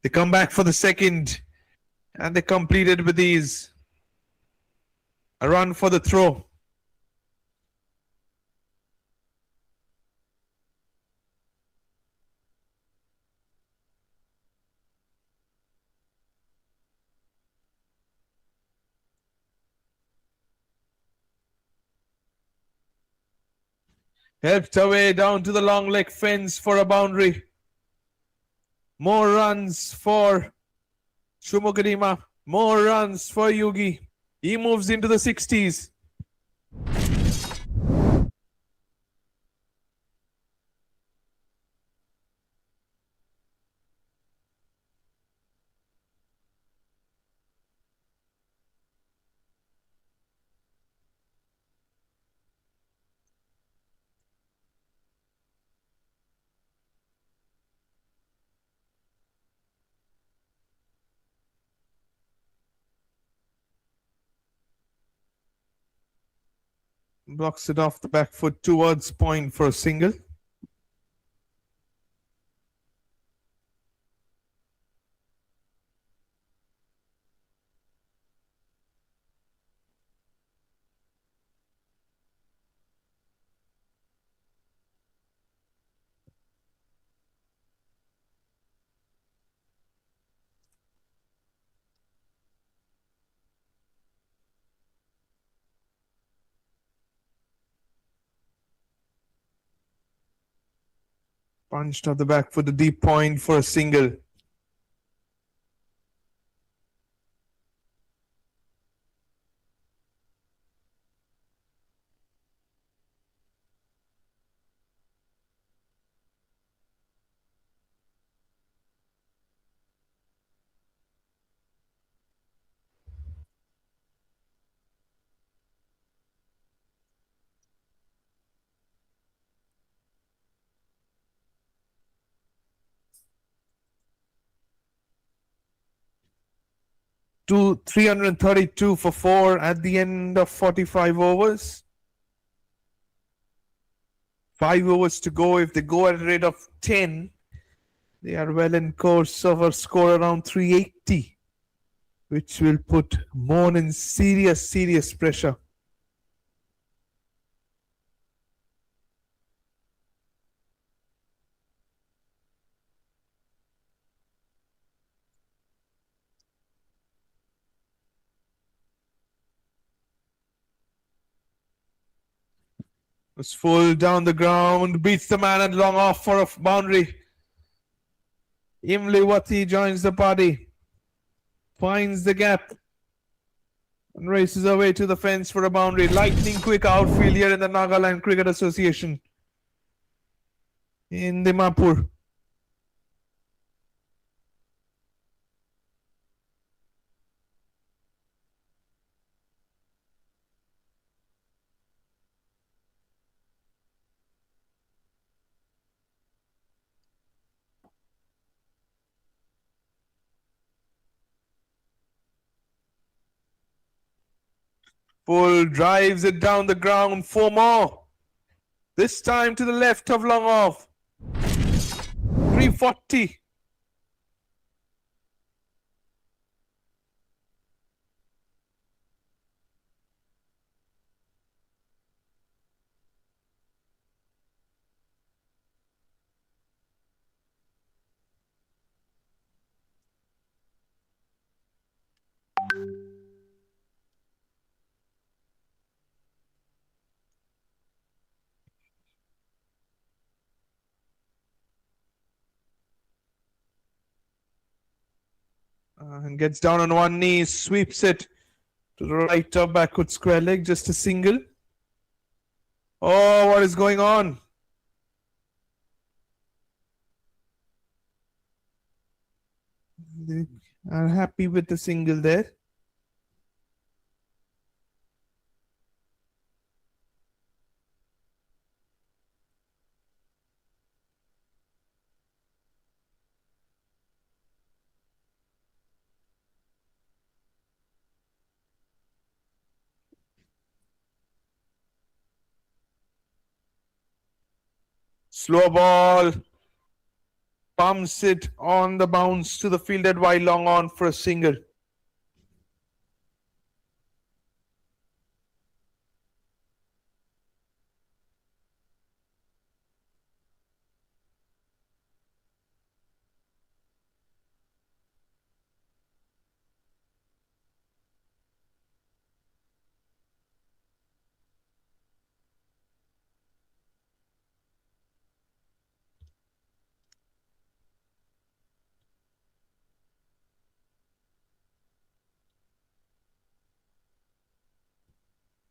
They come back for the second, and they completed with ease. A run for the throw. Helped away down to the long leg fence for a boundary. More runs for CHUMOUKLEDIMA. More runs for Yugi. He moves into the 60s. Blocks it off the back foot towards point for a single. Punched off the back foot, the deep point for a single. To 332 for 4 at the end of 45 overs. 5 overs to go. If they go at a rate of 10, They are well in course of a score around 380, which will put Mon in serious pressure. Was full down the ground, beats the man at long off for a boundary. Imliwati joins the party, finds the gap, and races away to the fence for a boundary. Lightning quick outfield here in the Nagaland Cricket Association in Dimapur. Full drives it down the ground, 4 more. This time to the left of long off. 340. And gets down on one knee, sweeps it to the right of backward square leg, just a single. Oh, what is going on? They are happy with the single there. Slow ball. Pumps it on the bounce to the fielded wide long on for a single.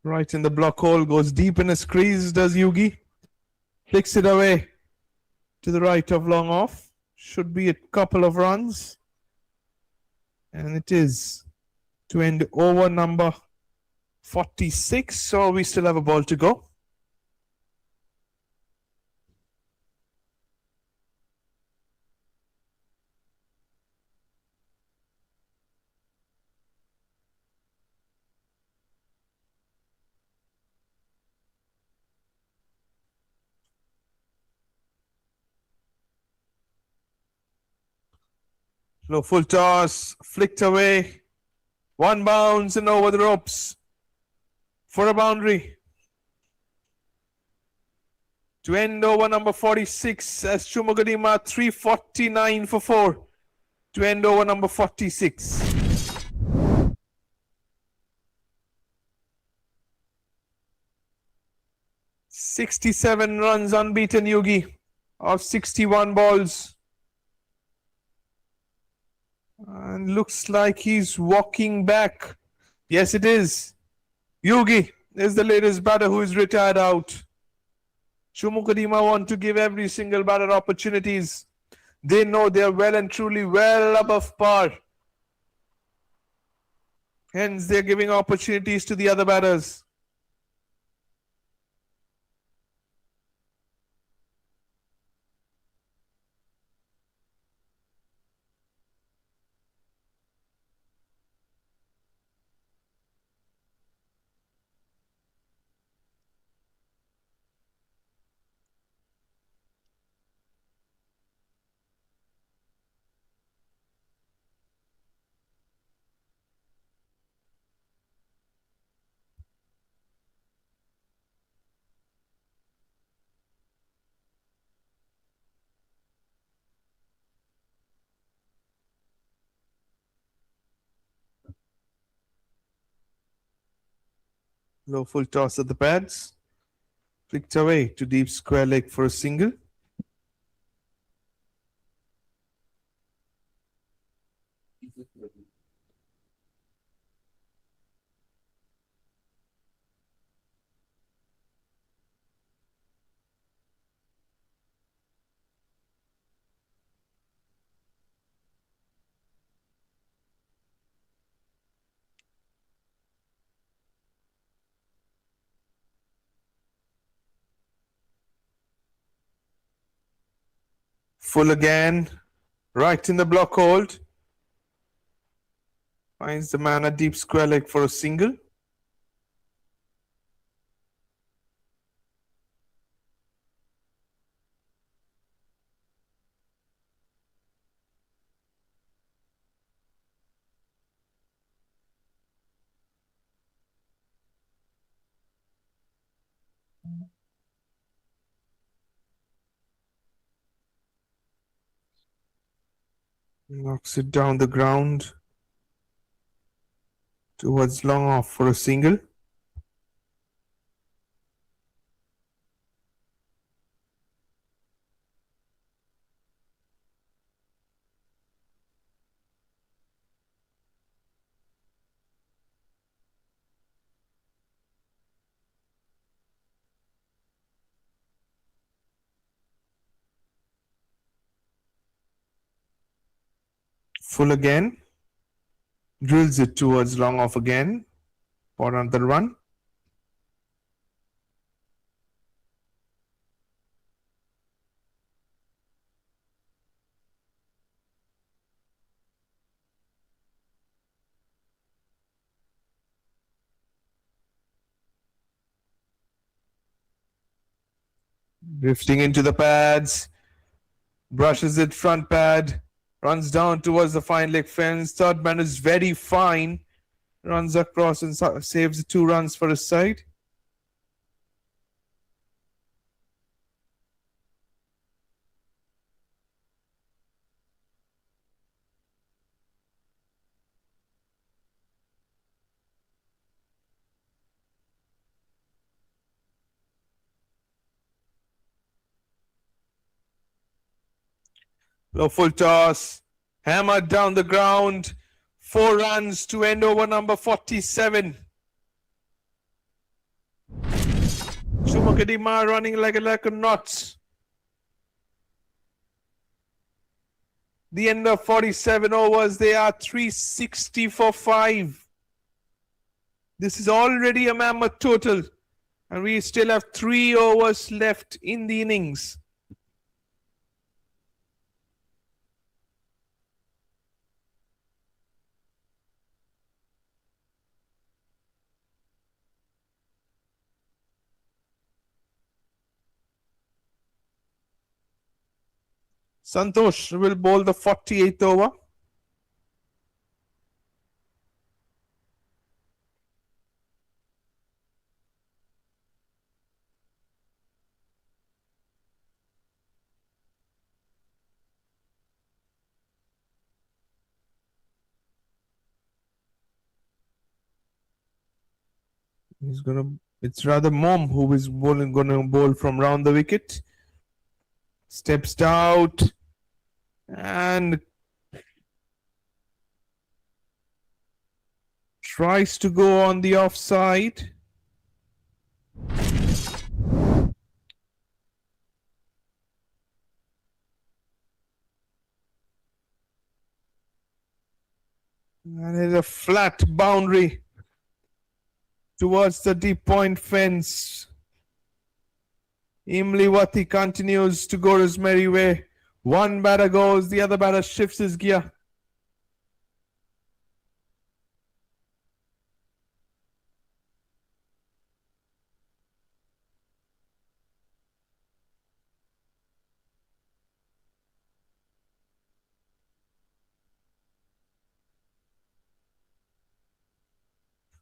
Right in the block hole, goes deep in his crease, does Yugi. Flicks it away to the right of long off. Should be a couple of runs. And it is to end over number 46. So we still have a ball to go. Low full toss, flicked away. One bounce and over the ropes for a boundary. To end over number 46 as CHUMOUKLEDIMA 349 for 4. To end over number 46. "67 runs unbeaten, Yugi, of 61 balls. And looks like he's walking back. Yes, it is. Yugi is the latest batter who is retired out. CHUMOUKLEDIMA want to give every single batter opportunities. They know they're well and truly well above par. Hence, they're giving opportunities to the other batters. Low full toss at the pads. Flicked away to deep square leg for a single. Full again. Right in the block hold. Finds the man a deep square leg for a single. Knocks it down the ground towards long off for a single. Full again. Drills it towards long off again for another run. Drifting into the pads. Brushes it front pad. Runs down towards the fine leg fence. Third man is very fine. Runs across and saves 2 runs for his side. Low full toss. Hammered down the ground. 4 runs to end over number 47. CHUMOUKLEDIMA running like a knot. The end of 47 overs, they are 360 for 5. This is already a mammoth total. And we still have 3 overs left in the innings. Santosh will bowl the 48th over. It's rather Mom who is gonna bowl from round the wicket. Steps out and tries to go on the offside. And it's a flat boundary towards the deep point fence. Imliwati continues to go his merry way. One batter goes, the other batter shifts his gear.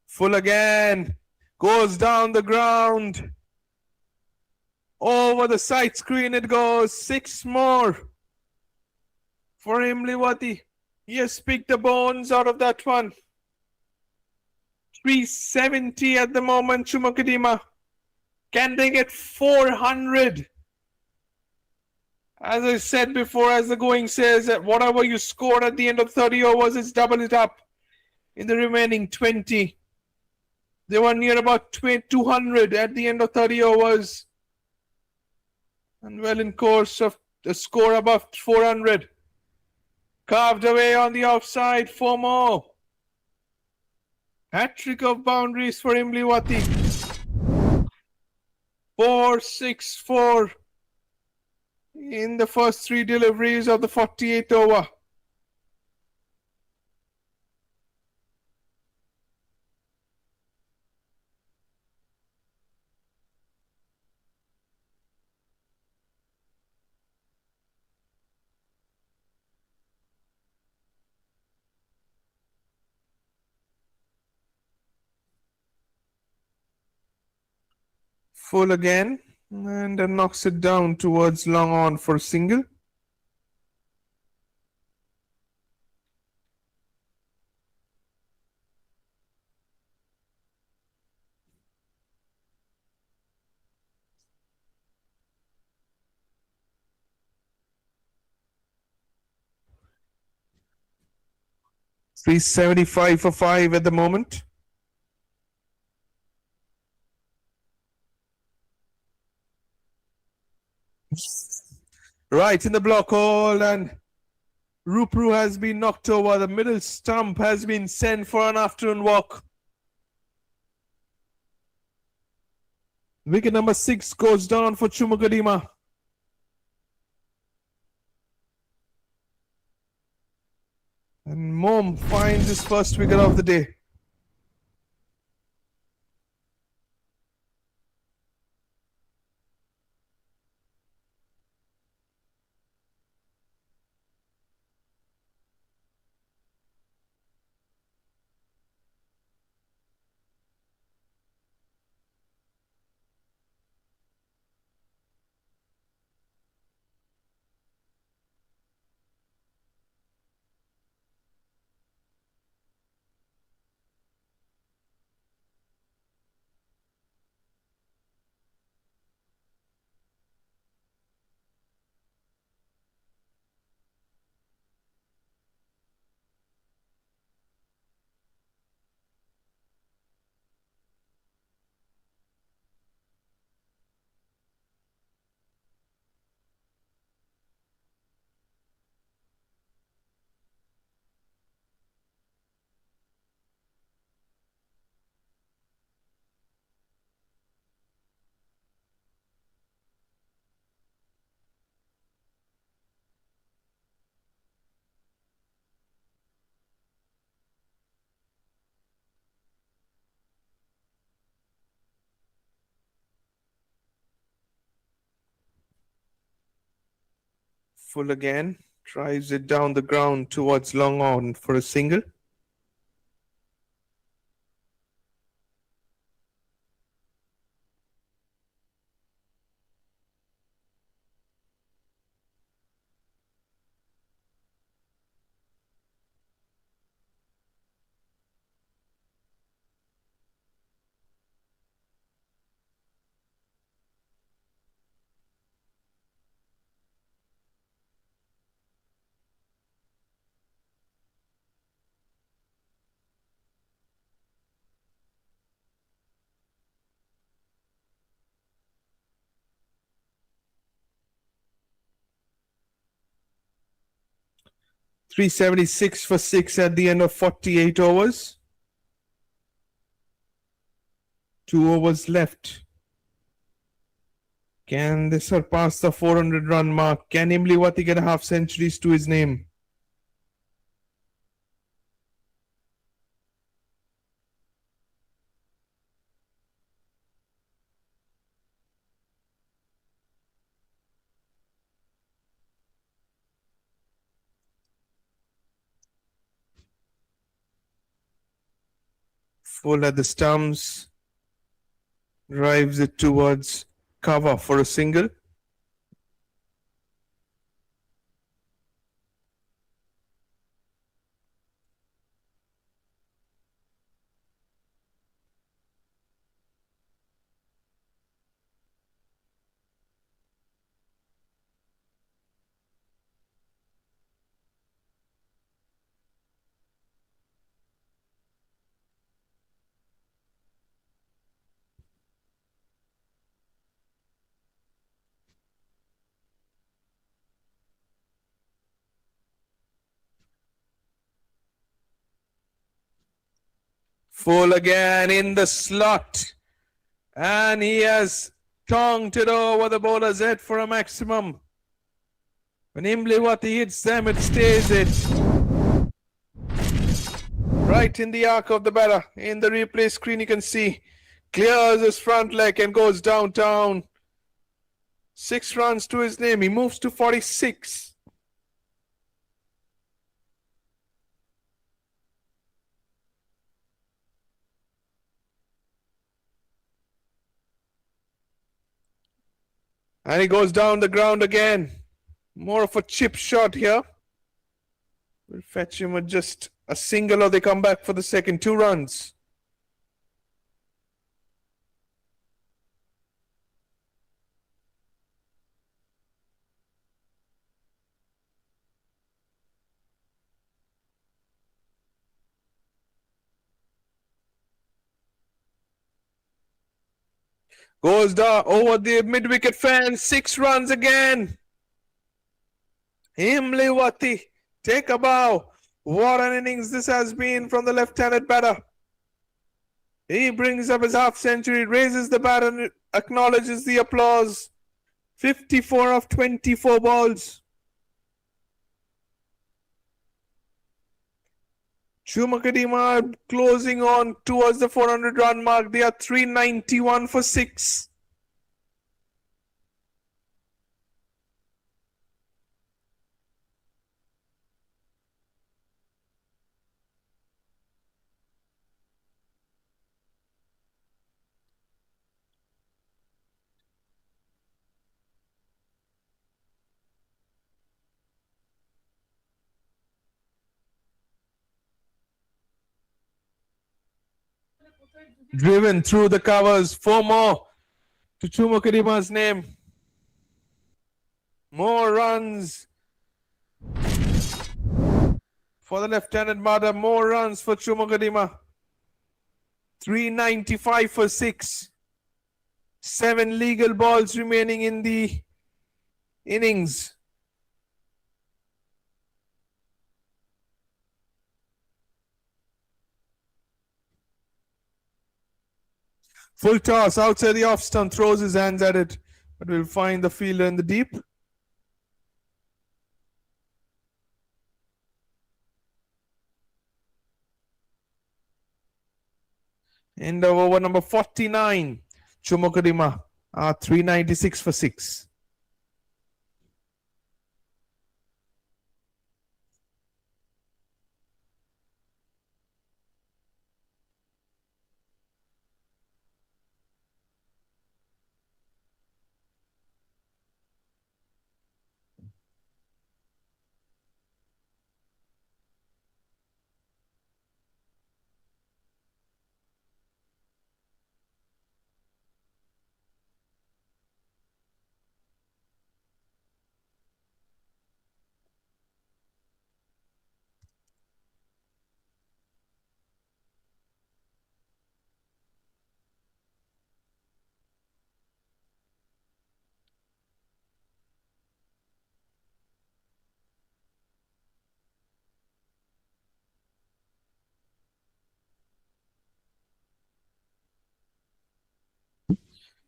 Full again. Goes down the ground. Over the side screen it goes. 6 more for Imliwati. He has picked the bones out of that one. 370 at the moment, CHUMOUKLEDIMA. Can they get 400? As I said before, as the going says, that whatever you scored at the end of 30 overs, it's double it up in the remaining 20. They were near about 200 at the end of 30 overs. And well in course of the score above 400. Carved away on the offside, 4 more. Hat-trick of boundaries for Imliwati. 4-6-4 in the first 3 deliveries of the 48th over. Full again, and then knocks it down towards long on for a single. $375 for 5 at the moment. Right in the block hole, and Rupru has been knocked over. The middle stump has been sent for an afternoon walk. Wicket number 6 goes down for CHUMOUKLEDIMA. And Mom finds his first wicket of the day. Full again, drives it down the ground towards long on for a single. $376 for 6 at the end of 48 overs. 2 overs left. Can they surpass the 400 run mark? Can Imliwati get a half centuries to his name? Full at the stumps. Drives it towards cover for a single. Full again in the slot. And he has conked it over the bowler's head for a maximum. When Imbliwati hits them, it stays it. Right in the arc of the batter. In the replay screen, you can see clears his front leg and goes downtown. 6 runs to his name. He moves to 46. And he goes down the ground again. More of a chip shot here. Will fetch him with just a single, or they come back for the second. 2 runs. Goes down over the mid-wicket fence. 6 runs again. Imbliwati, take a bow. What an innings this has been from the left-handed batter. He brings up his half-century, raises the bat and acknowledges the applause. 54 of 24 balls. CHUMOUKLEDIMA closing on towards the 400-run mark. They are 391 for 6. Driven through the covers. 4 more to CHUMOUKLEDIMA's name. More runs for the left-handed batter. More runs for CHUMOUKLEDIMA. 395 for 6. 7 legal balls remaining in the innings. Full toss outside the off stump, throws his hands at it, but will find the fielder in the deep. End of over number 49. CHUMOUKLEDIMA are 396 for 6.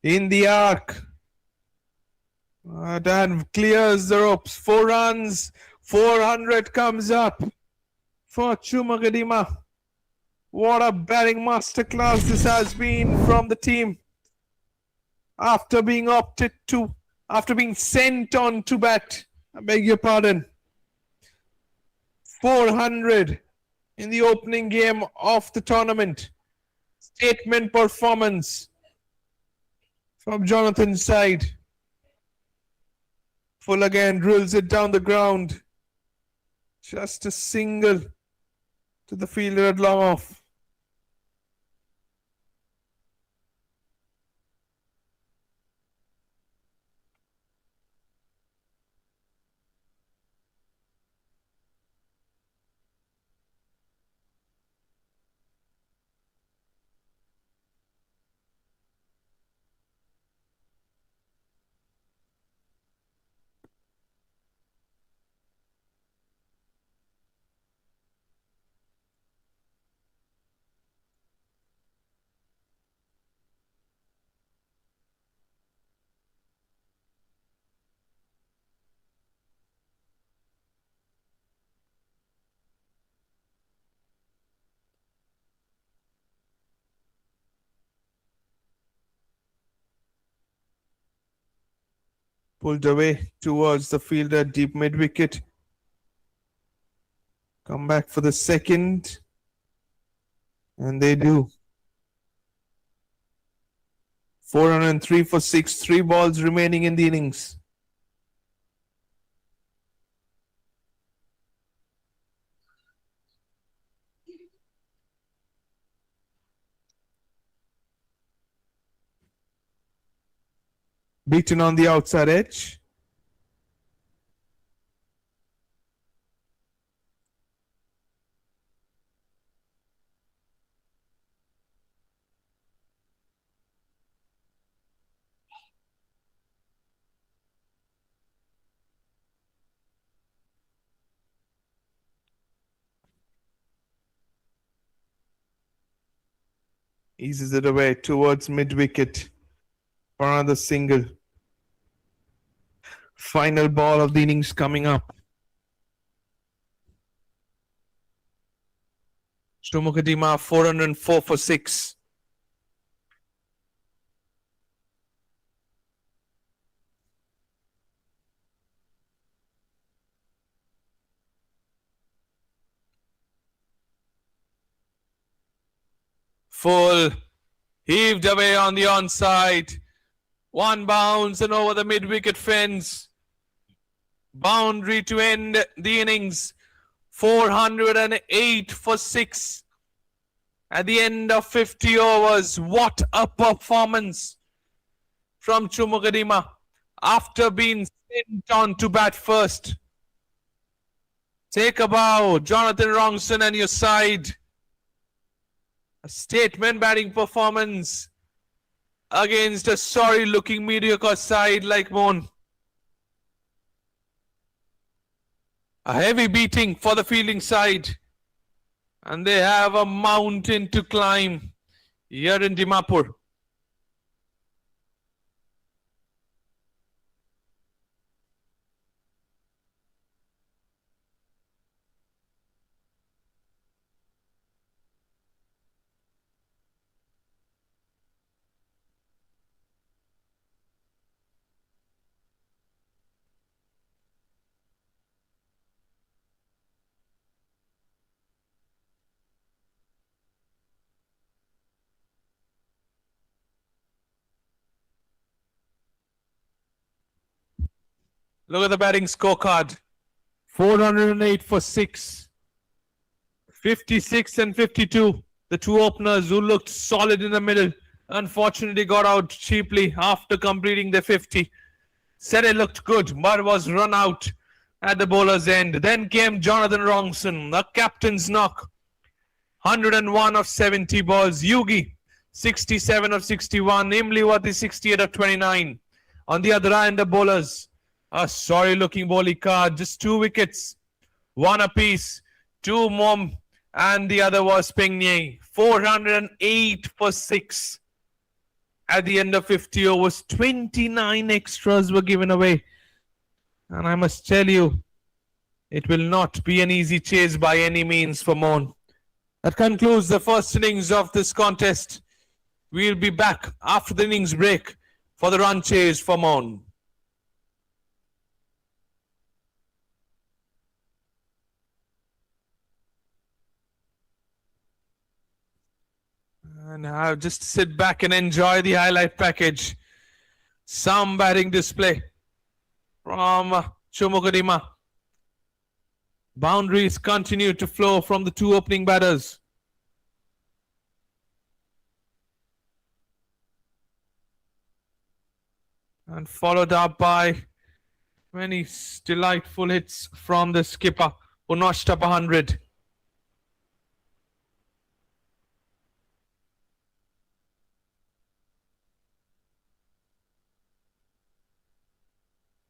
In the arc. Dan clears the ropes. 4 runs. 400 comes up for CHUMOUKLEDIMA. What a batting masterclass this has been from the team. After being sent on to bat, I beg your pardon. 400 in the opening game of the tournament. Statement performance from Jonathan's side. Full again, drills it down the ground. Just a single to the fielder at long off. Pulled away towards the fielder, deep mid wicket. Come back for the second. And they do. 403 for 6, 3 balls remaining in the innings. Beaten on the outside edge. Eases it away towards mid wicket for another single. Final ball of the innings coming up. CHUMOUKLEDIMA 404 for 6. Full. Heaved away on the onside. One bounce and over the mid-wicket fence. Boundary to end the innings. 408 for 6. At the end of 50 overs, what a performance from CHUMOUKLEDIMA after being sent on to bat first. Take a bow, Jonathan Wrongson and your side. A statement batting performance against a sorry-looking mediocre side like Mon. A heavy beating for the fielding side. And they have a mountain to climb here in Dimapur. Look at the batting scorecard. 408 for 6. 56 and 52. The two openers who looked solid in the middle unfortunately got out cheaply after completing the 50. Said it looked good, but was run out at the bowler's end. Then came Jonathan Wrongson, the captain's knock. 101 of 70 balls. Yugi, 67 of 61. Imliwati, 68 of 29. On the other end, the bowlers. A sorry-looking bowling card. Just 2 wickets. 1 apiece. 2 Mom. And the other was Pengne. 408 for 6. At the end of 50 overs, 29 extras were given away. And I must tell you, it will not be an easy chase by any means for Mon. That concludes the first innings of this contest. We'll be back after the innings break for the run chase for Mon. And now just sit back and enjoy the highlight package. Some batting display from CHUMOUKLEDIMA. Boundaries continue to flow from the two opening batters. And followed up by many delightful hits from the skipper who notched up 100.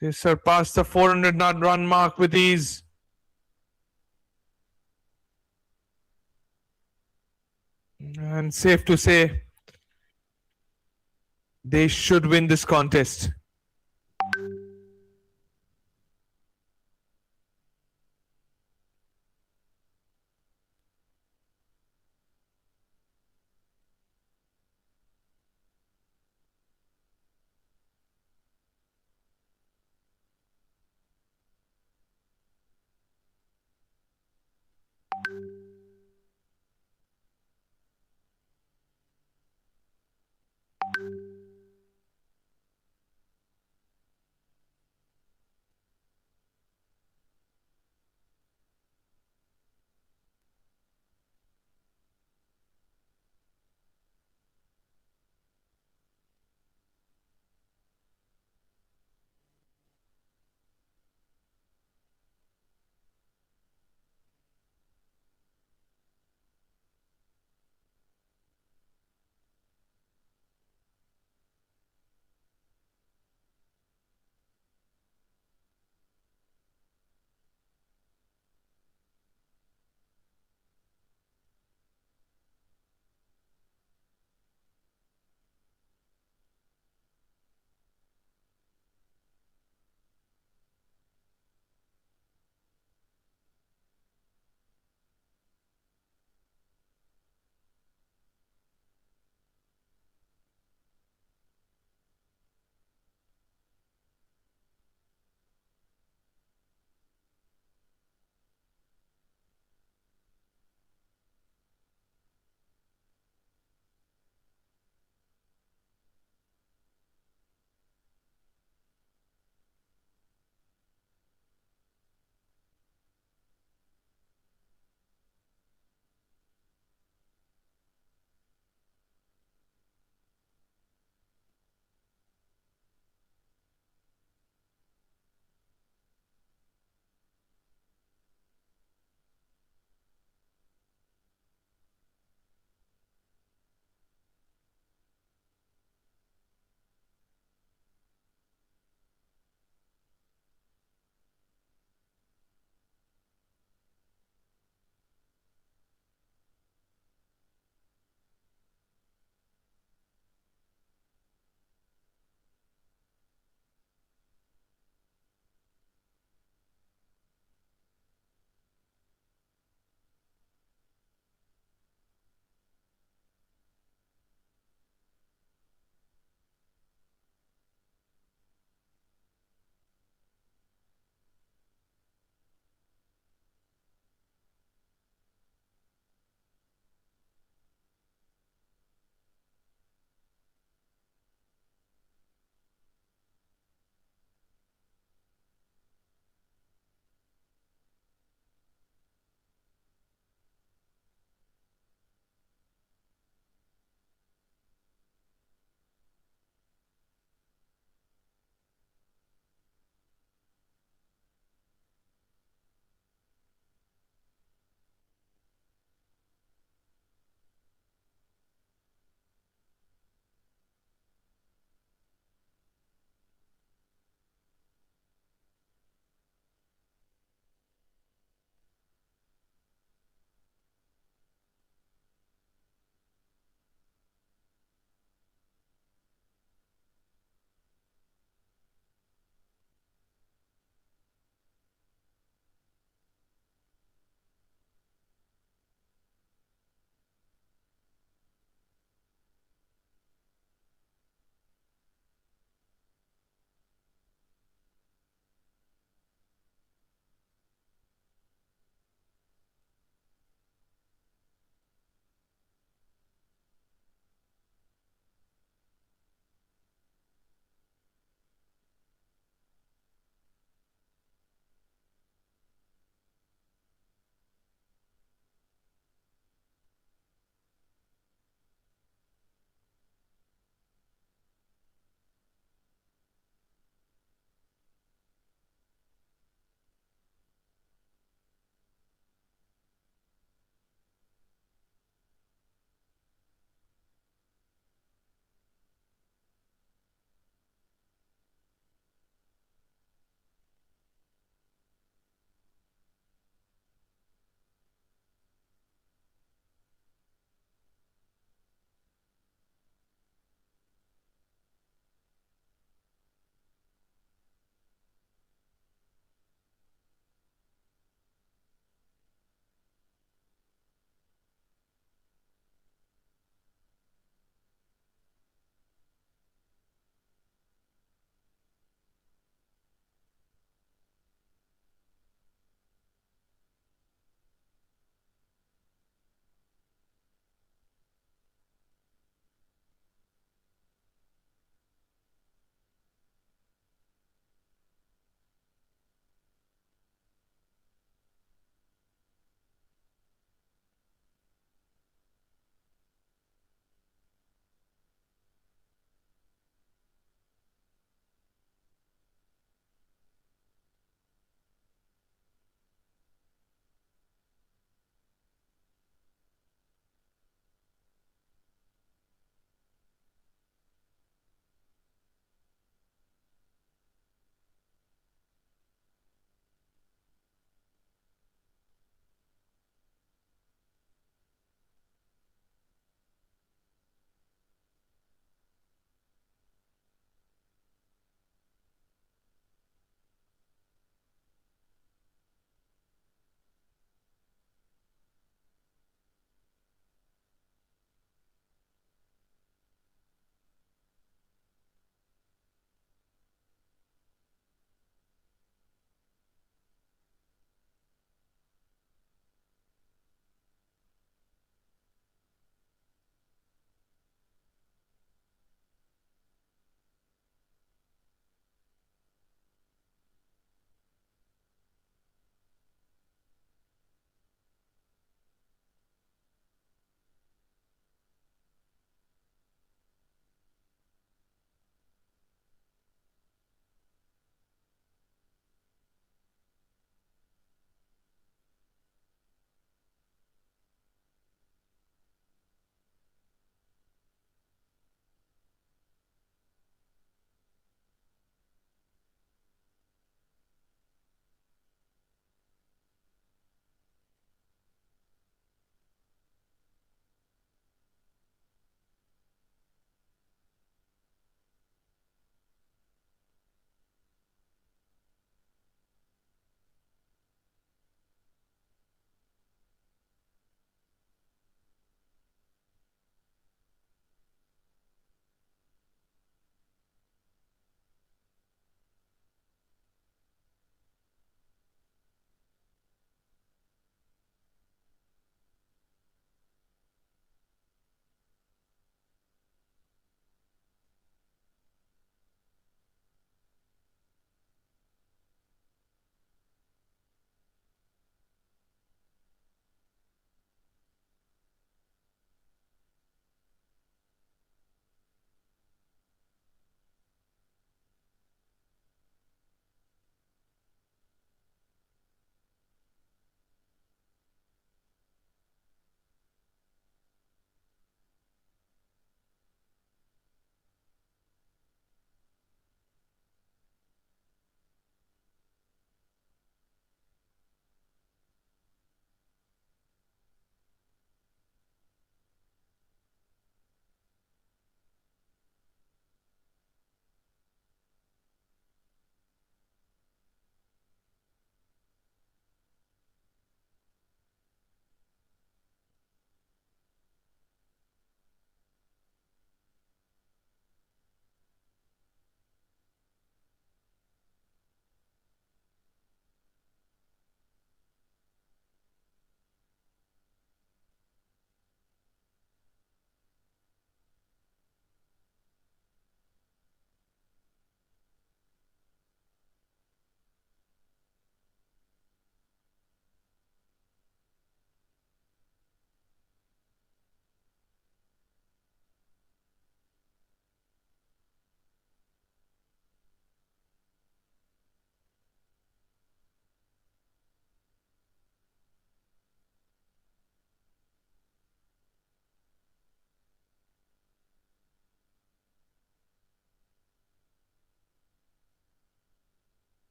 They surpassed the 400 run mark with ease. And safe to say, they should win this contest.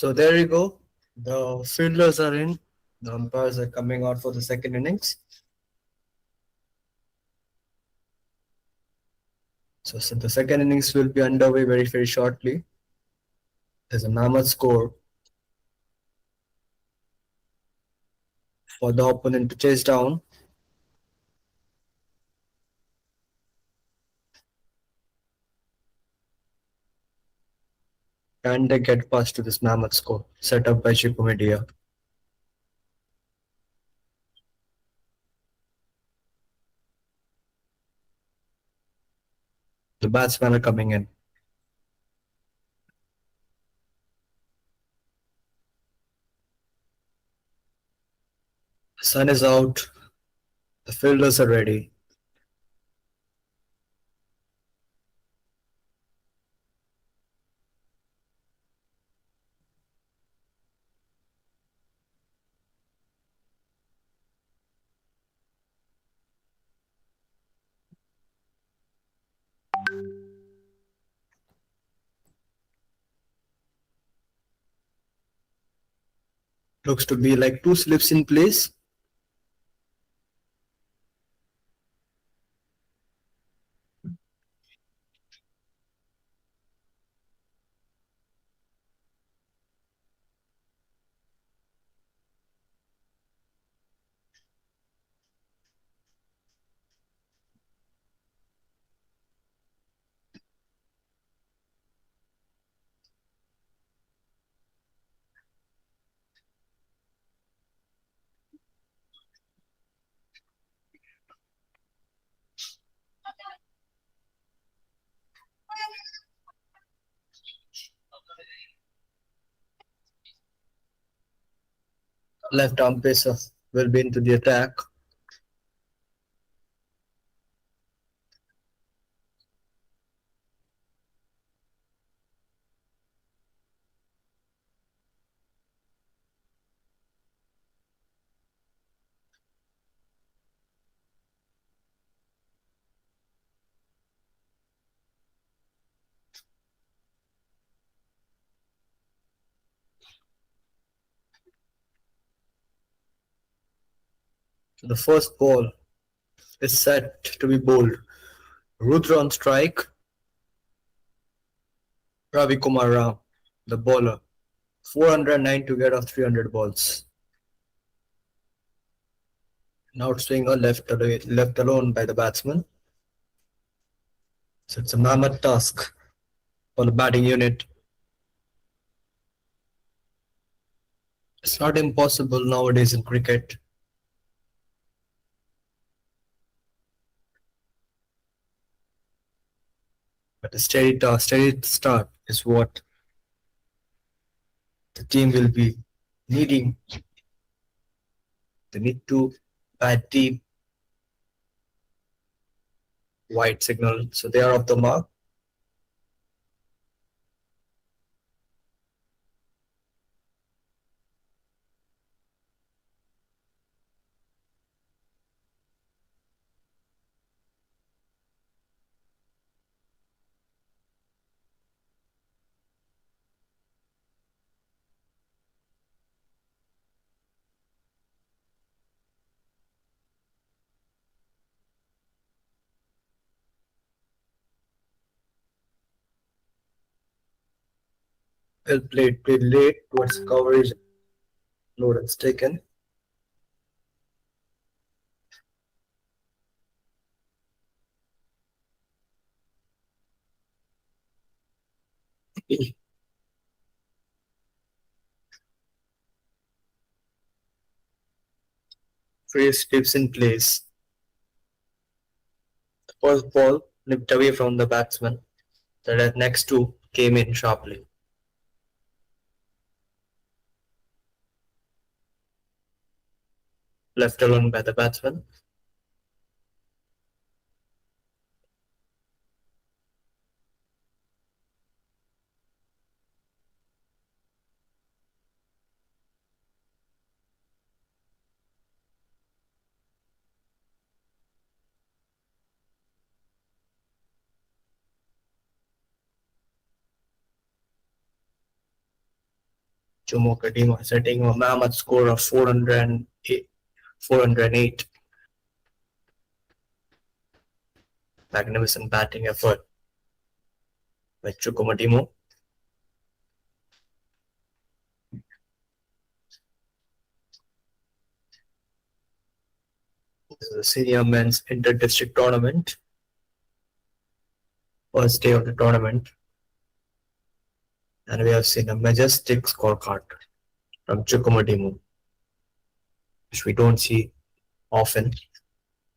So there you go. The fielders are in. The umpires are coming out for the second innings. So the second innings will be underway very shortly. There's a mammoth score for the opponent to chase down. Can they get past to this mammoth score set up by Chico? The batsmen are coming in. The sun is out. The fielders are ready. Looks to be like two slips in place. Left arm pacer will be into the attack. So the first ball is set to be bowled. Rudra on strike. Ravi Kumar Ram, the bowler. 409 to get off 300 balls. Now swinger left alone by the batsman. So it's a mammoth task for the batting unit. It's not impossible nowadays in cricket. But a steady start is what the team will be needing. They need to bat deep. White signal. So they are off the mark. Well played late towards coverage. Load is taken. Freeze tips in place. The first ball nipped away from the batsman. The next two came in sharply. Left alone by the batsman. CHUMOUKLEDIMA setting a mammoth score of 408. Magnificent batting effort by CHUMOUKLEDIMA. This is the senior men's inter-district tournament. First day of the tournament. And we have seen a majestic scorecard from CHUMOUKLEDIMA, which we don't see often,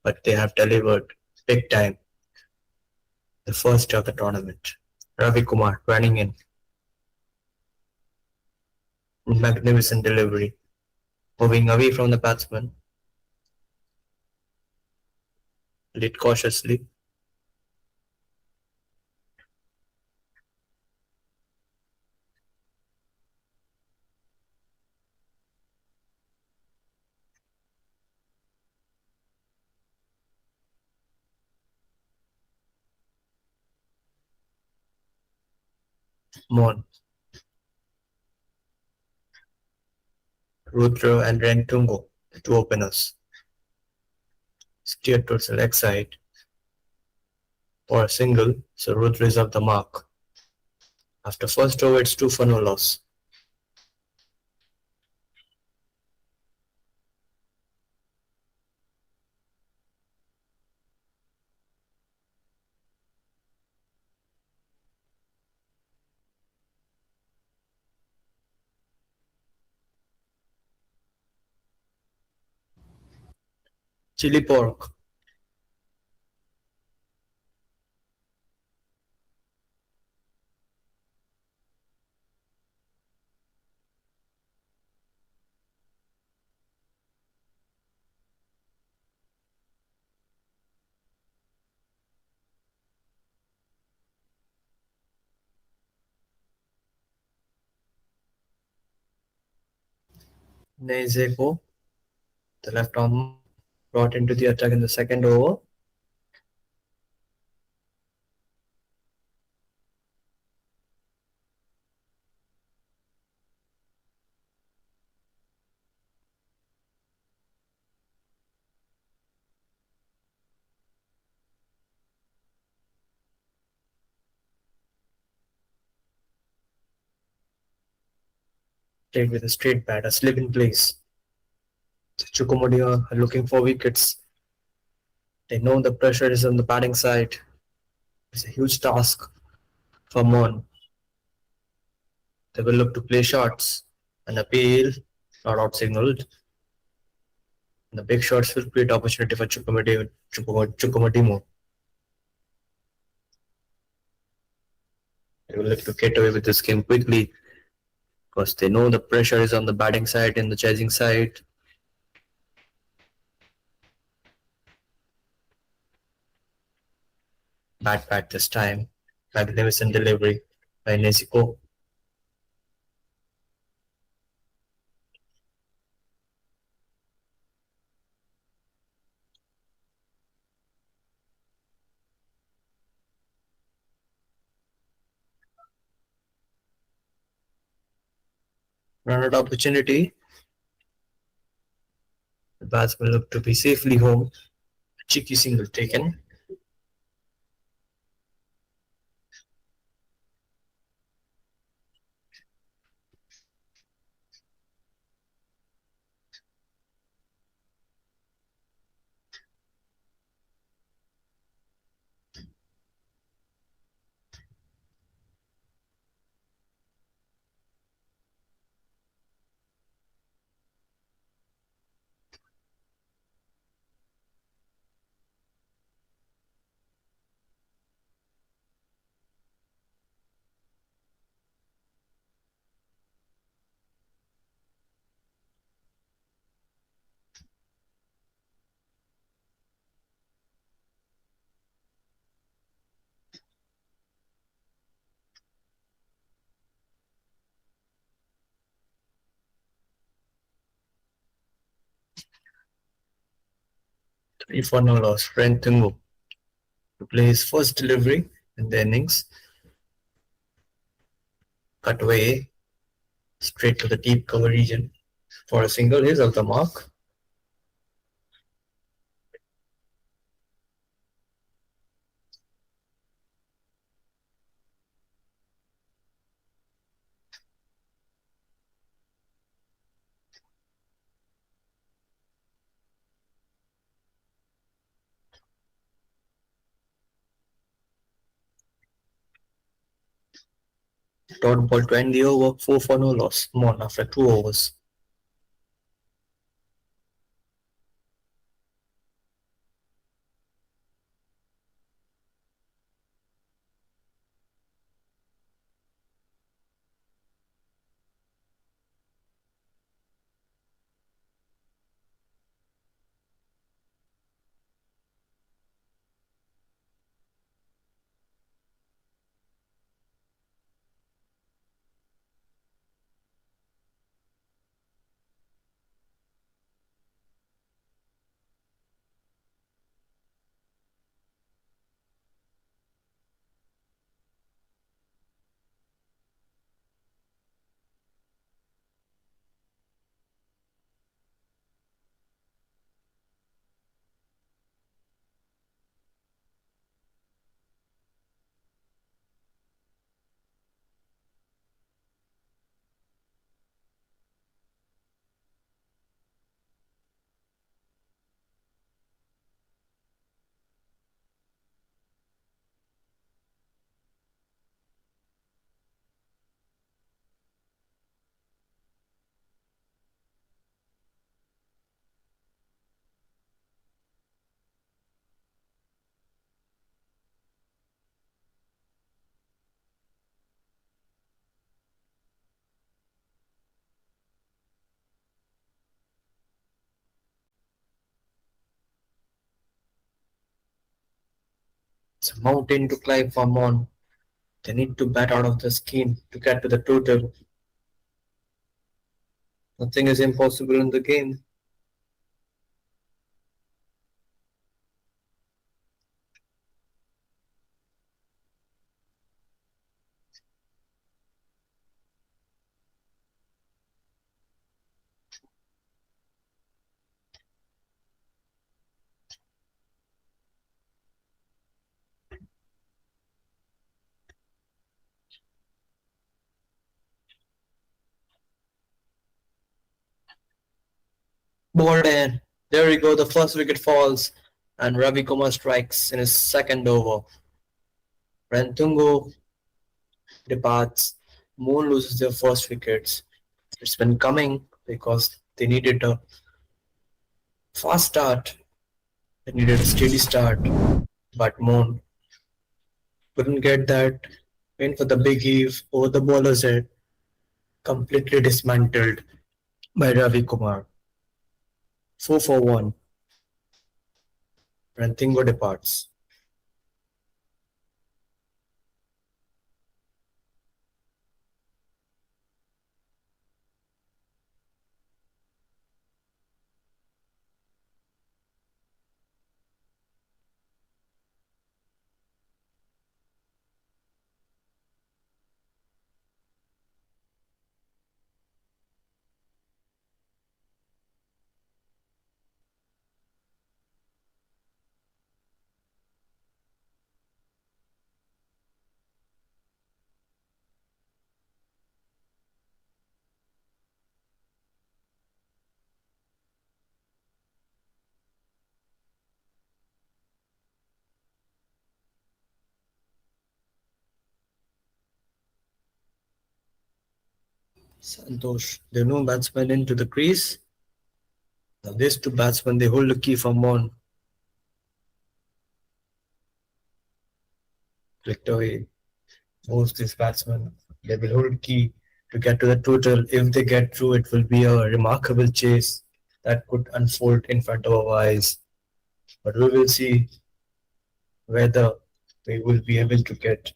but they have delivered big time. The first day of the tournament. Ravi Kumar running in. Magnificent delivery. Moving away from the batsman. Lit cautiously. Mon. Rudra and Rentungo, the two openers. Steered towards the leg side. For a single, so Rudra is off the mark. After first over, it's 2 for no loss. Chili pork. Nezeko, the left arm, brought into the attack in the second over. Played with a straight bat, a slip in place. CHUMOUKLEDIMA are looking for wickets. They know the pressure is on the batting side. It's a huge task for Mon. They will look to play shots. An appeal, not out signaled. And the big shots will create opportunity for CHUMOUKLEDIMA. They will look to get away with this game quickly because they know the pressure is on the batting side and the chasing side. Bat this time. Magnificent delivery by Nezeko. Run out opportunity. The batsman look to be safely home. A cheeky single taken. Three for no loss. Rentungo to play his first delivery in the innings. Cut away. straight to the deep cover region. For a single, he's off the mark. Dot ball to end the over, 4 for no loss. Mon after 2 overs. It's a mountain to climb for Mon. They need to bat out of the skin to get to the total. Nothing is impossible in the game. Ball in. There we go. The first wicket falls, and Ravi Kumar strikes in his second over. Rantungo departs. Moon loses their first wickets. It's been coming because they needed a fast start. They needed a steady start, but Moon couldn't get that. Went for the big heave over the bowler's head, completely dismantled by Ravi Kumar. 4 for 1. Rantungo departs. Santosh, the new batsman into the crease. Now these two batsmen, they hold the key for Mon. Victory moves this batsman. They will hold key to get to the total. If they get through, it will be a remarkable chase that could unfold in front of our eyes. But we will see whether we will be able to get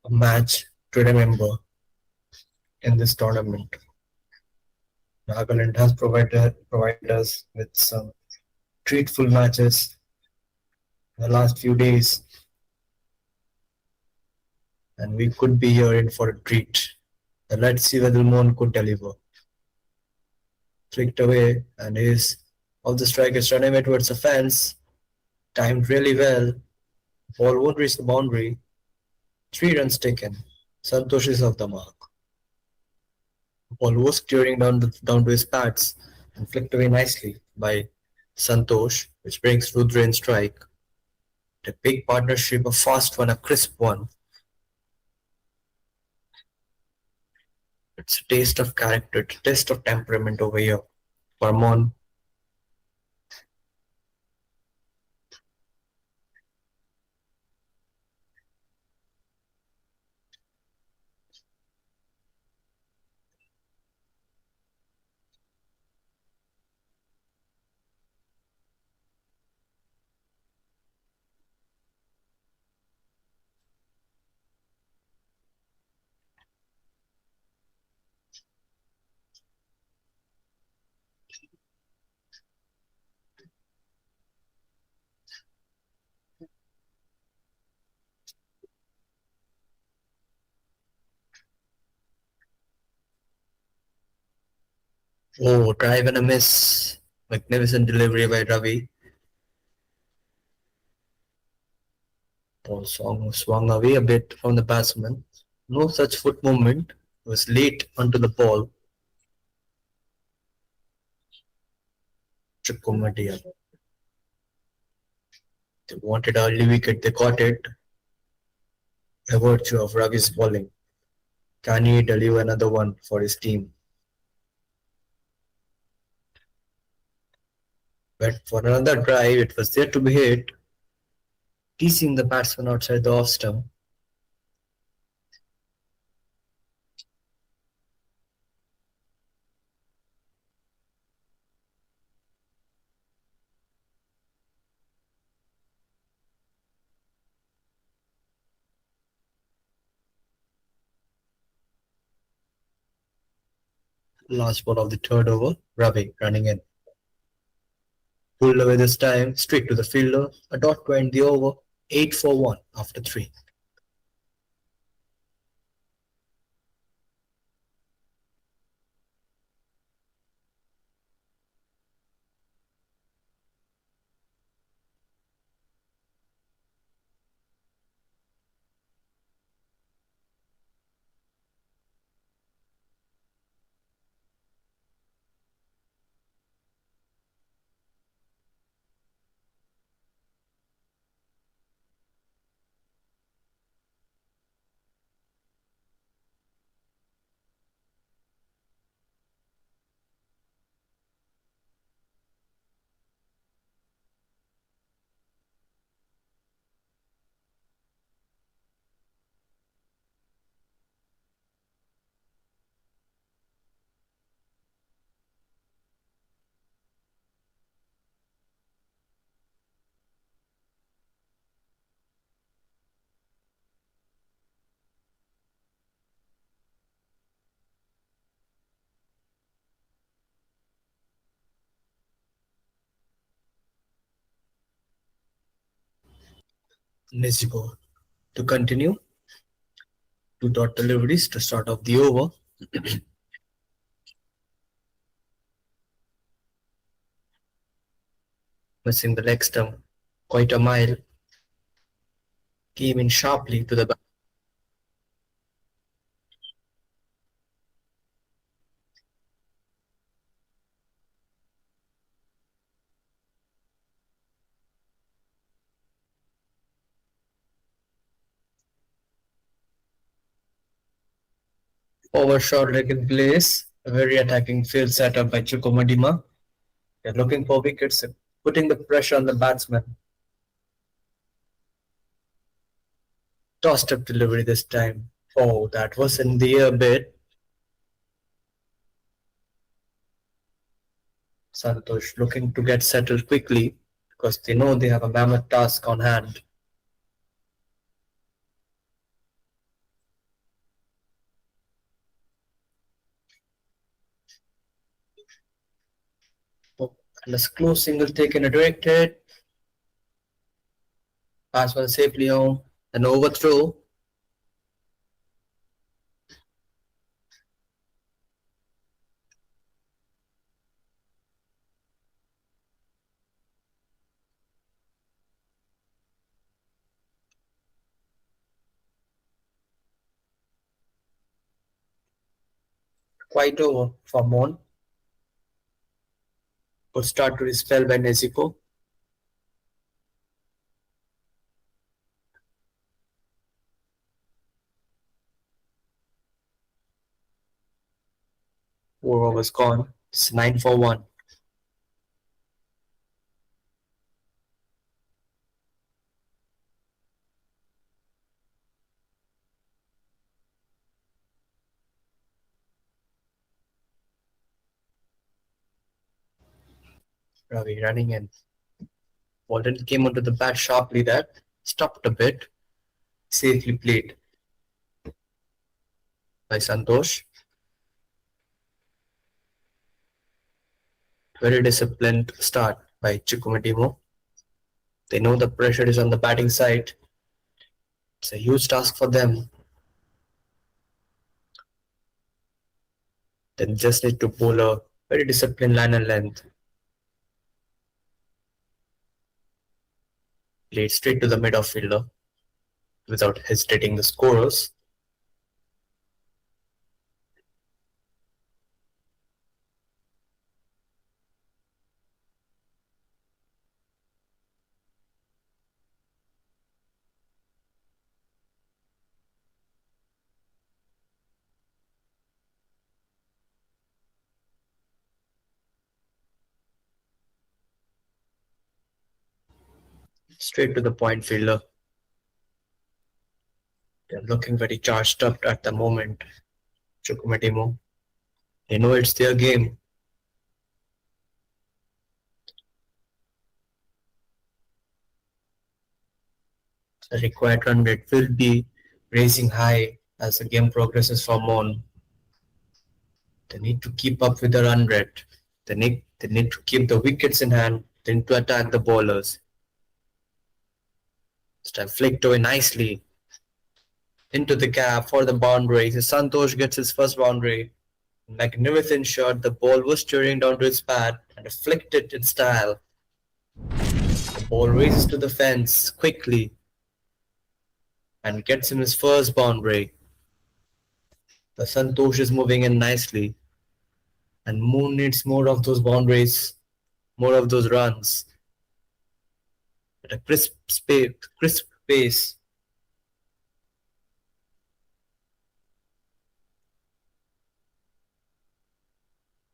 a match to remember in this tournament. Nagaland has provided us with some treatful matches in the last few days, and we could be here in for a treat. And let's see whether Mohan could deliver. Flicked away, and his of the strikers running away towards the fence. Timed really well. Ball won't reach the boundary. 3 runs taken. Santosh is off the mark. Ball was steering down to his pads and flicked away nicely by Santosh, which brings Rudra in strike. A big partnership, a fast one, a crisp one. It's a taste of character, a taste of temperament over here. Parmon. Oh, drive and a miss. Magnificent delivery by Ravi. Ball swung away a bit from the batsman. No such foot movement. It was late onto the ball. Chukwumadia. They wanted early wicket. They got it. A virtue of Ravi's bowling. Can he deliver another one for his team? But for another drive, it was there to be hit. Teasing the batsman outside the off stump. Last ball of the third over. Ravi running in. Pulled away this time, straight to the fielder. A dot to end the over. 8 for 1 after 3. Nizigo to continue. 2 dot deliveries to start off the over. Missing the leg stump quite a mile. Came in sharply to the back. Overshot leg in place. A very attacking field setup by Chukwumadima. They're looking for wickets, putting the pressure on the batsman. Tossed up delivery this time. Oh, that was in the air bit. Santosh looking to get settled quickly because they know they have a mammoth task on hand. Oh, and a close single taken a direct hit. Batsman safely home. An overthrow. quite over for Mon. Good start to his spell by Nezuko. Four overs gone. It's 9 for 1. Ravi running in. Walden came onto the bat sharply there. Stopped a bit. Safely played by Santosh. Very disciplined start by CHUMOUKLEDIMA. They know the pressure is on the batting side. It's a huge task for them. They just need to bowl a very disciplined line and length. Played straight to the mid fielder without hesitating the scorers. Straight to the point fielder. They're looking very charged up at the moment. CHUMOUKLEDIMA. They know it's their game. The required run rate will be raising high as the game progresses for Mon. They need to keep up with the run rate. They need to keep the wickets in hand. They need to attack the bowlers. This time flicked away nicely into the gap for the boundary. Santosh gets his first boundary. Magnificent shot. The ball was tearing down to his pad and flicked it in style. The ball races to the fence quickly and gets him his first boundary. The Santosh is moving in nicely. And Moon needs more of those boundaries, more of those runs. At a crisp pace.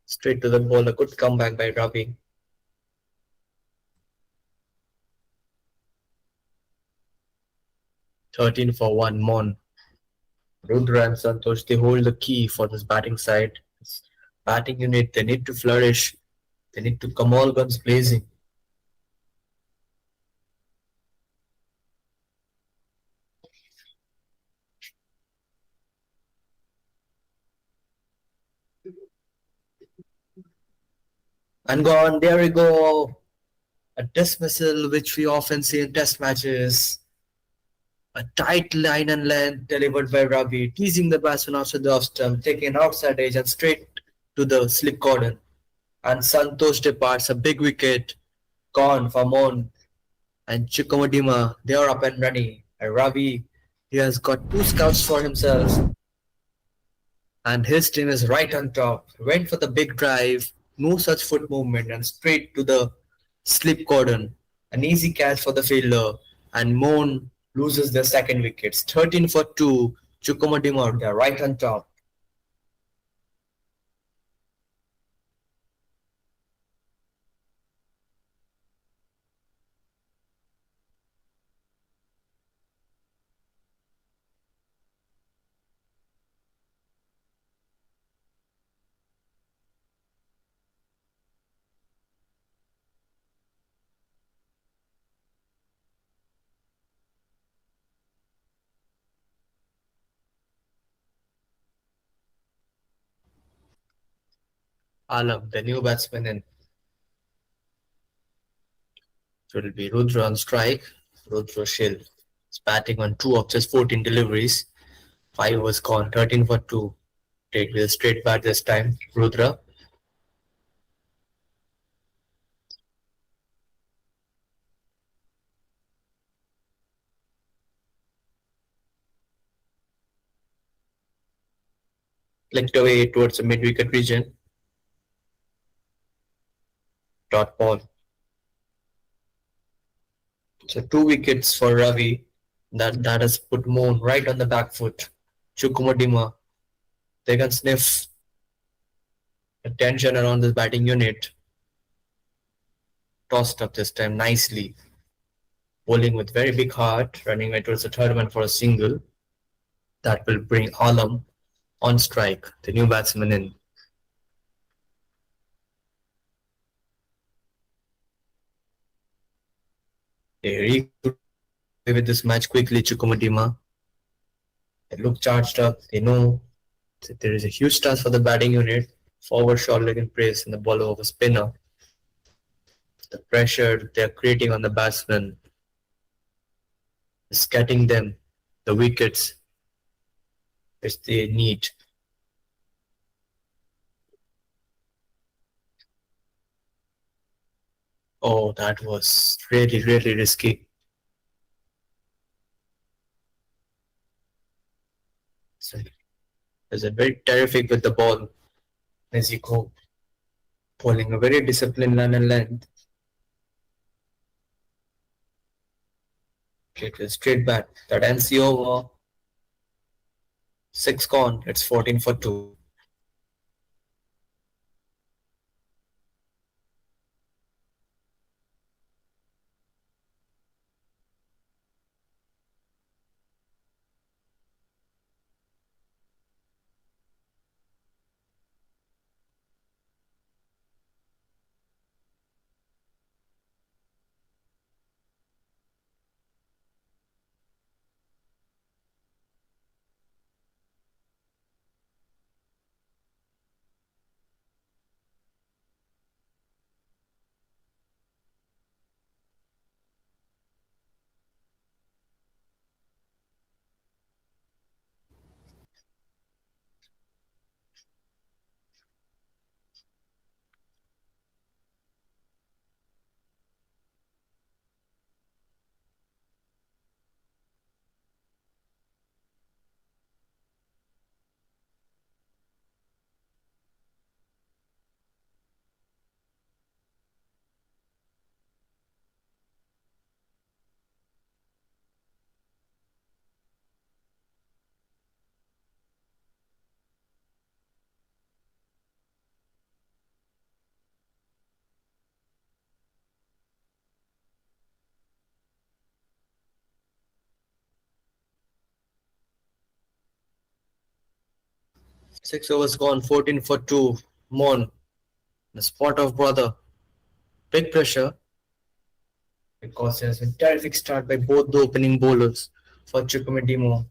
Straight to the ball, a good comeback by Ravi. "13 for 1, Mon." Rudra and Santosh, they hold the key for this batting side. This batting unit, they need to flourish. They need to come all guns blazing. And gone, there we go. A dismissal, which we often see in test matches. A tight line and length delivered by Ravi, teasing the batsman after the off stump, taking an outside edge and straight to the slip cordon. And Santosh departs, a big wicket, gone for Mon. And CHUMOUKLEDIMA, they are up and running. And Ravi, he has got 2 scouts for himself. And his team is right on top. Went for the big drive, no such foot movement, and straight to the slip cordon. An easy catch for the fielder. And Mon loses their second wickets. 13 for 2. CHUMOUKLEDIMA, they are right on top. Alam, the new batsman in. So it'll be Rudra on strike. Rudra Shill is batting on 2 of just 14 deliveries. 5 was gone, 13 for 2. Take with a straight bat this time. Rudra. flicked away towards the mid-wicket region. Dot ball. So 2 wickets for Ravi. That has put Mohan right on the back foot. Chukwuemeka, they can sniff the tension around this batting unit. Tossed up this time nicely. Bowling with very big heart, running right towards the third man for a single. That will bring Alam on strike, the new batsman in. They re with this match quickly, Chukwuemeka. They look charged up. They know that there is a huge task for the batting unit. Forward short leg in place and the ball over spinner. The pressure they're creating on the batsmen is getting them the wickets which they need. Oh, that was really, really risky. So, there's a very terrific with the ball as you go, bowling a very disciplined line and length. It is straight back. That ends the over. 6 gone. It's 14 for 2. Six overs gone, 14 for 2. Mon, the spot of brother. Big pressure because there's a terrific start by both the opening bowlers for Chukwuemeka.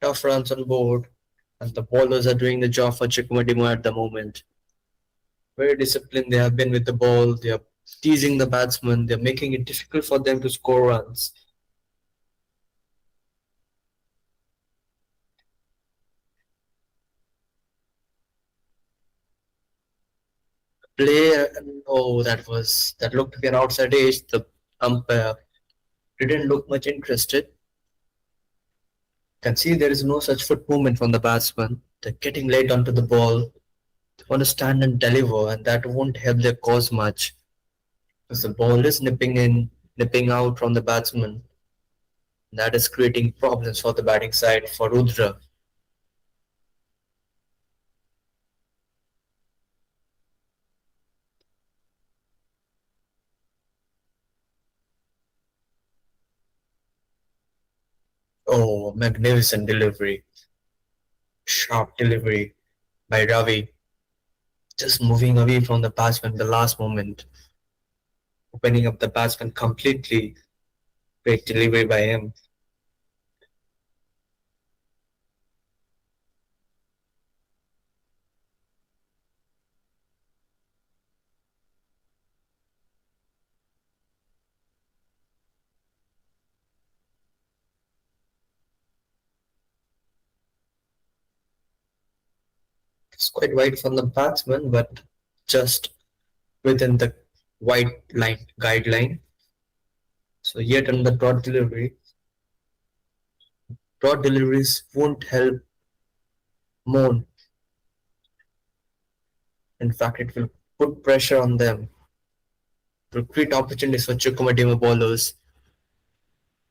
Tough runs on board, and the bowlers are doing the job for Chukwuemeka at the moment. Very disciplined they have been with the ball. They are teasing the batsmen. They're making it difficult for them to score runs. Play, oh, that looked to be an outside edge. The umpire didn't look much interested. Can see there is no such foot movement from the batsman. They're getting late onto the ball. They want to stand and deliver, and that won't help their cause much. Because the ball is nipping in, nipping out from the batsman. That is creating problems for the batting side for Rudra. Oh, magnificent delivery. Sharp delivery by Ravi. Just moving away from the batsman the last moment. Opening up the batsman completely. Great delivery by him. It's quite wide from the batsman, but just within the white line guideline. So yet another dot delivery. Dot deliveries won't help Moan. In fact, it will put pressure on them. It will create opportunities for Chukwuemedima bowlers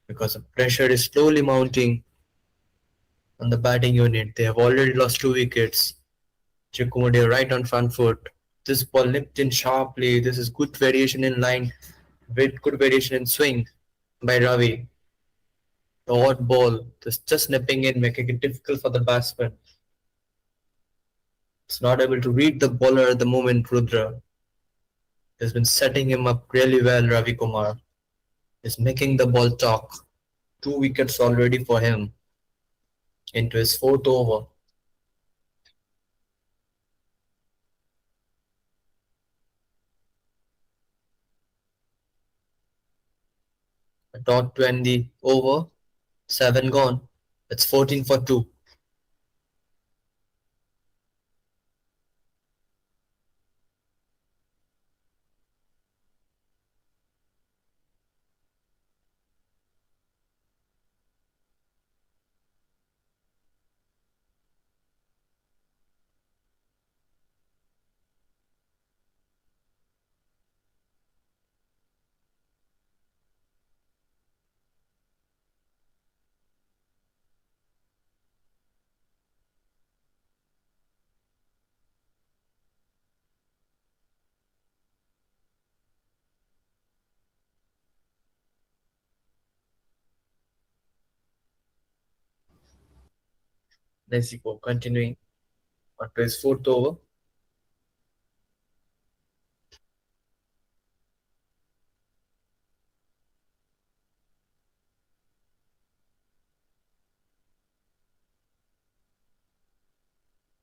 because the pressure is slowly mounting on the batting unit. They have already lost 2 wickets. Chukwuemedima right on front foot. This ball nipped in sharply. This is good variation in line, with good variation in swing by Ravi. The odd ball, just nipping in, making it difficult for the batsman. It's not able to read the bowler at the moment, Rudra. Has been setting him up really well, Ravi Kumar. Is making the ball talk. 2 wickets already for him into his fourth over. A dot to end the over. 7 gone. It's 14 for 2. Mexico continuing onto his fourth over.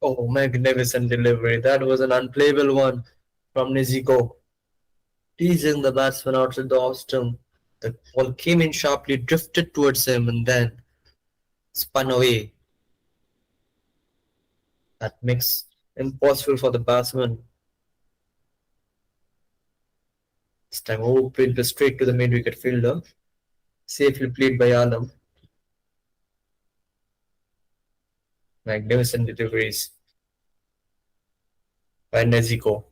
Oh, magnificent delivery. That was an unplayable one from Niziko. Teasing the batsman outside the off stump. The ball came in sharply, drifted towards him, and then spun away. That makes impossible for the batsman. This time over played straight to the mid wicket fielder. Safely played by Alam. Magnificent deliveries by Nezuko.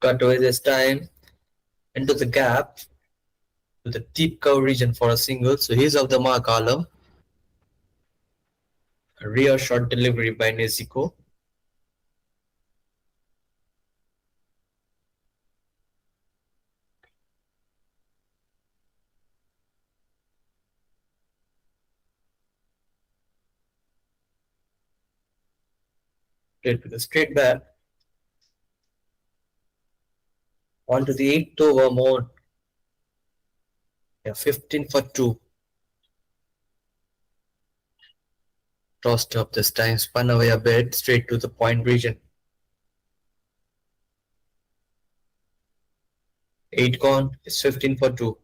Cut away this time into the gap to the deep cover region for a single. So he's off the mark, Alam. A rear shot delivery by Nezuko. Played with a straight bat. On to the 8th over mode. Yeah, 15 for 2. Tossed up this time, spun away a bit, straight to the point region. 8 gone, it's 15 for 2.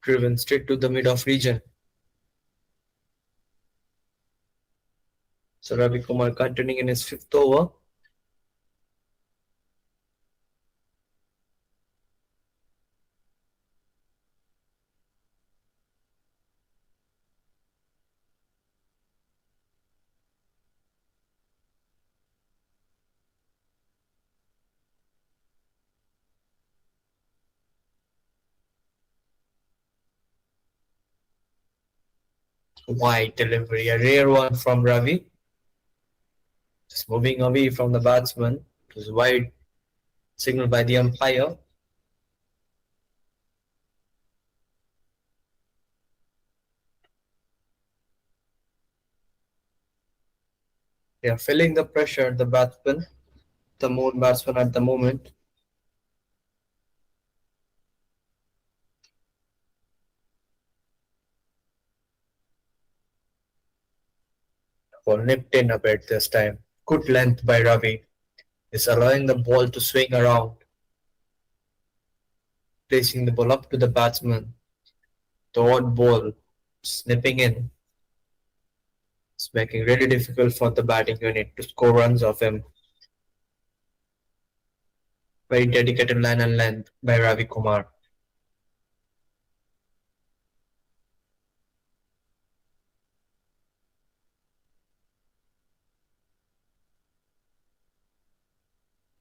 Driven straight to the mid-off region. So Ravi Kumar continuing in his 5th over. Wide delivery, a rare one from Ravi. Just moving away from the batsman. It was wide signal by the umpire. They are feeling the pressure, the batsman, the Moon batsman at the moment. Ball nipped in a bit this time. Good length by Ravi. Is allowing the ball to swing around, placing the ball up to the batsman. The odd ball snipping in. It's making really difficult for the batting unit to score runs off him. Very dedicated line and length by Ravi Kumar.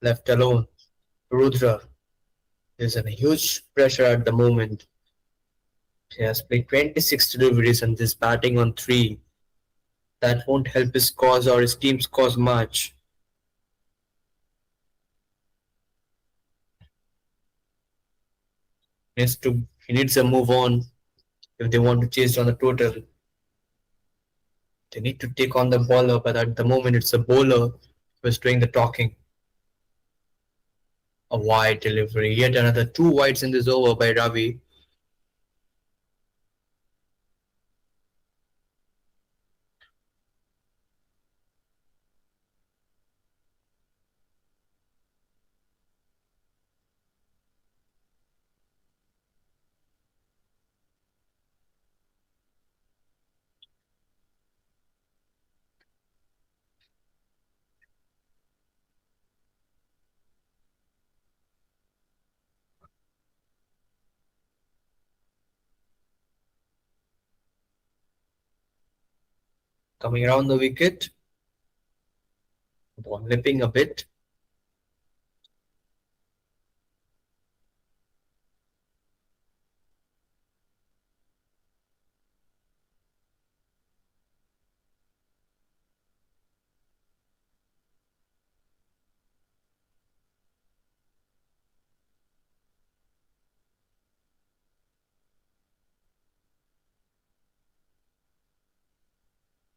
Left alone, Rudra is in a huge pressure at the moment. He has played 26 deliveries and is batting on 3. That won't help his cause or his team's cause much. He needs to move on if they want to chase down the total. They need to take on the bowler, but at the moment it's the bowler who is doing the talking. A wide delivery, yet another 2 wides in this over by Ravi. Coming around the wicket, ball nipping a bit.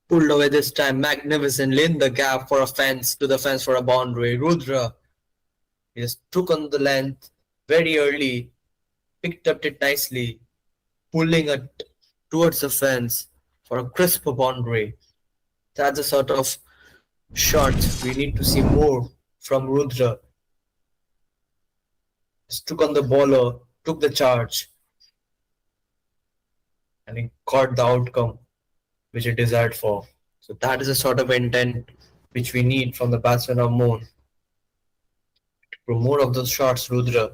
Pulled away this time magnificently in the gap for a fence, to the fence for a boundary. Rudra, he just took on the length very early, picked up it nicely, pulling it towards the fence for a crisp boundary. That's the sort of shots we need to see more from Rudra. Just took on the bowler, took the charge, and he got the outcome which he desired for. So that is the sort of intent which we need from the batsman of Moon. To pro more of those shots, Rudra.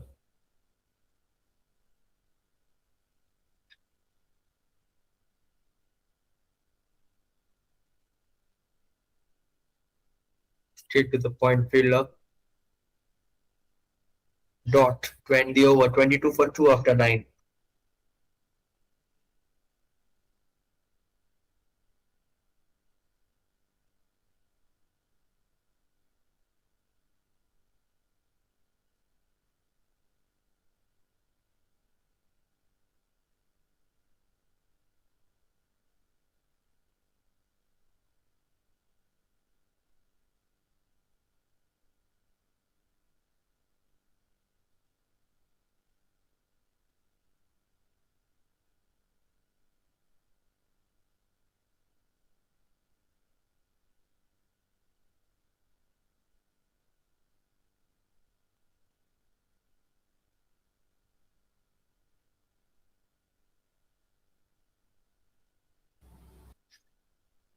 Straight to the point fielder. Dot to end the over, 22 for 2 after 9.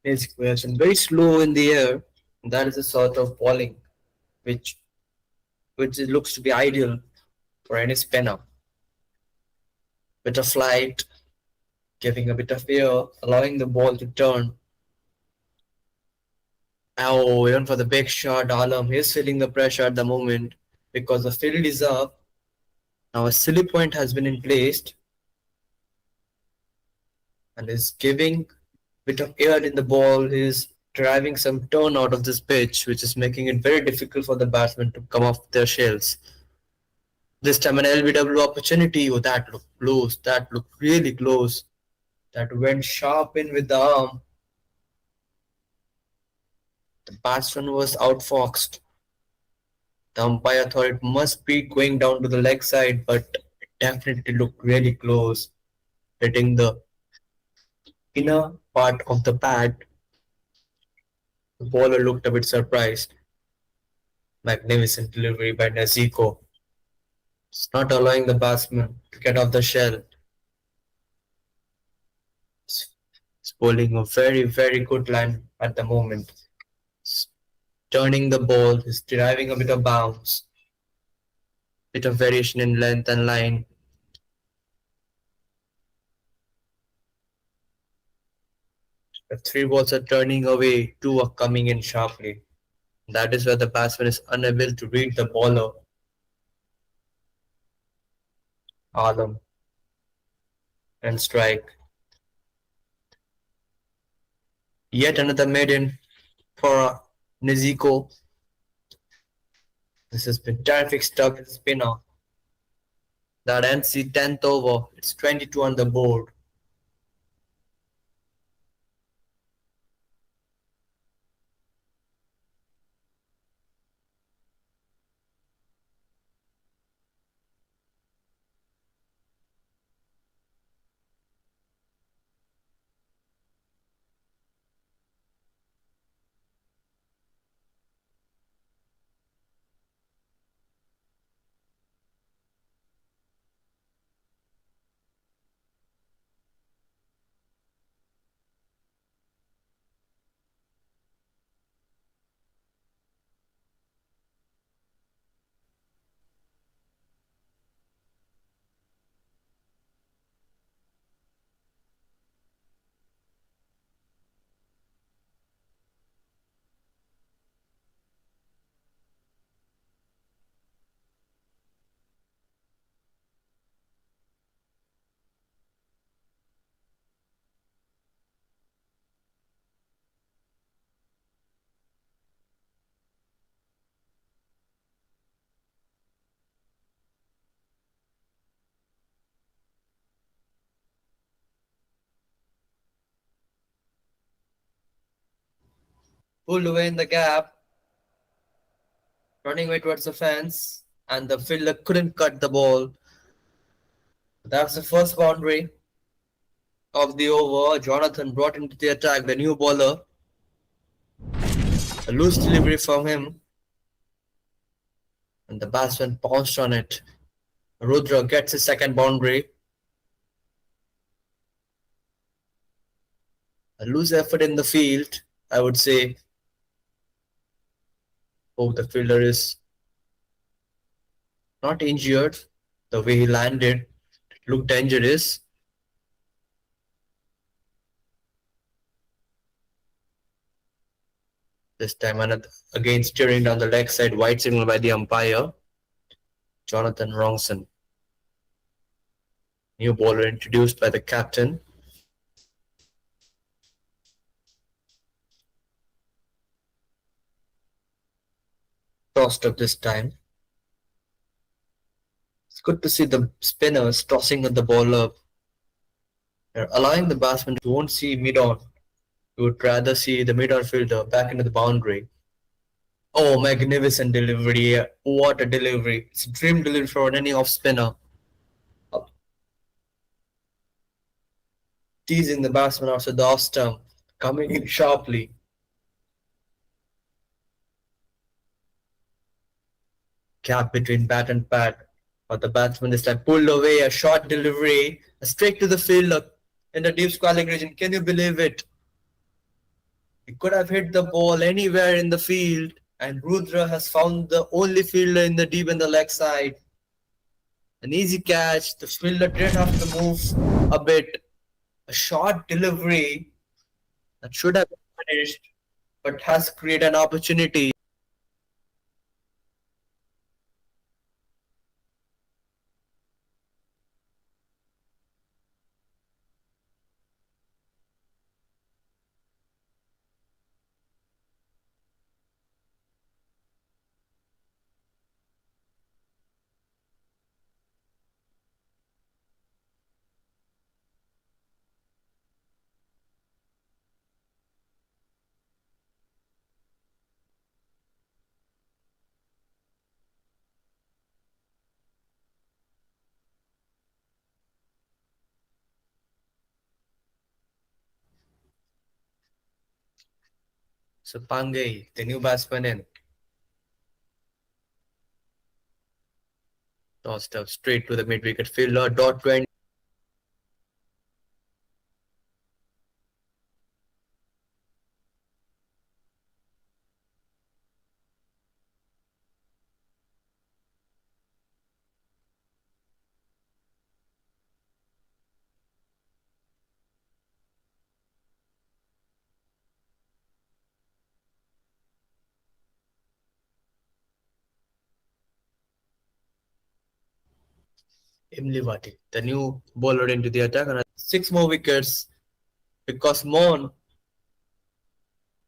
Basically, it's been very slow in the air. That is the sort of bowling which looks to be ideal for any spinner. Bit of flight, giving a bit of air, allowing the ball to turn. Oh, even for the big shot, Alam is feeling the pressure at the moment because the field is up. Now a silly point has been in place and is giving bit of air in the ball. He's driving some turn out of this pitch, which is making it very difficult for the batsmen to come off their shells. This time an LBW opportunity. Oh, that looked close. That looked really close. That went sharp in with the arm. The batsman was outfoxed. The umpire thought it must be going down to the leg side, but it definitely looked really close, hitting the inner part of the pad. The bowler looked a bit surprised. Magnificent delivery by Naziko. It's not allowing the batsman to get off the shell. He's bowling a very, very good line at the moment. He's turning the ball, he's deriving a bit of bounce, bit of variation in length and line. The three balls are turning away, two are coming in sharply. That is where the batsman is unable to read the bowler. Alam and strike. Yet another maiden for Niziko. This has been terrific stuff with the spinner. That ends the 10th over. It's 22 on the board. Pulled away in the gap, running away towards the fence, and the fielder couldn't cut the ball. That's the first boundary of the over. Jonathan brought into the attack the new bowler. A loose delivery from him, and the batsman pounced on it. Rudra gets his second boundary. A loose effort in the field, I would say. Oh, the fielder is not injured. The way he landed, it looked dangerous. This time again steering down the leg side, white signal by the umpire. Jonathan Wrongson. New bowler introduced by the captain. Tossed up this time. It's good to see the spinners tossing the ball up. They're allowing the batsman to won't see mid-on. You would rather see the mid-on fielder back into the boundary. Oh, magnificent delivery. What a delivery. It's a dream delivery for any off-spinner. Teasing the batsman outside the off stump. Coming in sharply. Gap between bat and pad. But the batsman this time pulled away. A short delivery. Straight to the fielder in the deep square region. Can you believe it? He could have hit the ball anywhere in the field, and Rudra has found the only fielder in the deep in the leg side. An easy catch. The fielder didn't have to move a bit. A short delivery that should have been punished, but has created an opportunity. So Pangai, the new batsman in. Tossed up straight to the mid-wicket fielder. Dot to end. Imlivati, the new bowler into the attack. And 6 more wickets because Mon,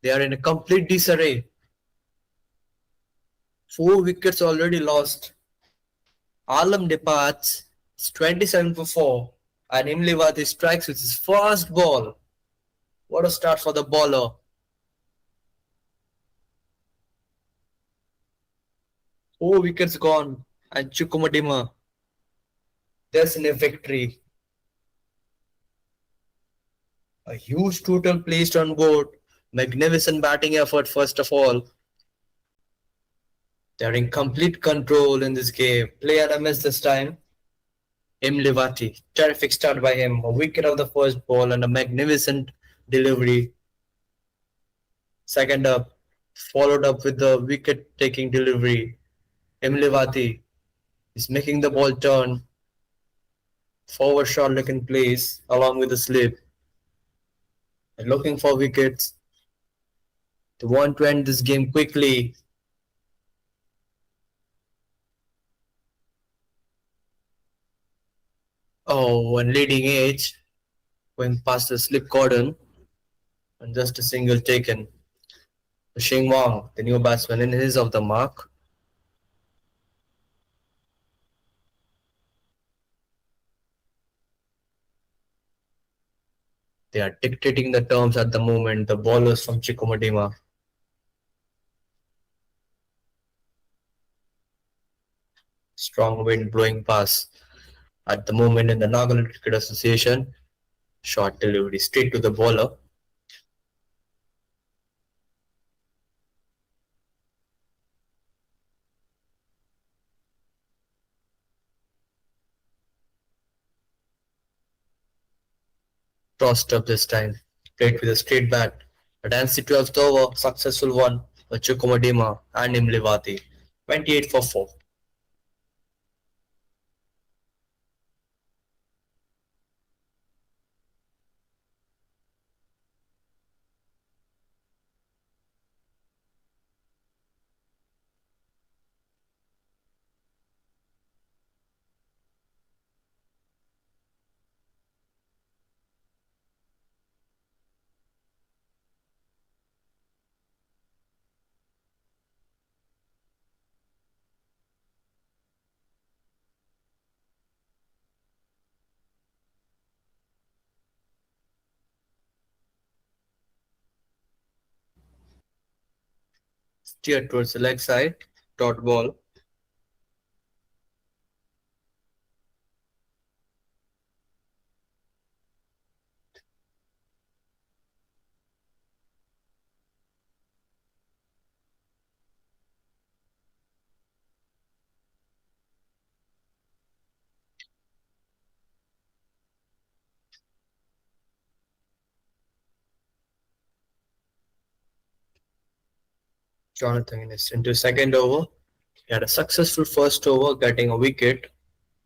they are in a complete disarray. 4 wickets already lost. Alam departs. It's 27 for 4. And Imlivati strikes with his first ball. What a start for the bowler. 4 wickets gone. And CHUMOUKLEDIMA, there's in a victory. A huge total placed on board. Magnificent batting effort first of all. They're in complete control in this game. Player I missed this time. Imlivati. Terrific start by him. A wicket of the first ball and a magnificent delivery. Second up, followed up with the wicket-taking delivery. Imlivati is making the ball turn. Forward shot looking place along with the slip. And looking for wickets. They want to end this game quickly. Oh, and leading edge going past the slip cordon and just a single taken. Shing Wang, the new batsman, in his of the mark. They are dictating the terms at the moment, the bowlers from CHUMOUKLEDIMA. Strong wind blowing past at the moment in the Nagaland Cricket Association. Short delivery straight to the bowler. Tossed up this time. Played with a straight bat. Advanced the 12th over. Successful one for CHUMOUKLEDIMA and Imlivati. 28 for 4. Steered towards the leg side. Dot ball. Jonathan is into second over. He had a successful first over, getting a wicket.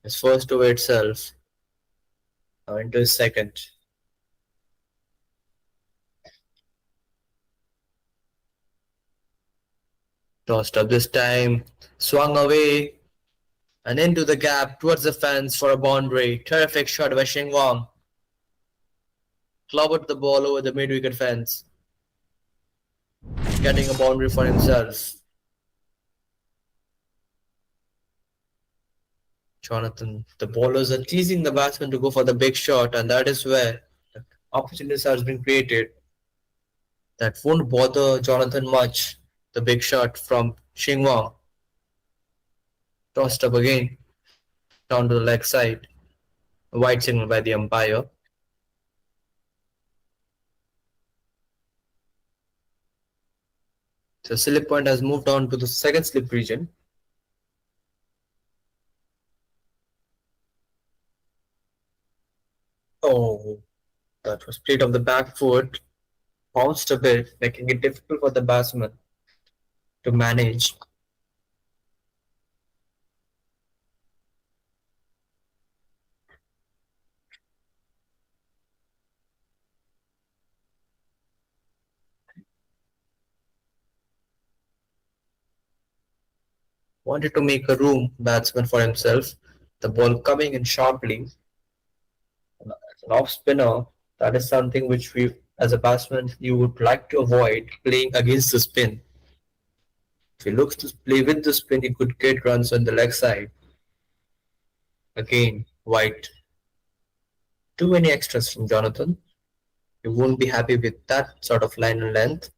His first over itself. Now into his second. Tossed up this time. Swung away. And into the gap towards the fence for a boundary. Terrific shot by Shing Wang. Clobbered the ball over the mid-wicket fence. Getting a boundary for himself. Jonathan, the bowlers are teasing the batsman to go for the big shot, and that is where the opportunities has been created. That won't bother Jonathan much. The big shot from Shing Wang. Tossed up again. Down to the leg side. A wide signal by the umpire. The slip point has moved on to the second slip region. Oh, that was played of the back foot, bounced a bit, making it difficult for the batsman to manage. Wanted to make a room batsman for himself. The ball coming in sharply. As an off spinner, that is something which we, as a batsman, you would like to avoid playing against the spin. If he looks to play with the spin, he could get runs on the leg side. Again, white. Too many extras from Jonathan. You won't be happy with that sort of line and length.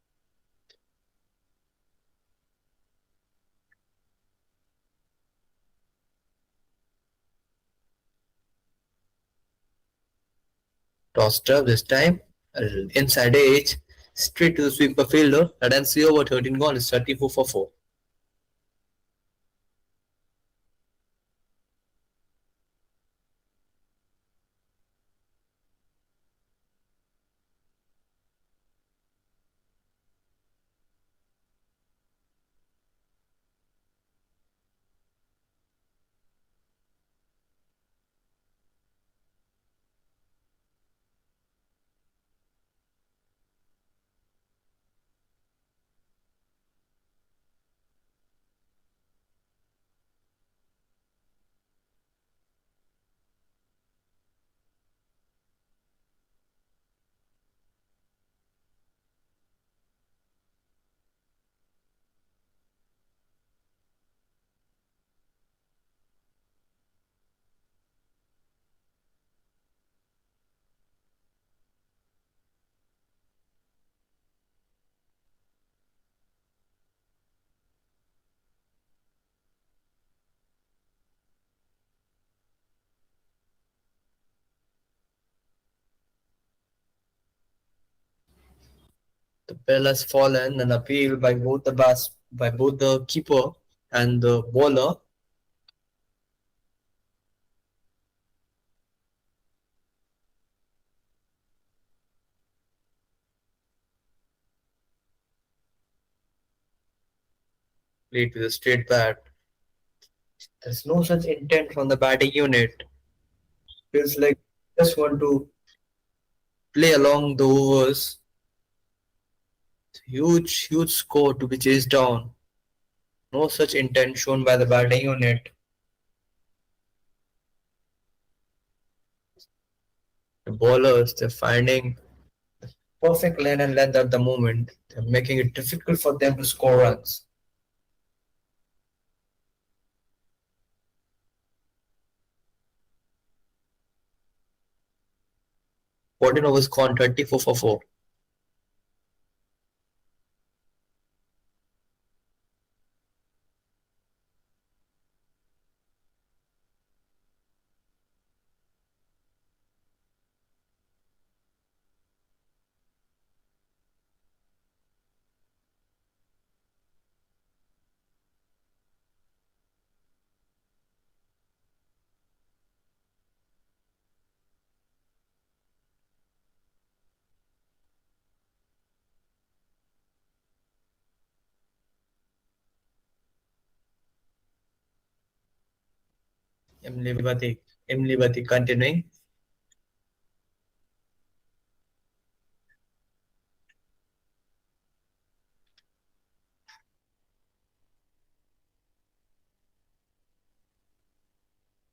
Tossed up this time. Inside edge. Straight to the sweeper fielder. Latency over 13 gone is 34 for 4. The bell has fallen, an appeal by both the keeper and the bowler. Played with a straight bat. There's no such intent from the batting unit. Feels like just want to play along the overs. Huge, huge score to be chased down. No such intent shown by the batting unit. The bowlers, they're finding perfect lane and length at the moment. They're making it difficult for them to score runs. Fourteen overs gone, 34 for 4. Emlibati continuing.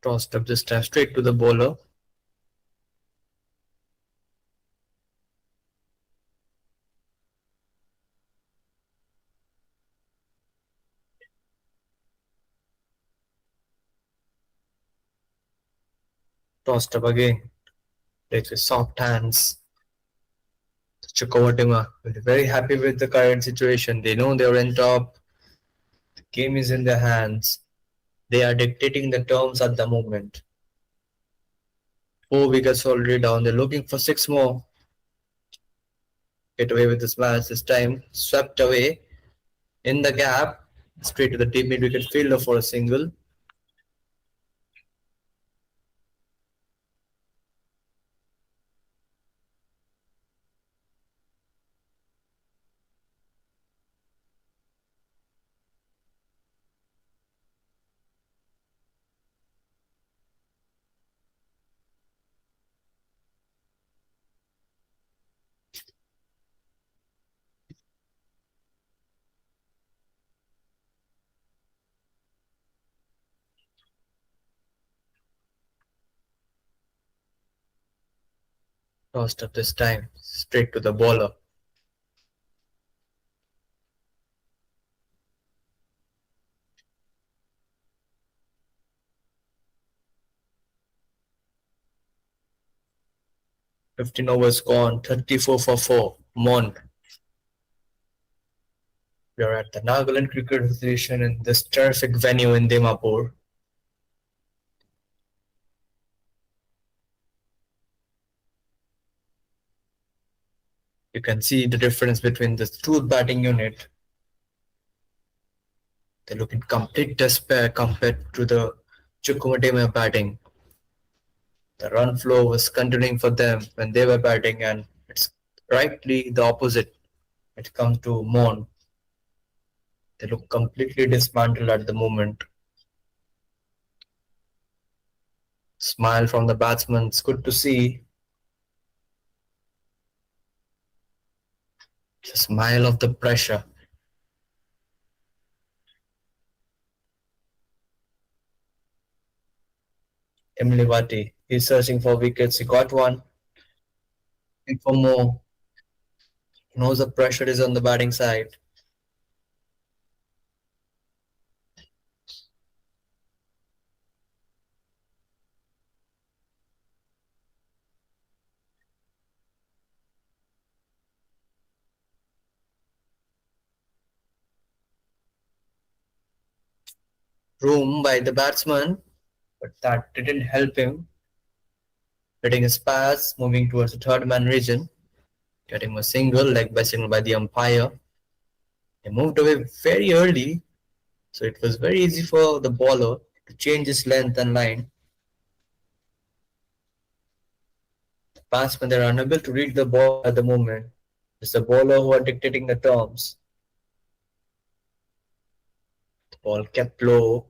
Tossed up this time straight to the bowler. Tossed up again. Plays with soft hands. CHUMOUKLEDIMA will be very happy with the current situation. They know they're in top. The game is in their hands. They are dictating the terms at the moment. 4 wickets already down. They're looking for 6 more. Get away with this match this time. Swept away. In the gap, straight to the deep mid wicket fielder for a single. Tossed up this time, straight to the bowler. "15 overs gone, 34 for 4. Mon." We are at the Nagaland Cricket Association in this terrific venue in Dimapur. You can see the difference between the two batting unit. They look in complete despair compared to the CHUMOUKLEDIMA batting. The run flow was continuing for them when they were batting, and it's rightly the opposite. It comes to Mon. They look completely dismantled at the moment. Smile from the batsman. It's good to see. The smile of the pressure. Emilivati. He's searching for wickets. He got one. Looking for more. He knows the pressure is on the batting side. Room by the batsman, but that didn't help him. Hitting his pass, moving towards the third man region, getting a single, leg by signal by the umpire. He moved away very early, so it was very easy for the bowler to change his length and line. The batsmen are unable to read the ball at the moment. It's the bowler who are dictating the terms. The ball kept low.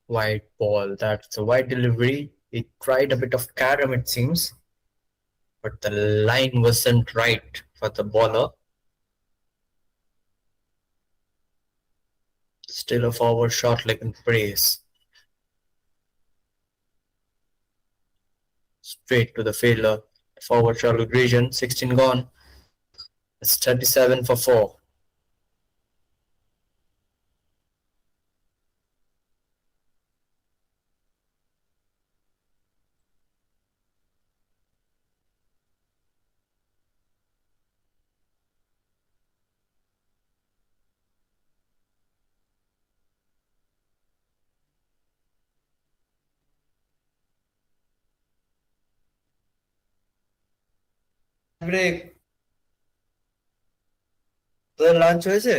Wide ball. That's a wide delivery. He tried a bit of carom, it seems, but the line wasn't right for the bowler. Still a forward shot leg in brace. Straight to the fielder. Forward shot leg region. 16 gone. It's 37 for 4. Break তোদের lunch হয়েছে?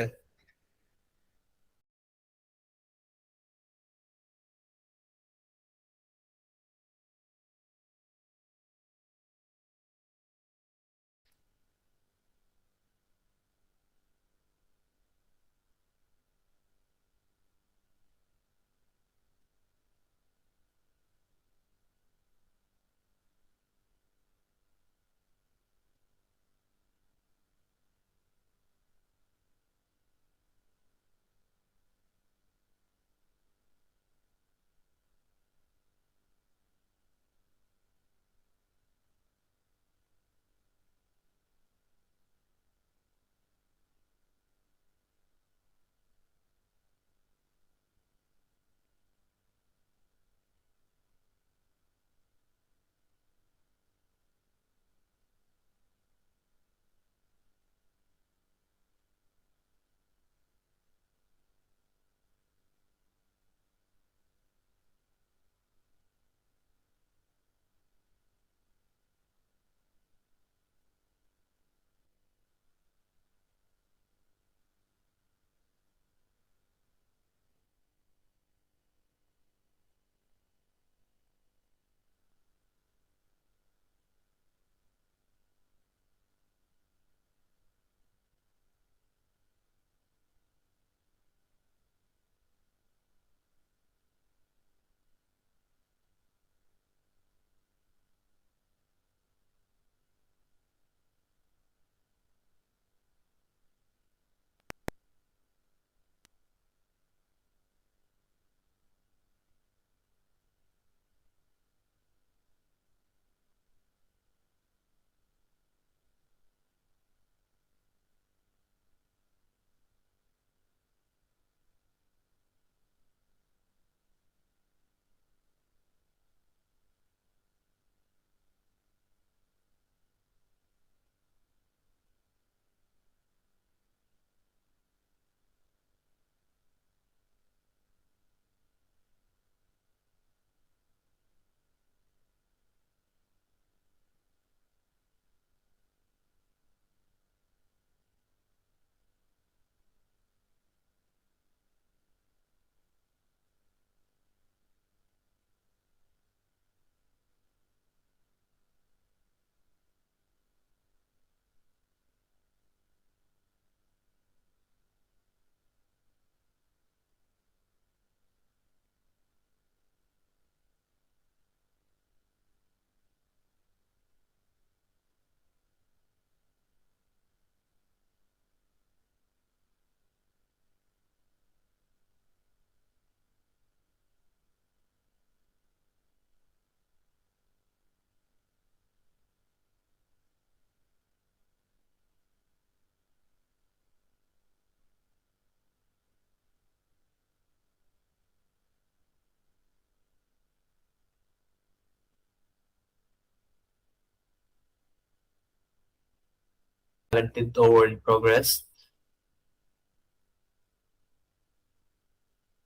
10th over in progress.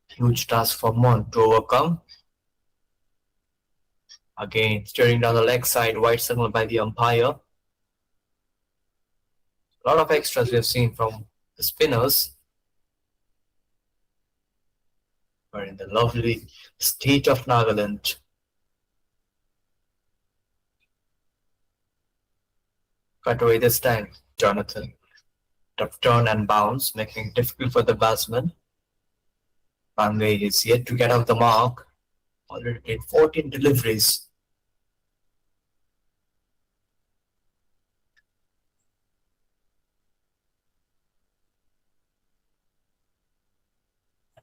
Huge task for Mon to overcome. Again, steering down the leg side, wide signal by the umpire. A lot of extras we have seen from the spinners. We're in the lovely state of Nagaland. Cut away this time, Jonathan. Tough turn and bounce, making it difficult for the batsman. Bangay is yet to get off the mark. Already did 14 deliveries.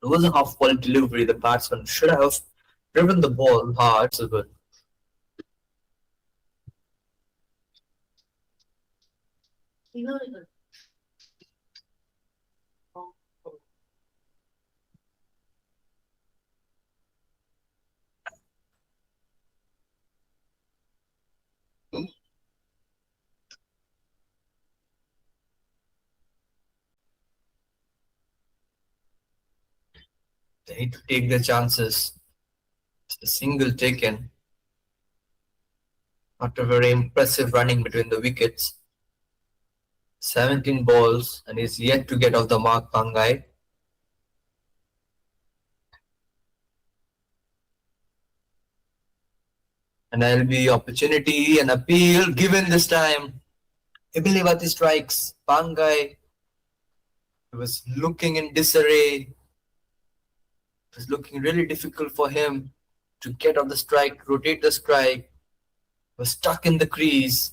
It was a half-ball delivery. The batsman should have driven the ball hard. So good. They need to take their chances. It's a single taken. After very impressive running between the wickets. 17 balls and is yet to get off the mark, Pangai. An LB opportunity, an appeal given this time. Ibilivati strikes. Pangai was looking in disarray. It was looking really difficult for him to get off the strike, rotate the strike. Was stuck in the crease.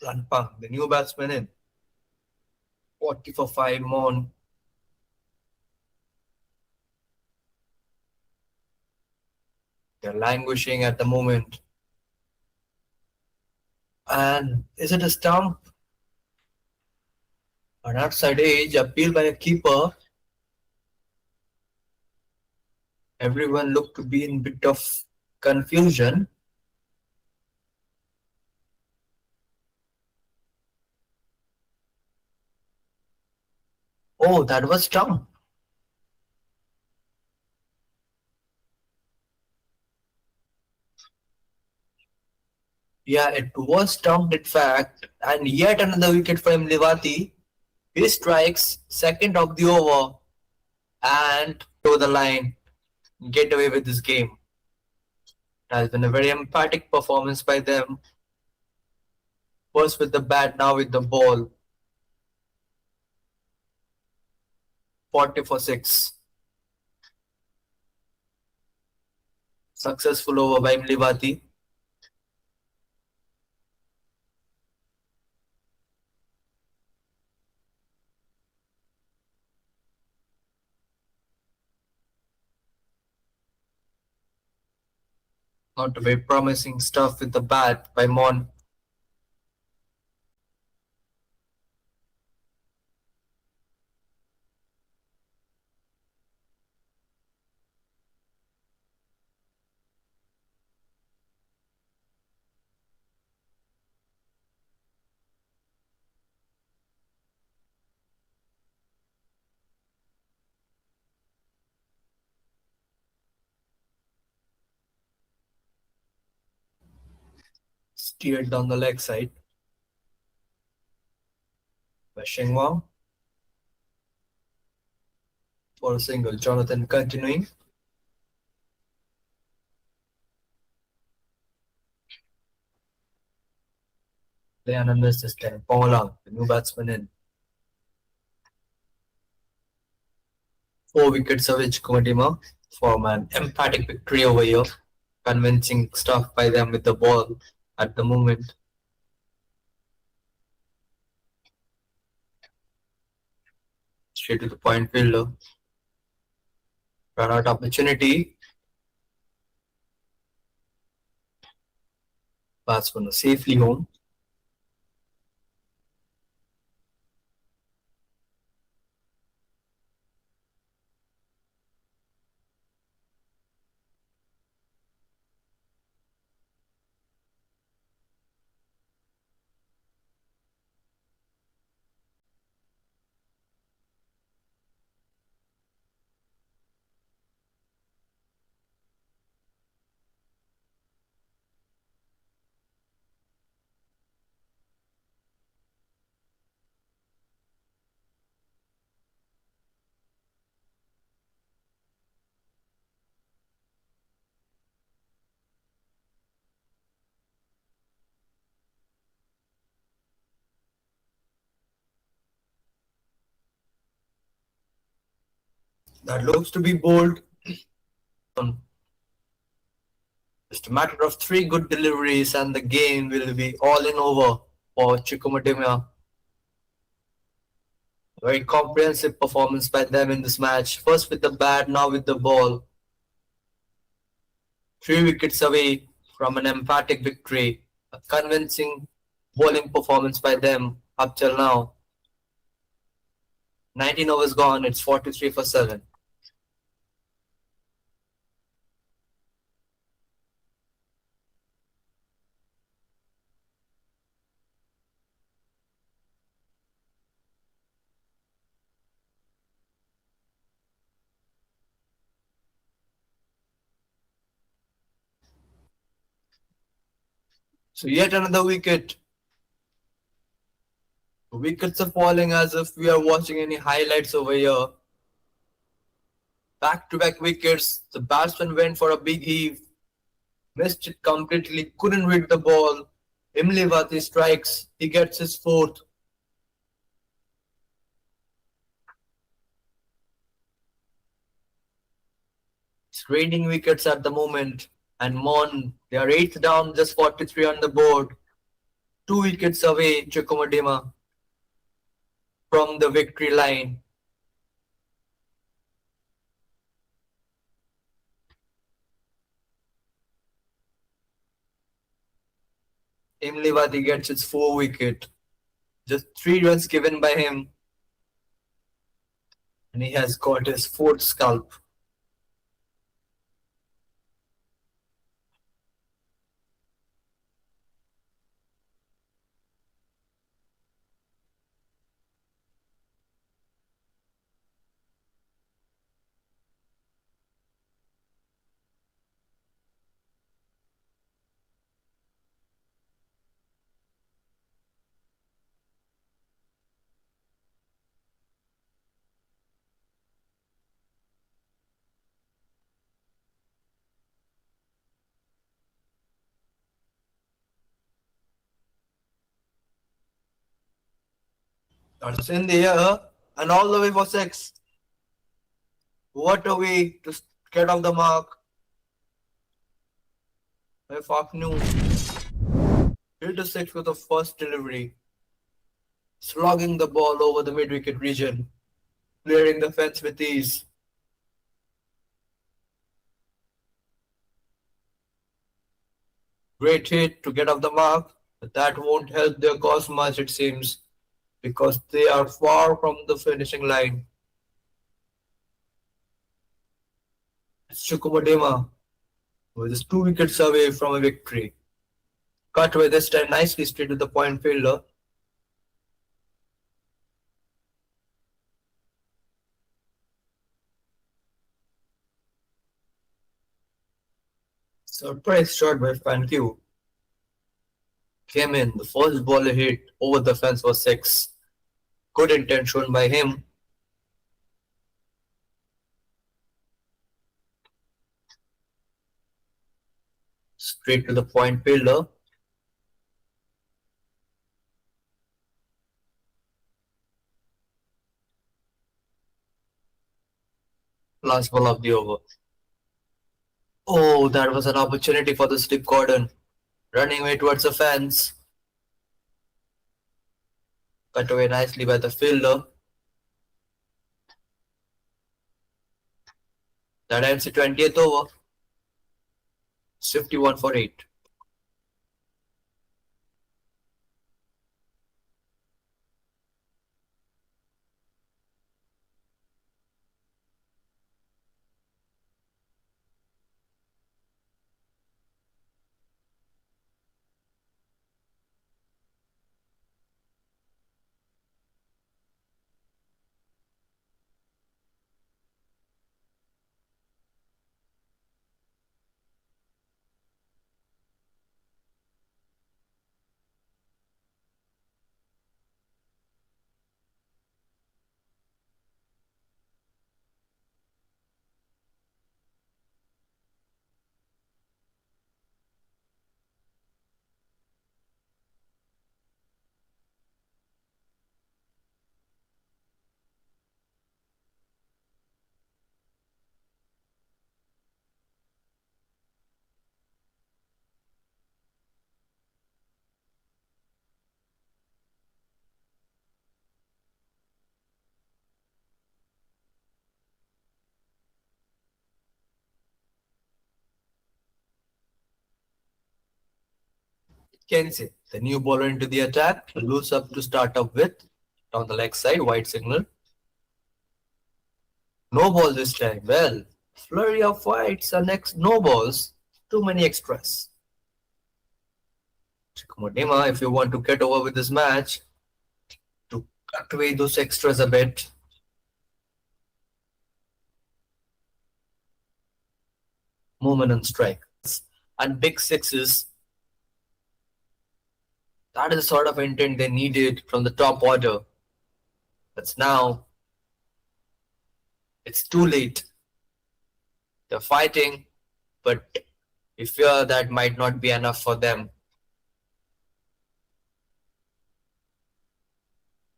Lanpang, the new batsman in. 40 for 5 Mon. They're languishing at the moment. And is it a stump? An outside edge, appeal by a keeper. Everyone looked to be in a bit of confusion. Oh, that was stump. Yeah, it was stumped in fact. And yet another wicket for Livati. He strikes second of the over and to the line. Get away with this game. It has been a very emphatic performance by them. First with the bat, now with the ball. 40 for 6. Successful over by Livati. Not very promising stuff with the bat by Mon. Steered down the leg side by Shengwang for a single. Jonathan continuing. Leon missed this time. Pongalang, the new batsman in. 4 wickets of CHUMOUKLEDIMA. from an emphatic victory over here. Convincing stuff by them with the ball at the moment. Straight to the point fielder. Run out opportunity. Pass one safely home. That looks to be bold. Just a matter of 3 good deliveries and the game will be all in over for CHUMOUKLEDIMA. Very comprehensive performance by them in this match. First with the bat, now with the ball. 3 wickets away from an emphatic victory. A convincing bowling performance by them up till now. 19 overs gone, it's 43 for 7. So yet another wicket. Wickets are falling as if we are watching any highlights over here. Back-to-back wickets. The batsman went for a big heave. Missed it completely. Couldn't read the ball. Imlivati strikes. He gets his 4th. It's raining wickets at the moment. And Mon, they are 8th down, just 43 on the board. 2 wickets away, CHUMOUKLEDIMA, from the victory line. Imlivati gets his 4th wicket. Just 3 runs given by him. And he has got his 4th scalp. That's in the air and all the way for 6. What a way to get off the mark. If afternoon. Hit a 6 with the first delivery. Slogging the ball over the mid-wicket region. Clearing the fence with ease. Great hit to get off the mark, but that won't help their cause much it seems, because they are far from the finishing line. It's CHUMOUKLEDIMA, who is 2 wickets away from a victory. Cut away this time nicely straight to the point fielder. Surprise shot by Fancu. Came in, the first ball he hit over the fence was 6. Good intent shown by him. Straight to the point fielder. Last ball of the over. Oh, that was an opportunity for the slip Gordon. Running away towards the fence. Cut away nicely by the fielder. That ends the 20th over. 51 for 8. Kenzie, the new bowler into the attack, loose up to start up with. On the leg side, wide signal. No ball this time. Well, flurry of wides and next no balls. Too many extras. CHUMOUKLEDIMA, if you want to get over with this match, to cut away those extras a bit. Movement and strike. And big sixes. That is the sort of intent they needed from the top order. But now, it's too late. They're fighting, but we fear that might not be enough for them.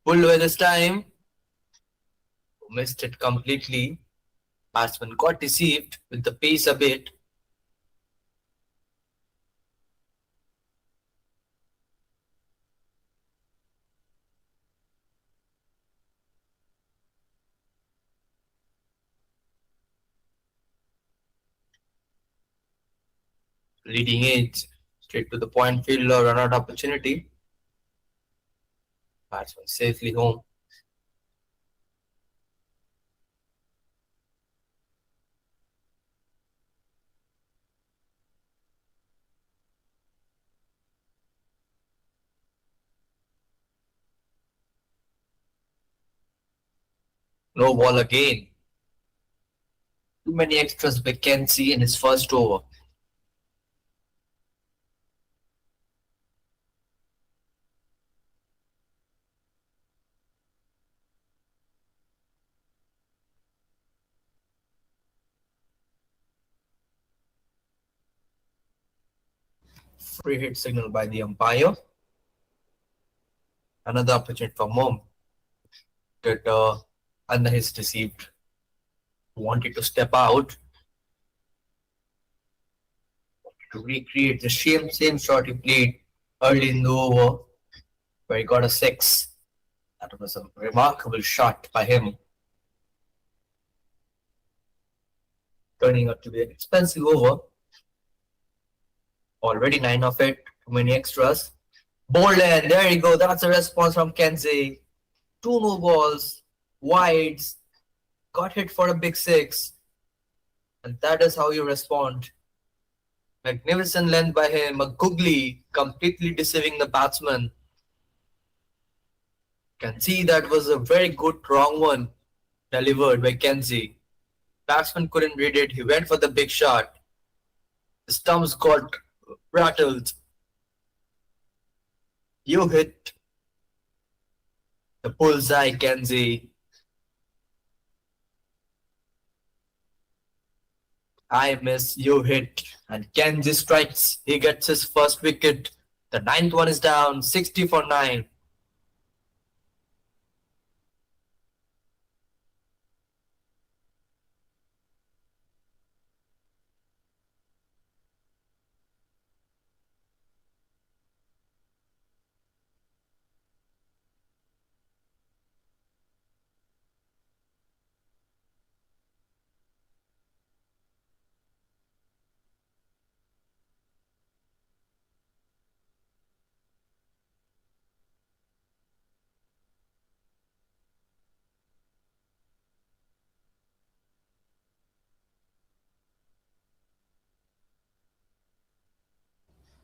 Pulled away this time. Missed it completely. Batsman got deceived with the pace a bit. Leading it straight to the point fielder, run out opportunity. Batsman safely home. No ball again. Too many extras by Kenzie in his first over. Free hit signal by the umpire. Another opportunity for Mom. But under his deceived. Wanted to step out to recreate the same shot he played early in the over where he got a 6. That was a remarkable shot by him. Turning out to be an expensive over. Already 9 of it. Too many extras. Bolden, there you go. That's a response from Kenzie. 2 no balls. Wides. Got hit for a big 6. And that is how you respond. Magnificent length by him. A googly. Completely deceiving the batsman. Can see that was a very good wrong one delivered by Kenzie. Batsman couldn't read it. He went for the big shot. The stumps got rattled. You hit the bullseye, Kenzie. I miss, you hit. And Kenzie strikes. He gets his first wicket. The 9th one is down. 60 for 9.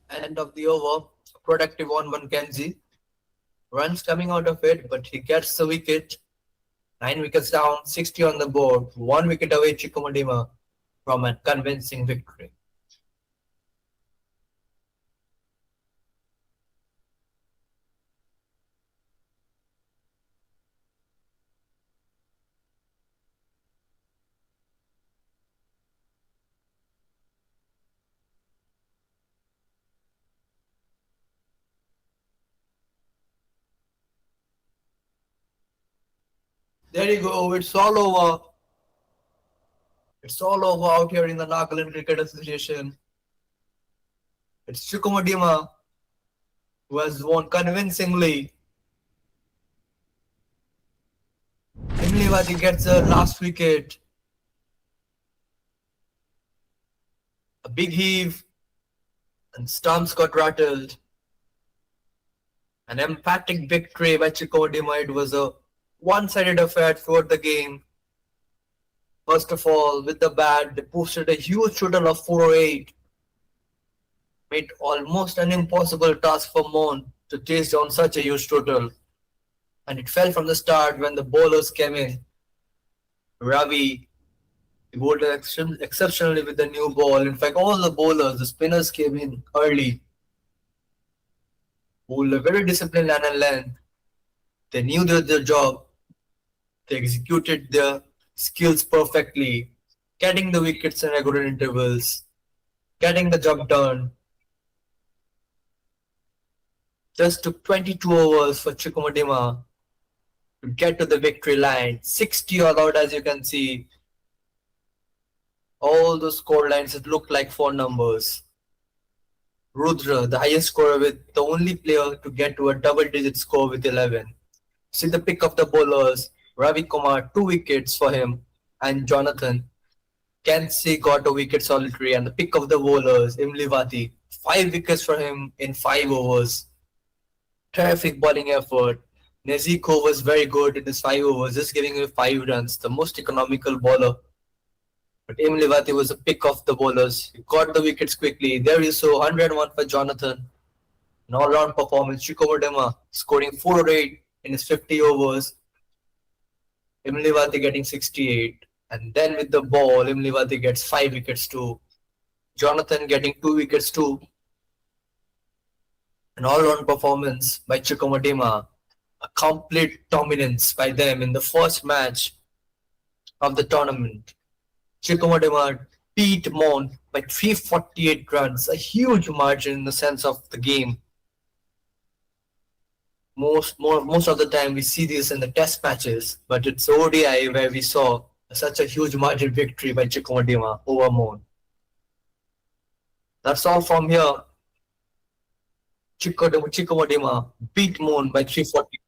End of the over, productive 1-1 Kenji. Runs coming out of it, but he gets the wicket. 9 wickets down, 60 on the board, 1 wicket away Chikumadima from a convincing victory. There you go, it's all over. It's all over out here in the Nagaland Cricket Association. It's Chikumadima who has won convincingly. Imlivati gets the last wicket. A big heave, and stumps got rattled. An emphatic victory by Chikumadima. It was a one-sided affair throughout the game. First of all, with the bat, they posted a huge total of 408. Made almost an impossible task for Mon to chase down such a huge total. And it fell from the start when the bowlers came in. Ravi bowled exceptionally with the new ball. In fact, all the bowlers, the spinners came in early. Bowled a very disciplined line and length. They knew their job. They executed their skills perfectly, getting the wickets in regular intervals, getting the job done. Just took 22 overs for Chikumadima to get to the victory line. 60 all out, as you can see. All those score lines, it looked like 4 numbers. Rudra, the highest scorer, with the only player to get to a double-digit score with 11. See the pick of the bowlers. Ravi Kumar, 2 wickets for him, and Jonathan. Kensi got a wicket solitary, and the pick of the bowlers, Imlivati, 5 wickets for him in 5 overs. Terrific bowling effort. Neziko was very good in his 5 overs, just giving away 5 runs, the most economical bowler. But Imlivati was a pick of the bowlers. He got the wickets quickly. There you saw 101 for Jonathan. An all-round performance. Chikumadima scoring 408 in his 50 overs. Imlivati getting 68. And then with the ball, Imlivati gets 5 wickets too. Jonathan getting 2 wickets too. An all-round performance by Chikumadima. A complete dominance by them in the first match of the tournament. Chikumadima beat Mon by 348 runs, a huge margin in the sense of the game. Most of the time we see this in the test matches, but it's ODI where we saw such a huge margin victory by Chikumadima over Mon. That's all from here. Chikumadima beat Mon by 340.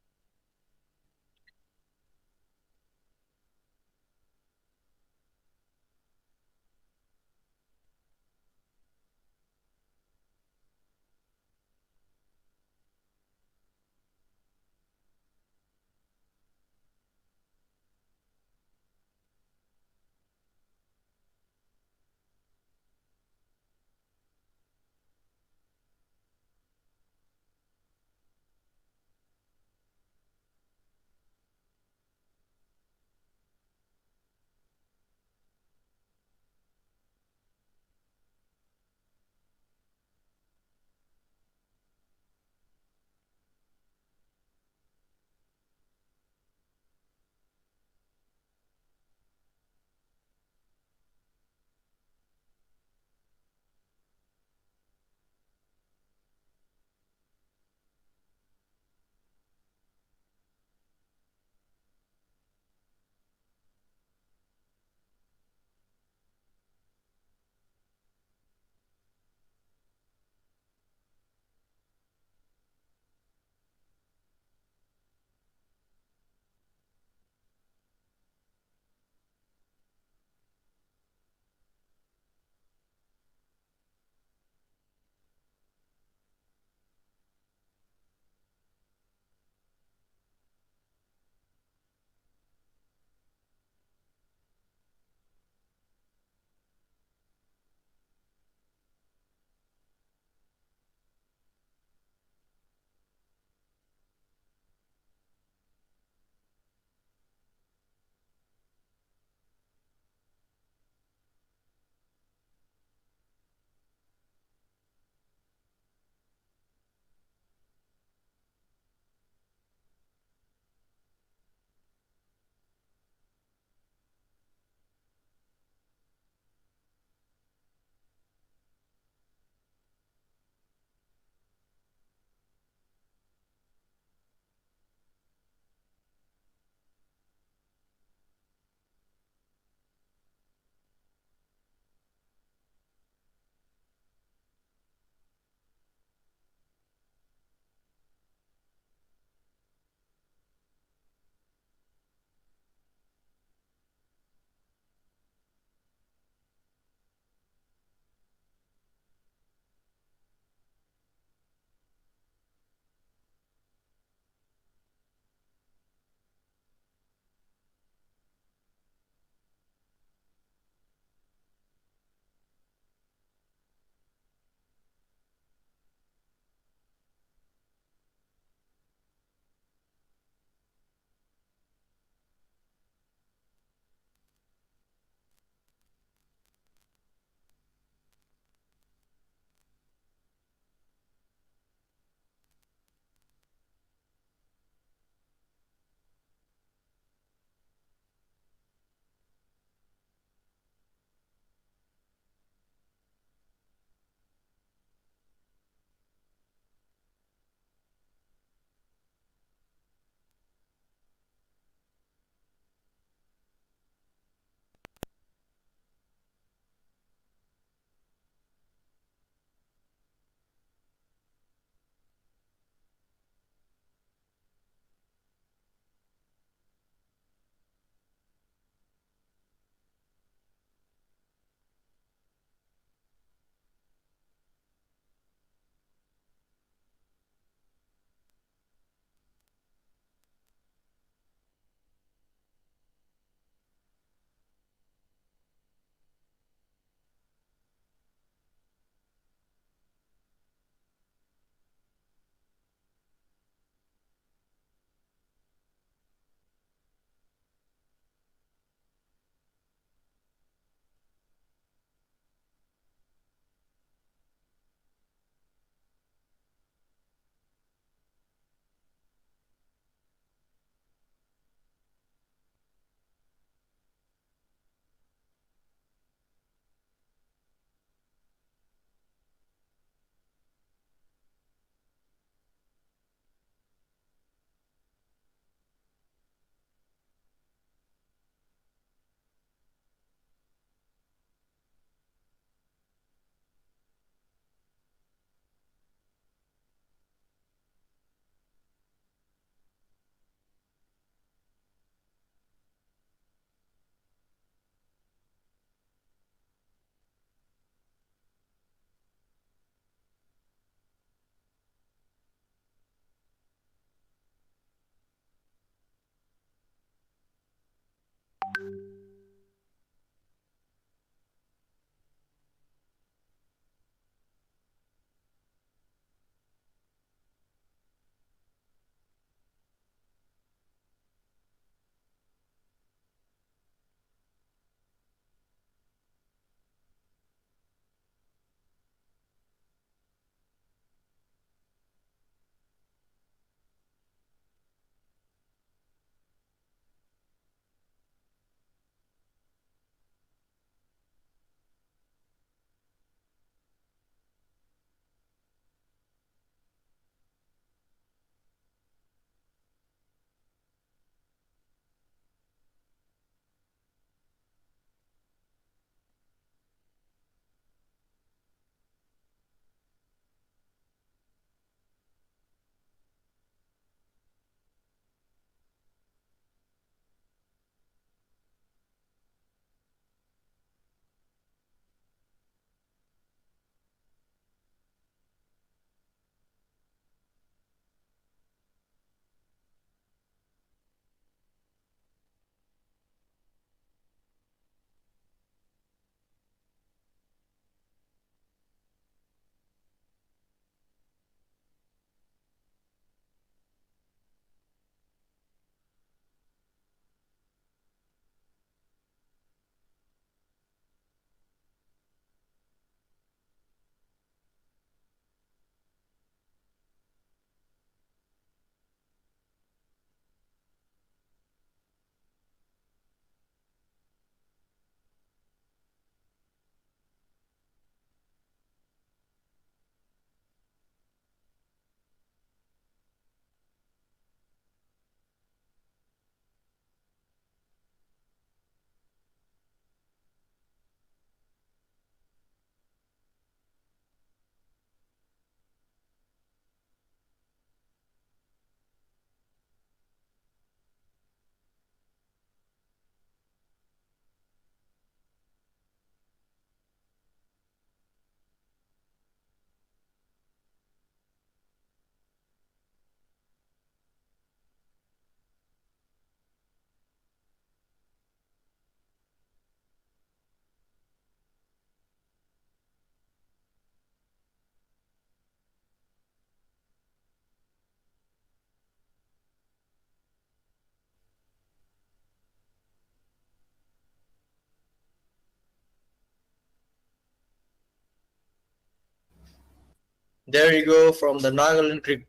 There you go from the Nagaland Cricket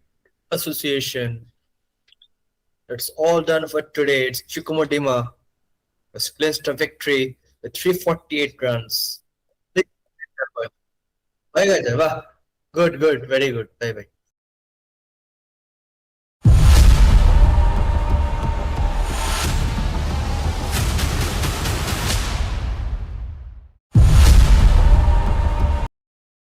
Association. That's all done for today. It's CHUMOUKLEDIMA was clinched a victory with 348 runs. Bye guys. Good, very good. Bye bye.